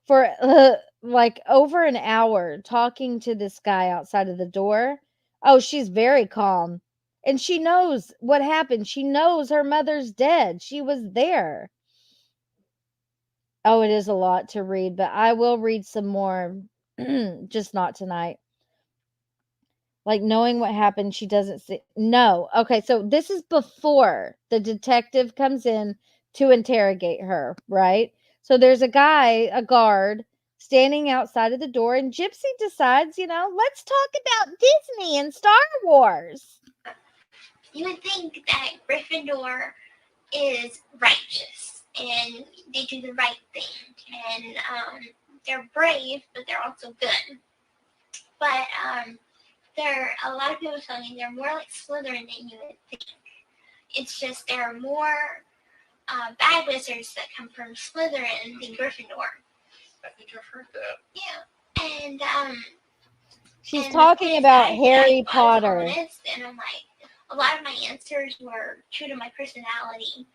for like over an hour talking to this guy outside of the door. Oh, she's very calm. And she knows what happened. She knows her mother's dead. She was there. Oh, it is a lot to read, but I will read some more, just not tonight. Like knowing what happened, she doesn't see. No. Okay, so this is before the detective comes in to interrogate her, right? So there's a guy, a guard, standing outside of the door, and Gypsy decides, let's talk about Disney and Star Wars. You would think that Gryffindor is righteous and they do the right thing, and they're brave, but they're also good. But a lot of people tell me they're more like Slytherin than you would think. It's just there are more bad wizards that come from Slytherin than Gryffindor. I think I've heard that. Yeah, and she's and talking about Harry Potter. Honest, and I'm like, a lot of my answers were true to my personality,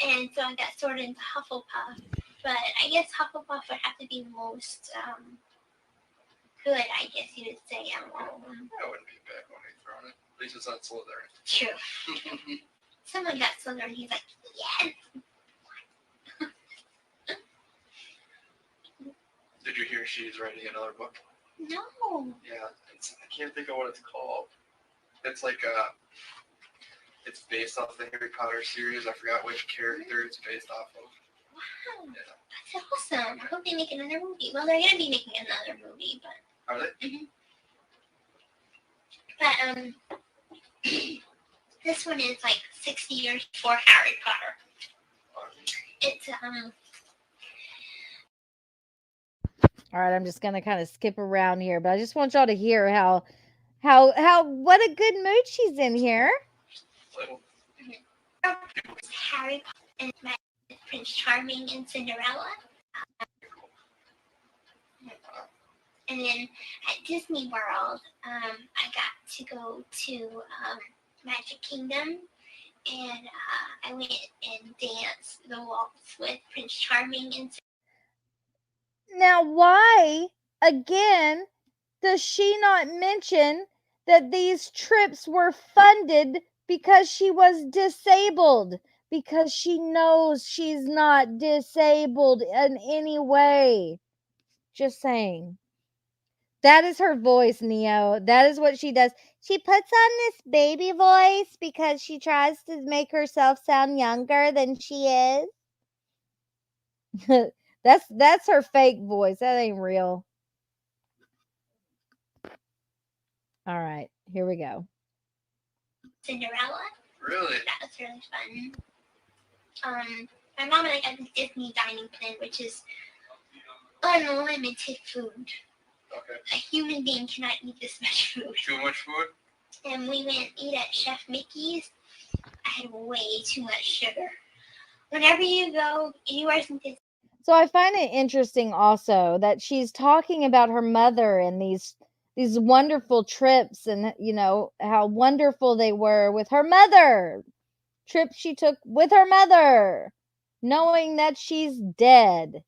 and so I got sorted into Hufflepuff. But I guess Hufflepuff would have to be the most good, I guess you would say. I don't know. I wouldn't be back when they thrown it. At least it's not Slytherin. True. Someone got Slytherin. He's like, yes. Did you hear she's writing another book? No. Yeah, I can't think of what it's called. It's like it's based off the Harry Potter series. I forgot which character it's based off of. Wow. Yeah. That's awesome. I hope they make another movie. Well, they're going to be making another movie, but... Are they? Mm-hmm. But, this one is like 60 years before Harry Potter. It's, All right, I'm just going to kind of skip around here, but I just want y'all to hear how what a good mood she's in here. Harry Potter and Prince Charming and Cinderella. And then at Disney World, I got to go to Magic Kingdom, and I went and danced the waltz with Prince Charming and Now, why, again, does she not mention that these trips were funded because she was disabled? Because she knows she's not disabled in any way. Just saying. That is her voice, Neo. That is what she does. She puts on this baby voice because she tries to make herself sound younger than she is. That's her fake voice. That ain't real. All right, here we go. Cinderella. Really? That was really fun. My mom and I got the Disney dining plan, which is unlimited food. Okay. A human being cannot eat this much food. Too much food? And we went eat at Chef Mickey's. I had way too much sugar. Whenever you go anywhere in Disney. So I find it interesting also that she's talking about her mother and these wonderful trips and, how wonderful they were with her mother. Trips she took with her mother, knowing that she's dead.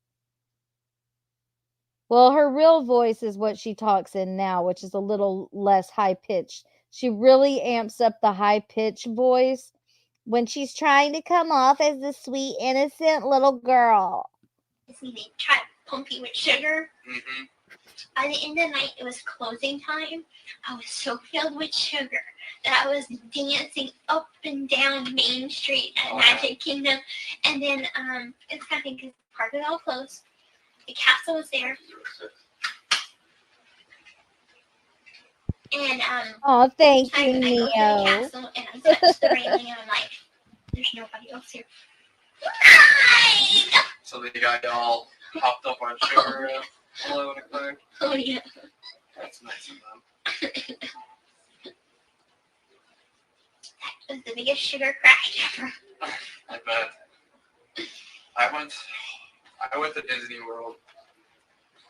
Well, her real voice is what she talks in now, which is a little less high-pitched. She really amps up the high-pitched voice when she's trying to come off as the sweet, innocent little girl. They try to pump you with sugar. Mm-hmm. By the end of the night, it was closing time. I was so filled with sugar that I was dancing up and down Main Street at Magic Kingdom. And then it's kind of because the park was all closed. The castle was there. And oh, thank you, I go to Neo. the castle and I touch the railing and I'm like, there's nobody else here. So they got all hopped up on sugar at 11 o'clock? Oh, yeah. That's nice of them. That was the biggest sugar crash ever. I bet. I went to Disney World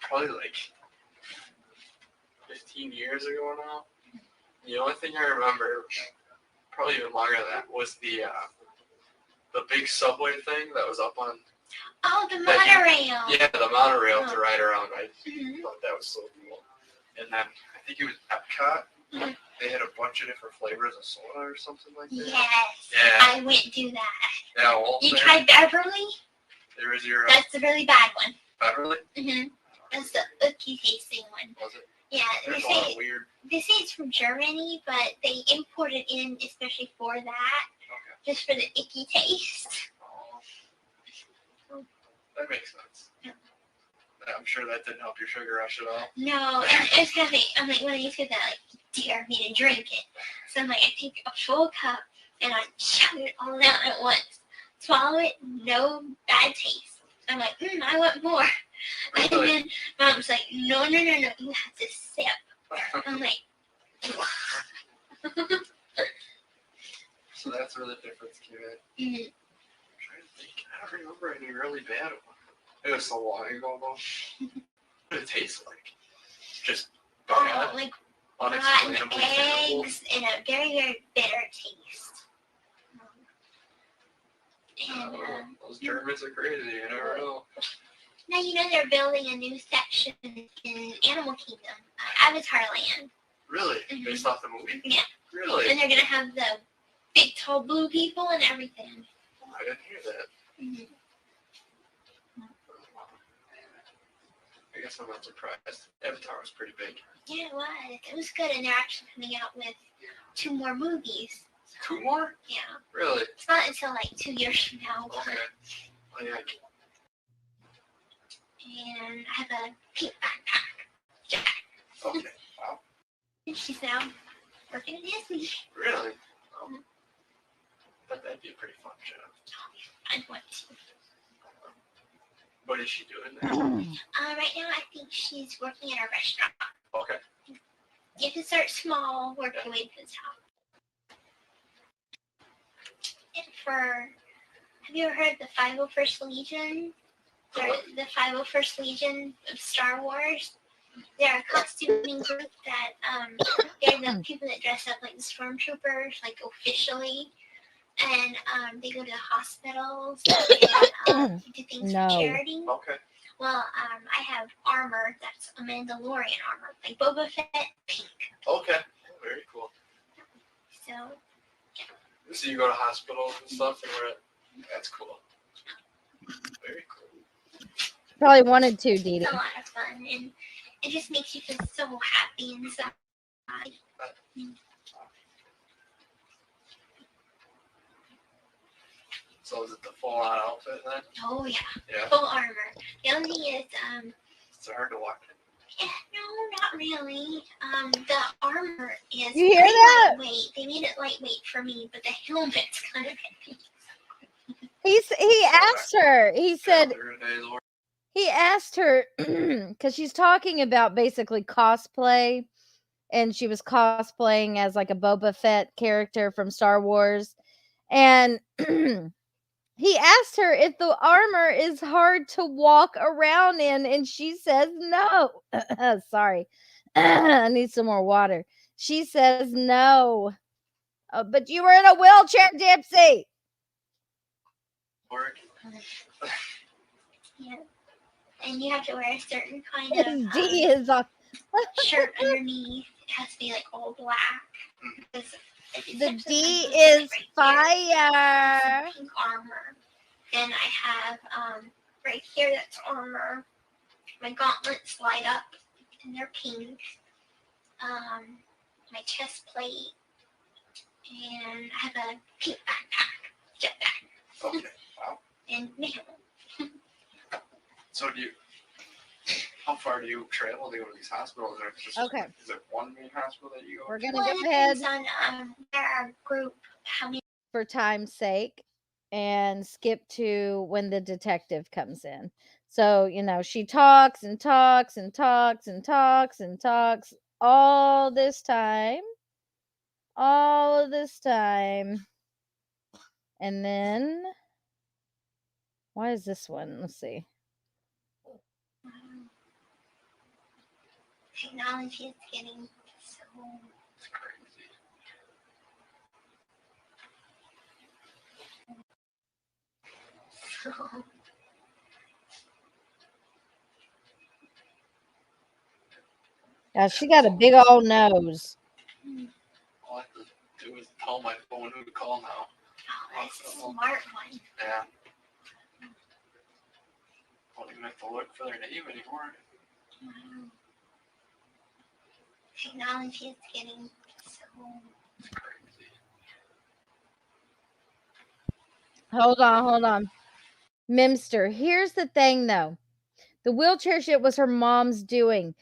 probably like 15 years ago now. The only thing I remember, probably even longer than that, was the big subway thing that was up on. Oh, the monorail. Yeah, the monorail to ride around. I Mhm. thought that was so cool. And then I think it was Epcot. Mhm. They had a bunch of different flavors of soda or something like that. Yes. Yeah. I went to that. Yeah, well, You tried Beverly? there was your That's the really bad one. Beverly. Mm-hmm. That's the icky tasting one. Was it? Yeah, There's a lot of weird. they say it's from Germany, but they import it in especially for that, Okay. just for the icky taste. Oh. That makes sense. Yeah. I'm sure that didn't help your sugar rush at all. No, and it's kind of like, I'm like, when I used to that, like, dare me to drink it. So I'm like, I take a full cup and I chug it all down at once. Swallow it, no bad taste. I'm like, I want more. And then Mom's like, no, you have to sip. I'm like, So that's where the difference came in. I'm trying to think. I don't remember any really bad one. It was so long ago though. What did it taste like? Just bad, like rotten unexplainably terrible. eggs and a very, very bitter taste. And Those Germans are crazy, you never know. now you know they're building a new section in Animal Kingdom, Avatar Land. Really? Mhm. Based off the movie? Yeah. Really? And they're gonna have the big, tall blue people and everything. Oh, I didn't hear that. Mhm. I guess I'm not surprised. Avatar was pretty big. Yeah, it was. It was good, and they're actually coming out with 2 more movies. 2 more? Yeah. Really? It's not until like 2 years from now. Okay. Oh, yeah. And I have a pink backpack. Jack. Okay. Wow. And she's now working at Disney. Really? But that'd be a pretty fun job. I want to. What is she doing there? Right now, I think she's working at a restaurant. Okay. You can start small, work your way to the top. And have you ever heard of the 501st Legion? The 501st Legion of Star Wars. They're a costuming group that they're the people that dress up like the stormtroopers, like officially. And they go to hospitals and do things for charity. Okay. Well, I have armor that's a Mandalorian armor, like Boba Fett pink. Okay. Very cool. So, So you go to hospitals and stuff, and that's cool. Very cool. Probably wanted to, Dee Dee. it's a lot of fun, and it just makes you feel so happy inside. So is it the full-on outfit then? Oh yeah, Yeah. full armor. The only thing is, It's hard to walk in. no, not really. The armor is You hear pretty that? lightweight. They made it lightweight for me, but the helmet's kind of heavy. He asked her. He said After a day's work. he asked her because she's talking about basically cosplay, and she was cosplaying as like a Boba Fett character from Star Wars, and he asked her if the armor is hard to walk around in, and she says no. Sorry, I need some more water. She says no. But you were in a wheelchair, Gypsy. Work. Yeah. And you have to wear a certain kind His of D is on. shirt underneath. It has to be like all black. Because The D is fire. Pink armor. Then I have right here that's armor. My gauntlets light up and they're pink. My chest plate. And I have a pink backpack. Jetpack. Okay. Wow. And mail. So how far do you travel to go to these hospitals? Or just, Okay. Is it one main hospital that you go We're to? gonna Well, go it ahead depends on our group, how many. for time's sake and skip to when the detective comes in. So, she talks and talks and talks and talks and talks all this time. All of this time. And then why is this one? Let's see. Technology is getting so. It's crazy. Yeah, she got a big old nose. All I have to do is tell my phone who to call now. Oh, that's a smart one. Yeah. Don't even have to look for their name anymore. Wow. Technology is getting so. Hold on. Mimster, here's the thing though. The wheelchair shit was her mom's doing.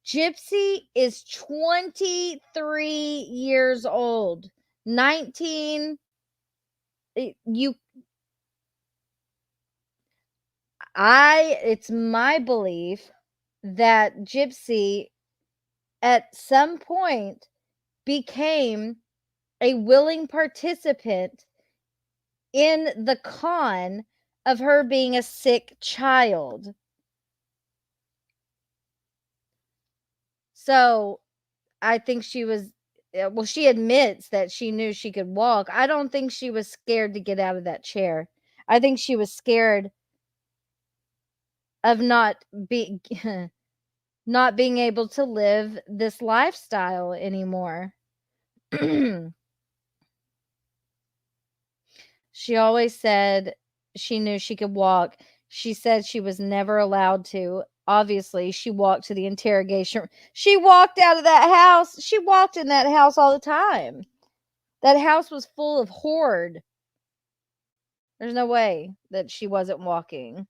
Gypsy is 23 years old. 19. It's my belief that Gypsy at some point became a willing participant in the con of her being a sick child. So I think she was, well, she admits that she knew she could walk. I don't think she was scared to get out of that chair. I think she was scared of not being able to live this lifestyle anymore. She always said she knew she could walk. She said she was never allowed to. Obviously, she walked to the interrogation. She walked out of that house. She walked in that house all the time. That house was full of horde. There's no way that she wasn't walking.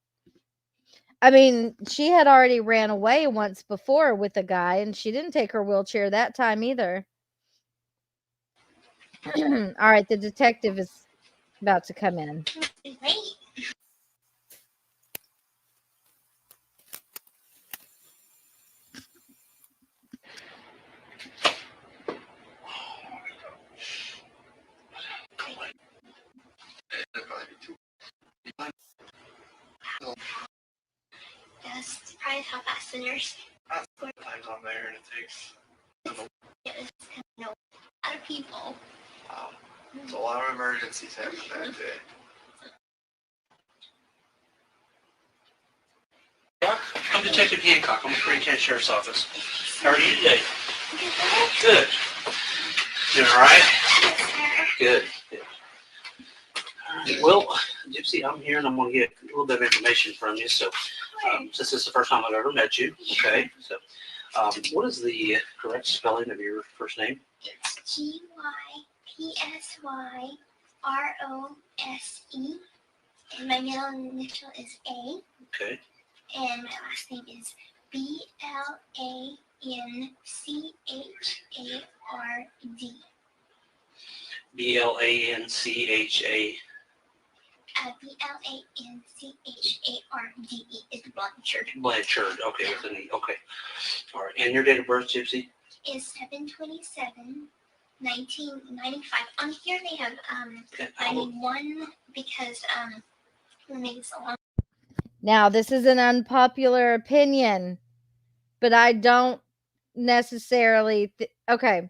I mean, she had already ran away once before with a guy, and she didn't take her wheelchair that time either. All right, the detective is about to come in. Great. That's surprised how fast the nurse. Sometimes I'm there and it takes A lot of people. There's a lot of emergencies happen that day. I'm Detective Hancock. I'm with Greene County Sheriff's Office. How are you today? Good. Doing all right? Good. Well, Gypsy, I'm here and I'm going to get a little bit of information from you. So, since this is the first time I've ever met you, okay? So, what is the correct spelling of your first name? It's Gypsyrose, and my middle initial is A, Okay. and my last name is Blanchard. BLANCHA. Blanchard is Blanchard. Blanchard. Okay, with an E. Okay. All right. And your date of birth, Gypsy? Is 7/27/1995. On here they have Okay. 91 because it makes a long. Now, this is an unpopular opinion, but I don't necessarily. Okay.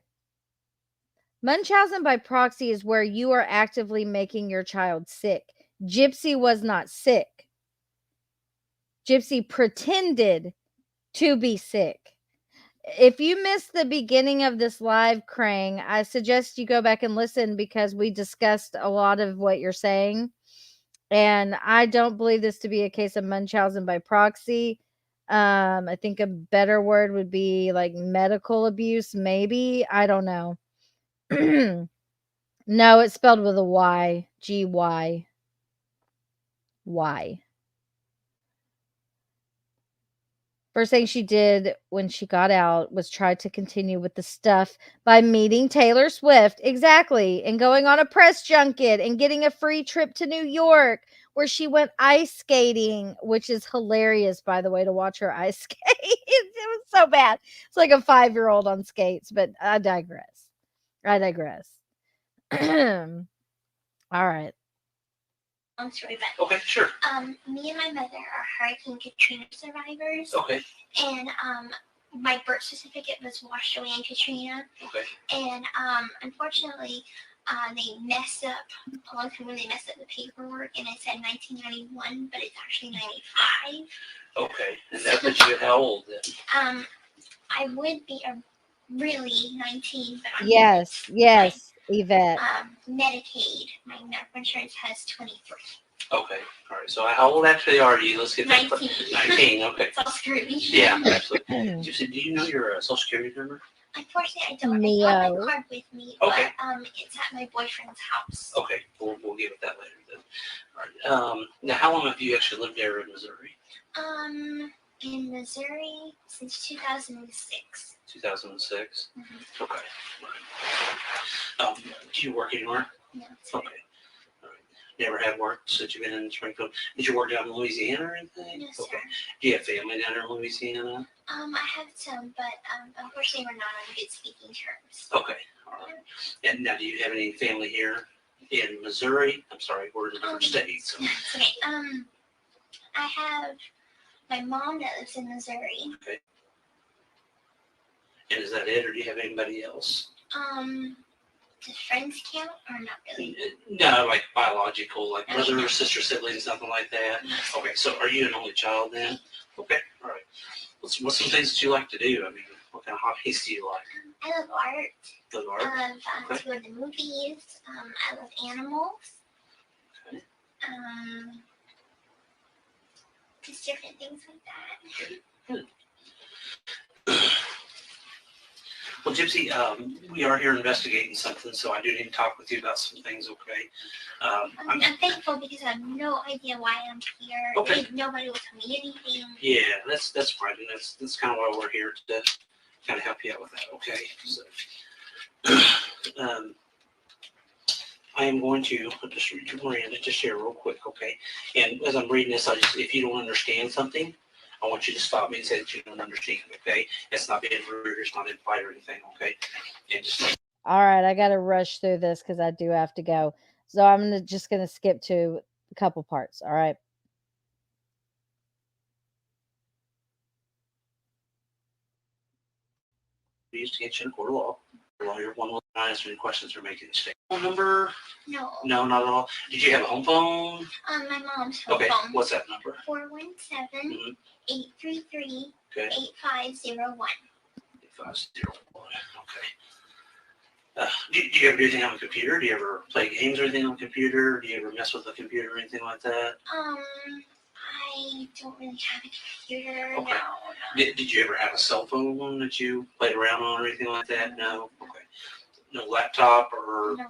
Munchausen by proxy is where you are actively making your child sick. Gypsy was not sick. Gypsy pretended to be sick. If you missed the beginning of this live, Krang, I suggest you go back and listen because we discussed a lot of what you're saying. And I don't believe this to be a case of Munchausen by proxy. I think a better word would be like medical abuse, maybe. I don't know. No, it's spelled with a Y. G-Y. Y. First thing she did when she got out was try to continue with the stuff by meeting Taylor Swift. Exactly. And going on a press junket and getting a free trip to New York where she went ice skating, which is hilarious, by the way, to watch her ice skate. It was so bad. It's like a 5-year-old on skates, but I digress. All right. Long story, but Okay, sure. me and my mother are Hurricane Katrina survivors, Okay. and my birth certificate was washed away in Katrina, Okay. and unfortunately, they messed up a long time when they messed up the paperwork, and it said 1991, but it's actually 95. Okay. And that puts you at how old then? I would be really 19, but I'm Yes, Yvette. Medicaid. My medical insurance has 23. Okay. All right. So how old actually are you? Let's get that. 19. 19. Okay. Social Security. Yeah, absolutely. Gypsy, do you know your social security number? Unfortunately, I don't. I Neo. have my card with me, Okay. but it's at my boyfriend's house. Okay. We'll give it that later then. All right. Now, how long have you actually lived there in Missouri? In Missouri since 2006. 2006. Mm-hmm. Okay. All right. Do you work anywhere? No. Okay. All right. Never had work since you've been in Springfield. Did you work down in Louisiana or anything? No, sir. Okay. Do you have family down there in Louisiana? I have some, but unfortunately, we're not on good speaking terms. Okay. All right. And now, do you have any family here in Missouri? I'm sorry, we're in a different state. So. It's okay. I have my mom that lives in Missouri. Okay. And is that it, or do you have anybody else? Does friends count or not really? No, like biological, like brother or sister, siblings, nothing like that. Okay, so are you an only child then? Okay, all right. What's some things that you like to do? I mean, what kind of hobbies do you like? I love art. Love I art? love to go to the movies. I love animals. Okay. Just different things like that. Good. Well, Gypsy, we are here investigating something, so I do need to talk with you about some things, okay? I'm thankful because I have no idea why I'm here. Okay. Nobody will tell me anything. Yeah, that's fine, and that's kind of why we're here to kind of help you out with that, okay? So, I am going to just read your Miranda just here real quick, okay? And as I'm reading this, if you don't understand something, I want you to stop me and say that you don't understand, okay? It's not being rude, it's not in fight or anything, okay? And just All right, I got to rush through this because I do have to go. So I'm just going to skip to a couple parts. All right. used to get you in court of law. Your lawyer one will not answer any questions or make any statement. Phone number? No. No, not at all. Did you have a home phone? My mom's home Okay, phone. what's that number? 417-833-8501. Okay. 8501. Okay. Do you ever do anything on the computer? Do you ever play games or anything on the computer? Do you ever mess with the computer or anything like that? I don't really have a computer. Okay. No. Did you ever have a cell phone that you played around on or anything like that? No? Okay. No laptop or No.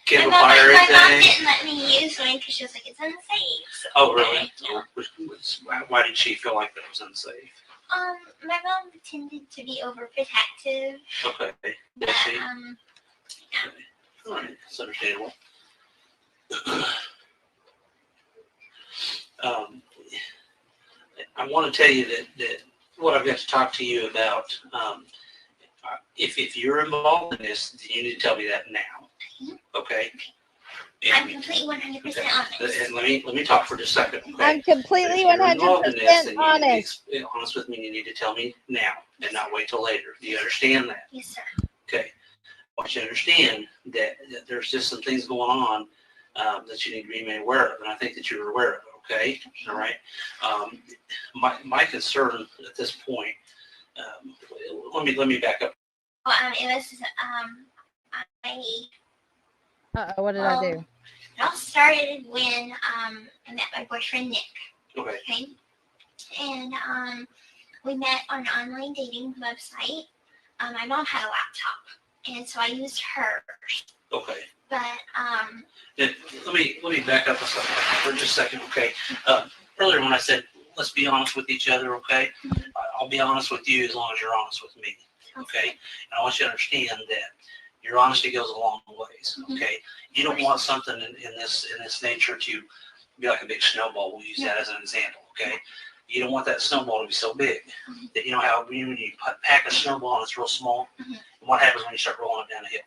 Kindle My Fire or mom anything? didn't let me use mine because she was like, it's unsafe. So, Oh, really? Yeah. Why did she feel like that was unsafe? My mom tended to be overprotective. Okay. But, Yes, see? yeah. All right, that's understandable. I want to tell you that what I've got to talk to you about, if you're involved in this, then you need to tell me that now. Okay? I'm completely 100% honest. And let me talk for just a second. Okay? I'm completely If you're involved in this, then 100% you honest. need to be honest with me. You need to tell me now and not wait till later. Do you understand that? Yes, sir. Okay. I want you to understand that there's just some things going on that you need to be made aware of, and I think that you're aware of it. Okay, all right. My concern at this point. Let me back up. Well, it was What did I do? it all started when I met my boyfriend Nick. Okay. Okay, and we met on an online dating website. My mom had a laptop, and so I used hers. Okay. But Let me back up for just a second. Okay. Earlier when I said let's be honest with each other. Okay. I'll be honest with you as long as you're honest with me. Okay. And I want you to understand that your honesty goes a long ways. Okay. You don't want something in this nature to be like a big snowball. We'll use that as an example. Okay. You don't want that snowball to be so big that you know how when you pack a snowball and it's real small. And what happens when you start rolling it down a hill?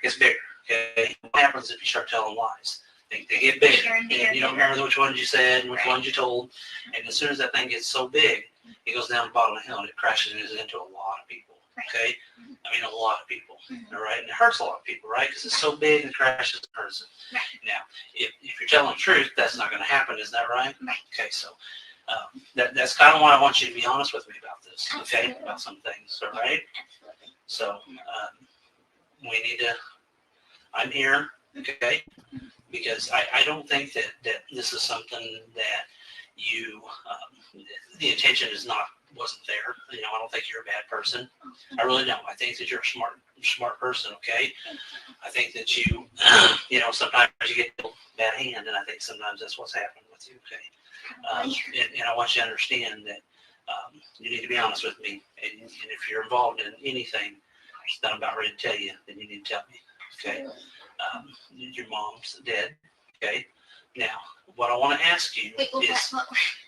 It's bigger. Okay. What happens if you start telling lies? They get bigger, and you don't remember which ones you said and which ones you told. And as soon as that thing gets so big, it goes down the bottom of the hill and it crashes into a lot of people. Okay. I mean, a lot of people. All right. And it hurts a lot of people, right? Because it's so big and it crashes and hurts them. Now, if you're telling the truth, that's not going to happen. Is that right? Okay. So that's kind of why I want you to be honest with me about this. Okay. About some things. All right. Absolutely. So we need to. I'm here. Okay. because I don't think that this is something that you, the intention wasn't there. You know, I don't think you're a bad person. I really don't. I think that you're a smart person, okay? I think that you, you know, sometimes you get a bad hand, and I think sometimes that's what's happened with you, okay? And I want you to understand that you need to be honest with me, and if you're involved in anything that I'm about ready to tell you, then you need to tell me, okay? Your mom's dead, okay? Now, what I want to ask you is,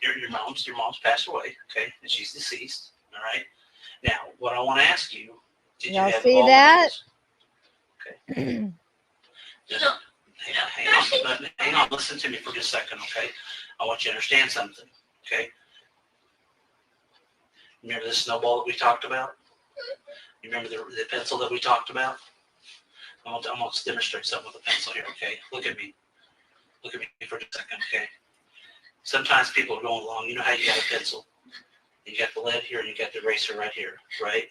your mom's passed away, okay, and she's deceased, all right? Now, what I want to ask you, did you Y'all have see involvement in that? this? Okay. Hang on, listen to me for just a second, okay? I want you to understand something, okay? Remember the snowball that we talked about? You remember the pencil that we talked about? I'm going to demonstrate something with a pencil here, okay? Look at me. Look at me for just a second, okay? Sometimes people are going along. You know how you got a pencil? You got the lead here and you got the eraser right here, right?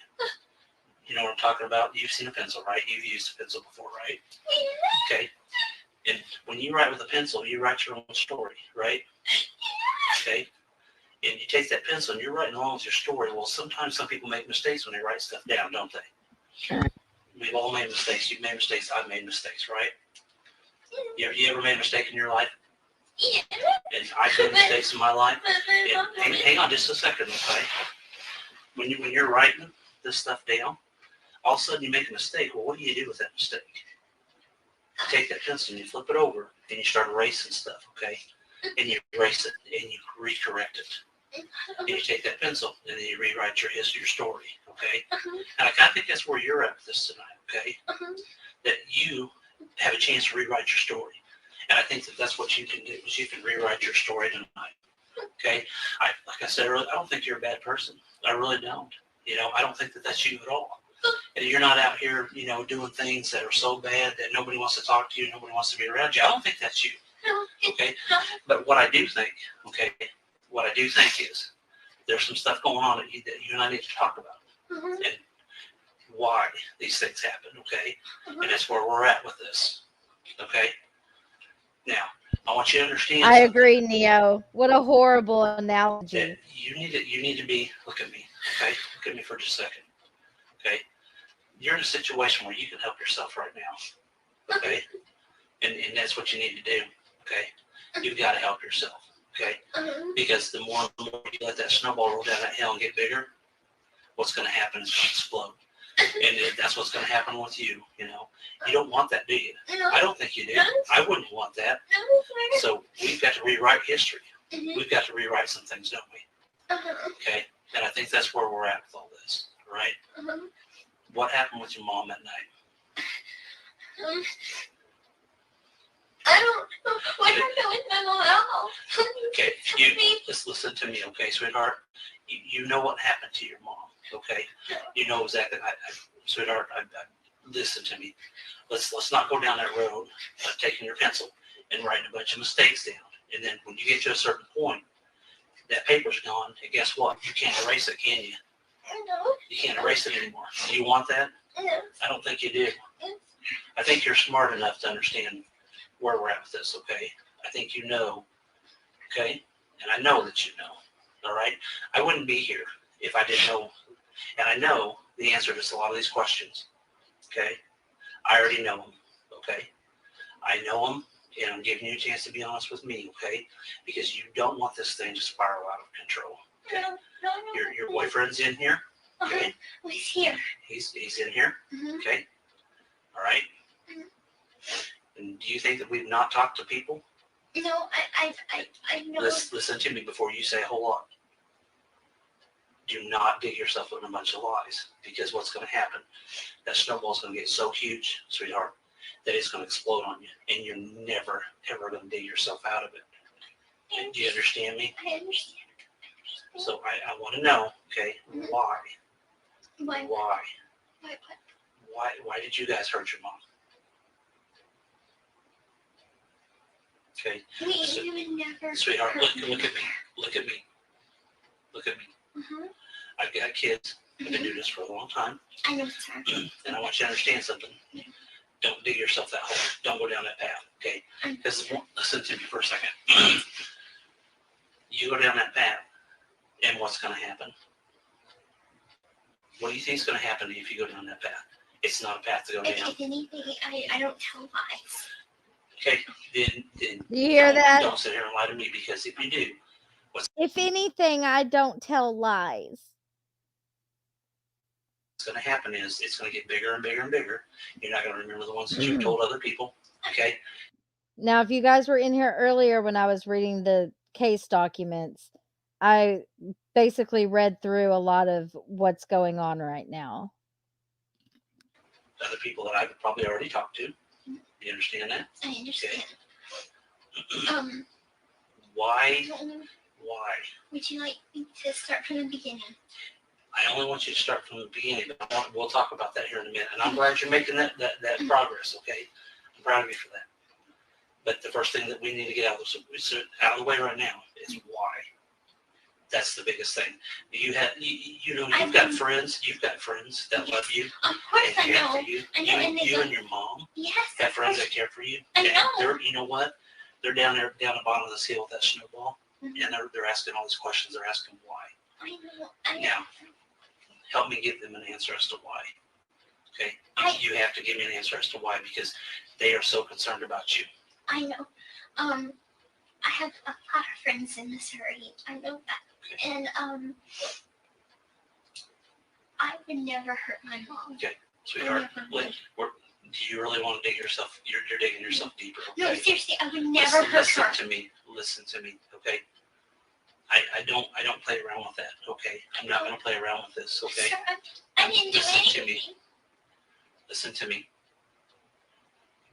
You know what I'm talking about? You've seen a pencil, right? You've used a pencil before, right? Okay. And when you write with a pencil, you write your own story, right? Okay. And you take that pencil and you're writing along with your story. Well, sometimes some people make mistakes when they write stuff down, don't they? We've all made mistakes. You've made mistakes. I've made mistakes, right? You ever made a mistake in your life? And I've made mistakes in my life. And hang on just a second, okay? When you're writing this stuff down, all of a sudden you make a mistake. Well, what do you do with that mistake? You take that pencil and you flip it over and you start erasing stuff, okay? And you erase it and you recorrect it. And you take that pencil and then you rewrite your story, okay? And I kind of think that's where you're at with this tonight, okay? That you have a chance to rewrite your story. And I think that that's what you can do, is you can rewrite your story tonight, okay? Like I said earlier, I don't think you're a bad person. I really don't. You know, I don't think that that's you at all. And you're not out here, you know, doing things that are so bad that nobody wants to talk to you, nobody wants to be around you. I don't think that's you, okay? But what I do think, okay, what I do think is there's some stuff going on that you and I need to talk about. And why these things happen, okay? And that's where we're at with this, okay? Now, I want you to understand. I agree, Neo. What a horrible analogy. You need to be, look at me, okay? Look at me for just a second, okay? You're in a situation where you can help yourself right now, okay? And that's what you need to do, okay? You've got to help yourself, okay? Because the more you let that snowball roll down that hill and get bigger, what's going to happen is going to explode. And that's what's going to happen with you, you know. You don't want that, do you? I don't think you do. I wouldn't want that. So we've got to rewrite history. We've got to rewrite some things, don't we? Okay? And I think that's where we're at with all this, right? What happened with your mom that night? I don't know what happened with my mom. Okay, just listen to me, okay, sweetheart? You know what happened to your mom, okay? You know exactly. Sweetheart, listen to me. Let's not go down that road of taking your pencil and writing a bunch of mistakes down. And then when you get to a certain point, that paper's gone, and guess what? You can't erase it, can you? No. You can't erase it anymore. Do you want that? No. I don't think you do. I think you're smart enough to understand where we're at with this, okay? I think you know, okay? And I know that you know, all right? I wouldn't be here if I didn't know. And I know the answer to a lot of these questions, okay? I already know them, okay? I know them, and I'm giving you a chance to be honest with me, okay? Because you don't want this thing to spiral out of control, okay? No. Your boyfriend's in here, okay? He's here. He's in here, okay? All right? And do you think that we've not talked to people? No, I know. Listen to me before you say a whole lot. Do not dig yourself in a bunch of lies, because what's going to happen, that snowball's going to get so huge, sweetheart, that it's going to explode on you, and you're never, ever going to dig yourself out of it. Do you understand me? I understand. So I want to know, okay, why? Why? Why did you guys hurt your mom? Okay, We would never. sweetheart, look at me. Look at me. Look at me. I've got kids. I've been doing this for a long time. I know, sir. And I want you to understand something. Don't dig yourself that hole. Don't go down that path, okay? Because listen to me for a second. You go down that path, and what's going to happen? What do you think is going to happen to you if you go down that path? It's not a path to go down. If anything, I don't tell lies. Okay, then You hear that? Don't sit here and lie to me, because if you do, If anything, I don't tell lies. what's going to happen is it's going to get bigger and bigger and bigger. You're not going to remember the ones that you've told other people. Okay. Now, if you guys were in here earlier when I was reading the case documents, I basically read through a lot of what's going on right now. Other people that I've probably already talked to. You understand that? I understand. Why? Would you like me to start from the beginning? I only want you to start from the beginning, but we'll talk about that here in a minute. And I'm glad you're making that progress, okay? I'm proud of you for that. But the first thing that we need to get out of the way right now is why. That's the biggest thing. You've got friends that love you. Of course and I care know. for you. I know, and You and your mom Yes, have of friends course. that care for you. I And know. you know what? They're down the bottom of this hill with that snowball, Mhm. and they're asking all these questions. They're asking why. I know. I know. Now, help me give them an answer as to why. Okay? You have to give me an answer as to why, because they are so concerned about you. I know. I have a lot of friends in Missouri. I know that. Okay. And I would never hurt my mom. Okay, sweetheart, do you really want to dig yourself? You're digging yourself deeper. Okay? No, seriously, I would never hurt her. Listen to me. Okay. I don't play around with that. Okay. I'm not going to play around with this. Okay. Sir, I didn't do Listen to anything. me. Listen to me.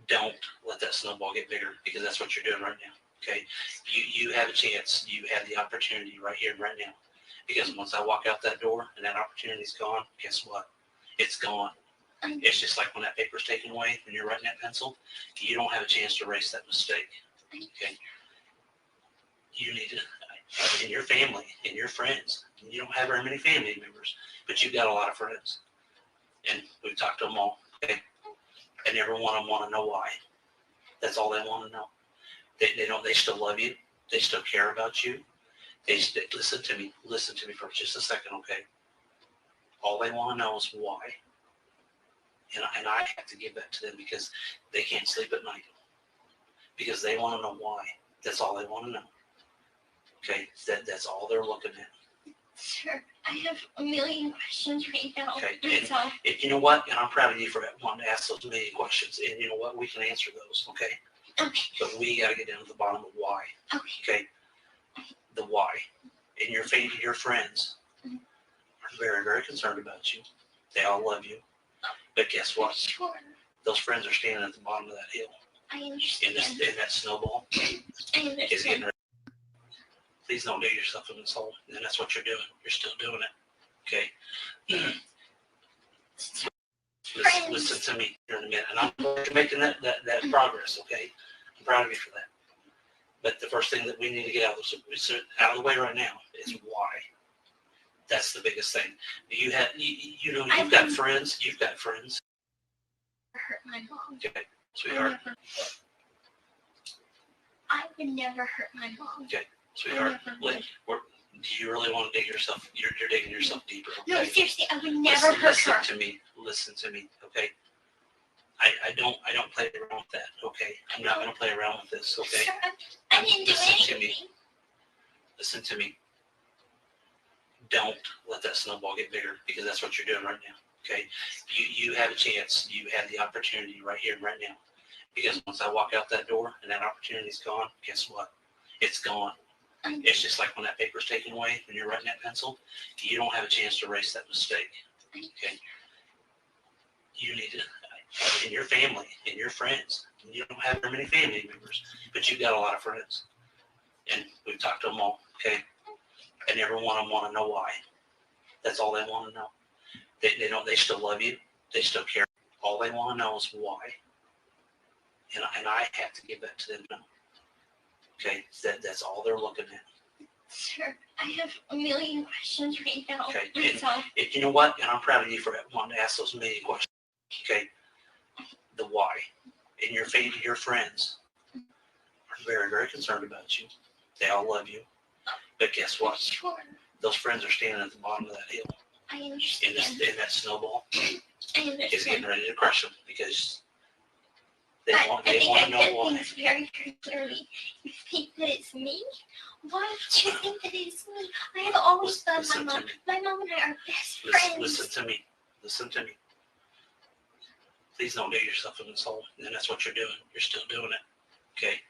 Don't let that snowball get bigger, because that's what you're doing right now. Okay. You have a chance. You have the opportunity right here and right now. Because once I walk out that door and that opportunity's gone, guess what? It's gone. It's just like when that paper's taken away, when you're writing that pencil, you don't have a chance to erase that mistake. Okay. You need to, in your family, in your friends, you don't have very many family members, but you've got a lot of friends. And we've talked to them all, okay? And every one of them want to know why. That's all they want to know. They still love you. They still care about you. Listen to me for just a second, okay? All they want to know is why. And I have to give that to them, because they can't sleep at night. Because they want to know why. That's all they want to know. Okay? That's all they're looking at. Sir, I have a million questions right now. Okay. That's all. And you know what? And I'm proud of you for wanting to ask those million questions. And you know what? We can answer those, okay? Okay. But we got to get down to the bottom of why. Okay? The why. And your friends are very, very concerned about you. They all love you. But guess what? Sure. Those friends are standing at the bottom of that hill. I understand. And that snowball I is getting understand. ready. Please don't dig yourself in this hole. And that's what you're doing. You're still doing it. Okay? Listen to me here in a minute. And I'm glad you're making that progress, okay? I'm proud of you for that. But the first thing that we need to get out of the way right now is why. That's the biggest thing. You've got friends. Hurt my mom. Okay, sweetheart. I would never hurt my mom. Okay, sweetheart. Do you really want to dig yourself? You're digging yourself deeper. Okay? No, seriously, I would never hurt her. Listen to me. Okay. I don't play around with that. Okay. I'm not going to play around with this. Okay. Sir, I didn't do anything. Listen to me. Don't let that snowball get bigger, because that's what you're doing right now. Okay. You have a chance. You have the opportunity right here and right now. Because once I walk out that door and that opportunity's gone, guess what? It's gone. It's just like when that paper's taken away, when you're writing that pencil, you don't have a chance to erase that mistake. Okay. You need to, in your family, in your friends, you don't have very many family members, but you've got a lot of friends. And we've talked to them all, okay? And every one of them want to know why. That's all they want to know. They still love you. They still care. All they want to know is why. And I have to give that to them now. Okay, that's all they're looking at. Sir, I have a million questions right now. Okay, That's all. you know what? And I'm proud of you for wanting to ask those million questions. Okay, the why. And your friends are very, very concerned about you. They all love you. But guess what? Sure. Those friends are standing at the bottom of that hill. I understand. And that snowball I understand. is getting ready to crush them because they want to know why. Things very, very clearly. You think that it's me? Why do you think that it's me? I have always loved my mom. My mom and I are best friends. Listen to me. Listen to me. Please don't dig yourself in this hole. And that's what you're doing. You're still doing it. Okay.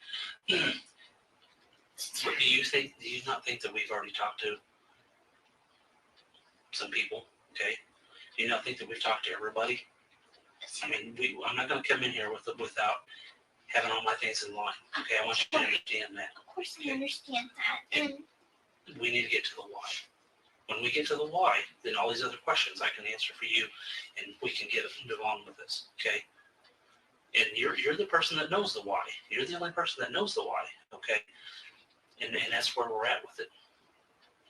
But do you not think that we've already talked to some people? Okay. Do you not think that we've talked to everybody? I mean, I'm not going to come in here without having all my things in line. Okay, I want you to understand that. Of course, I understand that. And we need to get to the why. When we get to the why, then all these other questions I can answer for you, and we can move on with this. Okay. And you're the person that knows the why. You're the only person that knows the why. Okay. And that's where we're at with it.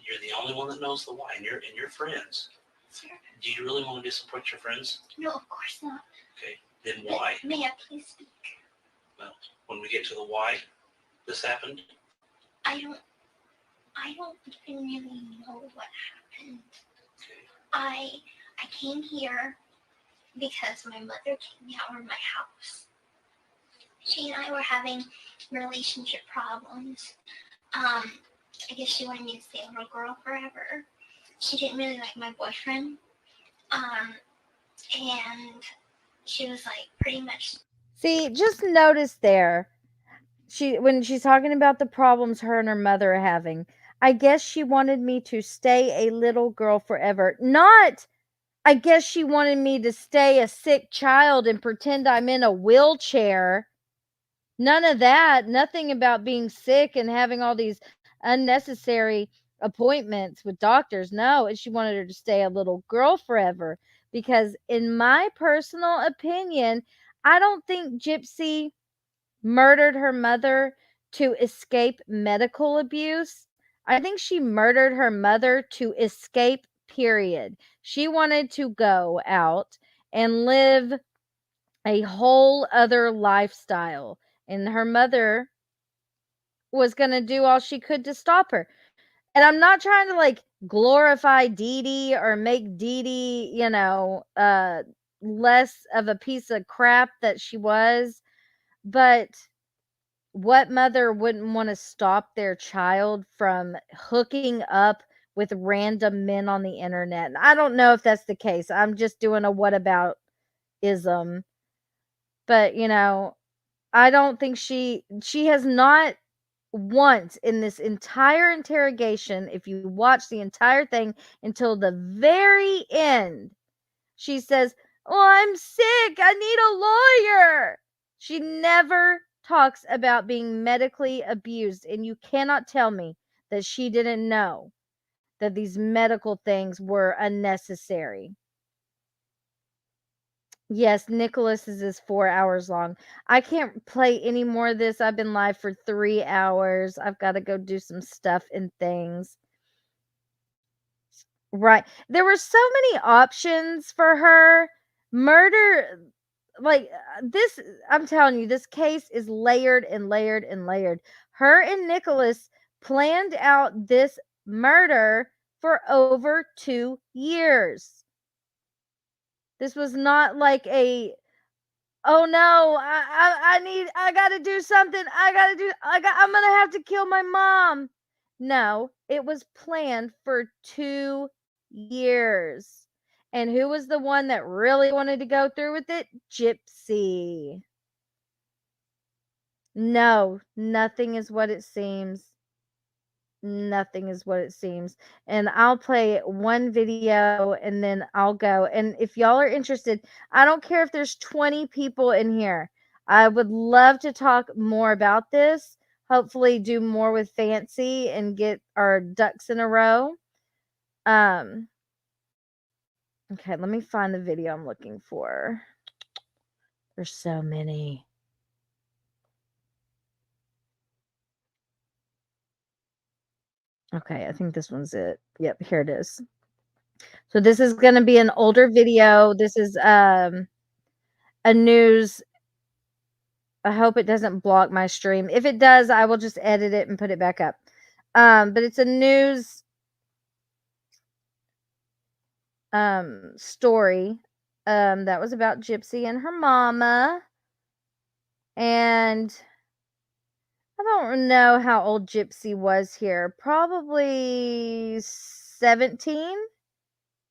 You're the only one that knows the why, and your friends. Sir? Do you really want to disappoint your friends? No, of course not. Okay, then why? May I please speak? Well, when we get to the why this happened, I don't even really know what happened. okay, I came here because my mother kicked me out of my house. She and I were having relationship problems. I guess she wanted me to stay a little girl forever. She didn't really like my boyfriend. And she was like pretty much. See, just notice there, when she's talking about the problems her and her mother are having, I guess she wanted me to stay a little girl forever. Not, I guess she wanted me to stay a sick child and pretend I'm in a wheelchair. None of that. Nothing about being sick and having all these unnecessary appointments with doctors. No, she wanted her to stay a little girl forever. Because in my personal opinion, I don't think Gypsy murdered her mother to escape medical abuse. I think she murdered her mother to escape, period. She wanted to go out and live a whole other lifestyle. And her mother was going to do all she could to stop her. And I'm not trying to like glorify Dee Dee or make Dee Dee, less of a piece of crap that she was. But what mother wouldn't want to stop their child from hooking up with random men on the internet? And I don't know if that's the case. I'm just doing a whataboutism. But, I don't think she has not once in this entire interrogation, if you watch the entire thing until the very end, she says, "Oh, I'm sick. I need a lawyer." She never talks about being medically abused, and you cannot tell me that she didn't know that these medical things were unnecessary. Yes, Nicholas's is 4 hours long. I can't play any more of this. I've been live for 3 hours. I've got to go do some stuff and things. Right. There were so many options for her. Murder, this, I'm telling you, this case is layered and layered and layered. Her and Nicholas planned out this murder for over 2 years. This was not like oh no, I gotta do something. I'm gonna have to kill my mom. No, it was planned for 2 years. And who was the one that really wanted to go through with it? Gypsy. No, nothing is what it seems. Nothing is what it seems. And I'll play one video and then I'll go. And if y'all are interested, I don't care if there's 20 people in here. I would love to talk more about this. Hopefully do more with Fancy and get our ducks in a row. Okay, let me find the video I'm looking for. There's so many. Okay, I think this one's it. Yep, here it is. So this is going to be an older video. This is a news I hope it doesn't block my stream. If it does, I will just edit it and put it back up. But it's a news story that was about Gypsy and her mama. And I don't know how old Gypsy was here. Probably 17.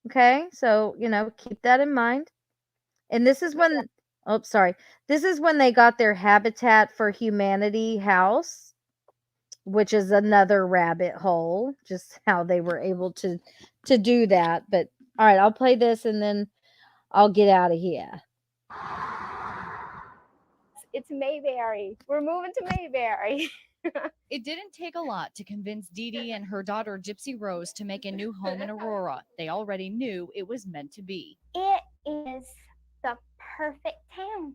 Okay, so, keep that in mind. And this is when, this is when they got their Habitat for Humanity house, which is another rabbit hole, just how they were able to do that. But, all right, I'll play this and then I'll get out of here. It's Mayberry. We're moving to Mayberry. It didn't take a lot to convince Dee Dee and her daughter Gypsy Rose to make a new home in Aurora. They already knew it was meant to be. It is the perfect town,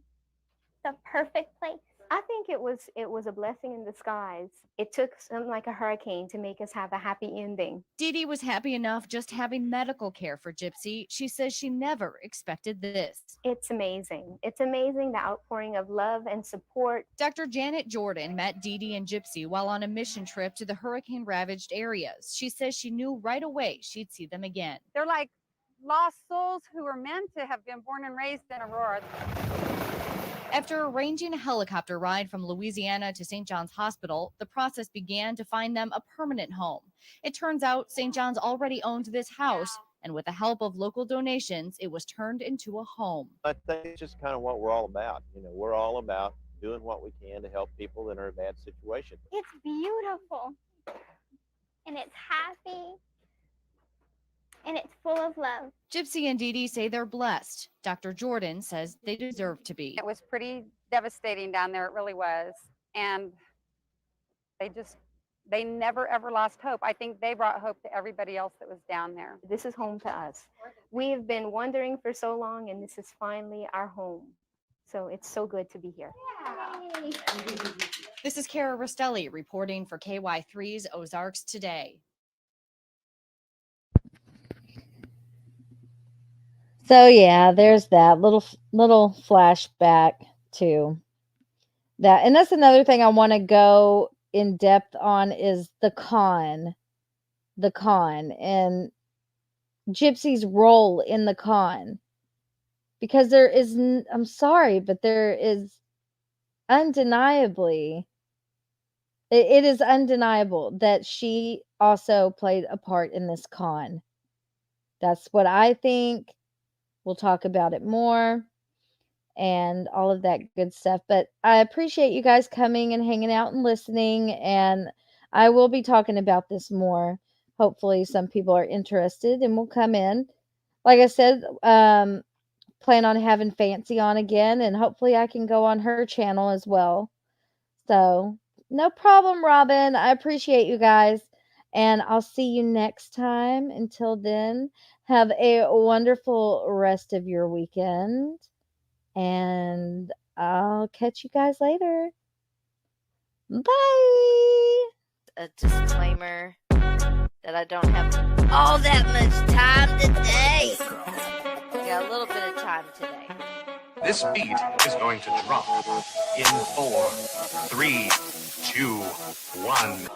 the perfect place. I think it was a blessing in disguise. It took something like a hurricane to make us have a happy ending. Dee Dee was happy enough just having medical care for Gypsy. She says she never expected this. It's amazing. It's amazing, the outpouring of love and support. Dr. Janet Jordan met Dee Dee and Gypsy while on a mission trip to the hurricane-ravaged areas. She says she knew right away she'd see them again. They're like lost souls who were meant to have been born and raised in Aurora. After arranging a helicopter ride from Louisiana to St. John's Hospital, the process began to find them a permanent home. It turns out St. John's already owned this house, and with the help of local donations, it was turned into a home. I think it's just kind of what we're all about. We're all about doing what we can to help people that are in a bad situation. It's beautiful, and it's happy, and it's full of love. Gypsy and Dee Dee say they're blessed. Dr. Jordan says they deserve to be. It was pretty devastating down there, it really was. And they never ever lost hope. I think they brought hope to everybody else that was down there. This is home to us. We have been wondering for so long, and this is finally our home. So it's so good to be here. Yay. This is Kara Rostelli reporting for KY3's Ozarks Today. So yeah, there's that little flashback to that. And that's another thing I want to go in depth on is the con and Gypsy's role in the con. Because there is, I'm sorry, but there is undeniably, it is undeniable that she also played a part in this con. That's what I think. We'll talk about it more and all of that good stuff. But I appreciate you guys coming and hanging out and listening. And I will be talking about this more. Hopefully some people are interested and will come in. Like I said, plan on having Fancy on again. And hopefully I can go on her channel as well. So no problem, Robin. I appreciate you guys. And I'll see you next time. Until then, have a wonderful rest of your weekend. And I'll catch you guys later. Bye. A disclaimer that I don't have all that much time today. I got a little bit of time today. This beat is going to drop in 4, 3, 2, 1.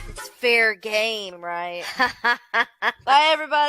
It's fair game, right? Bye, everybody.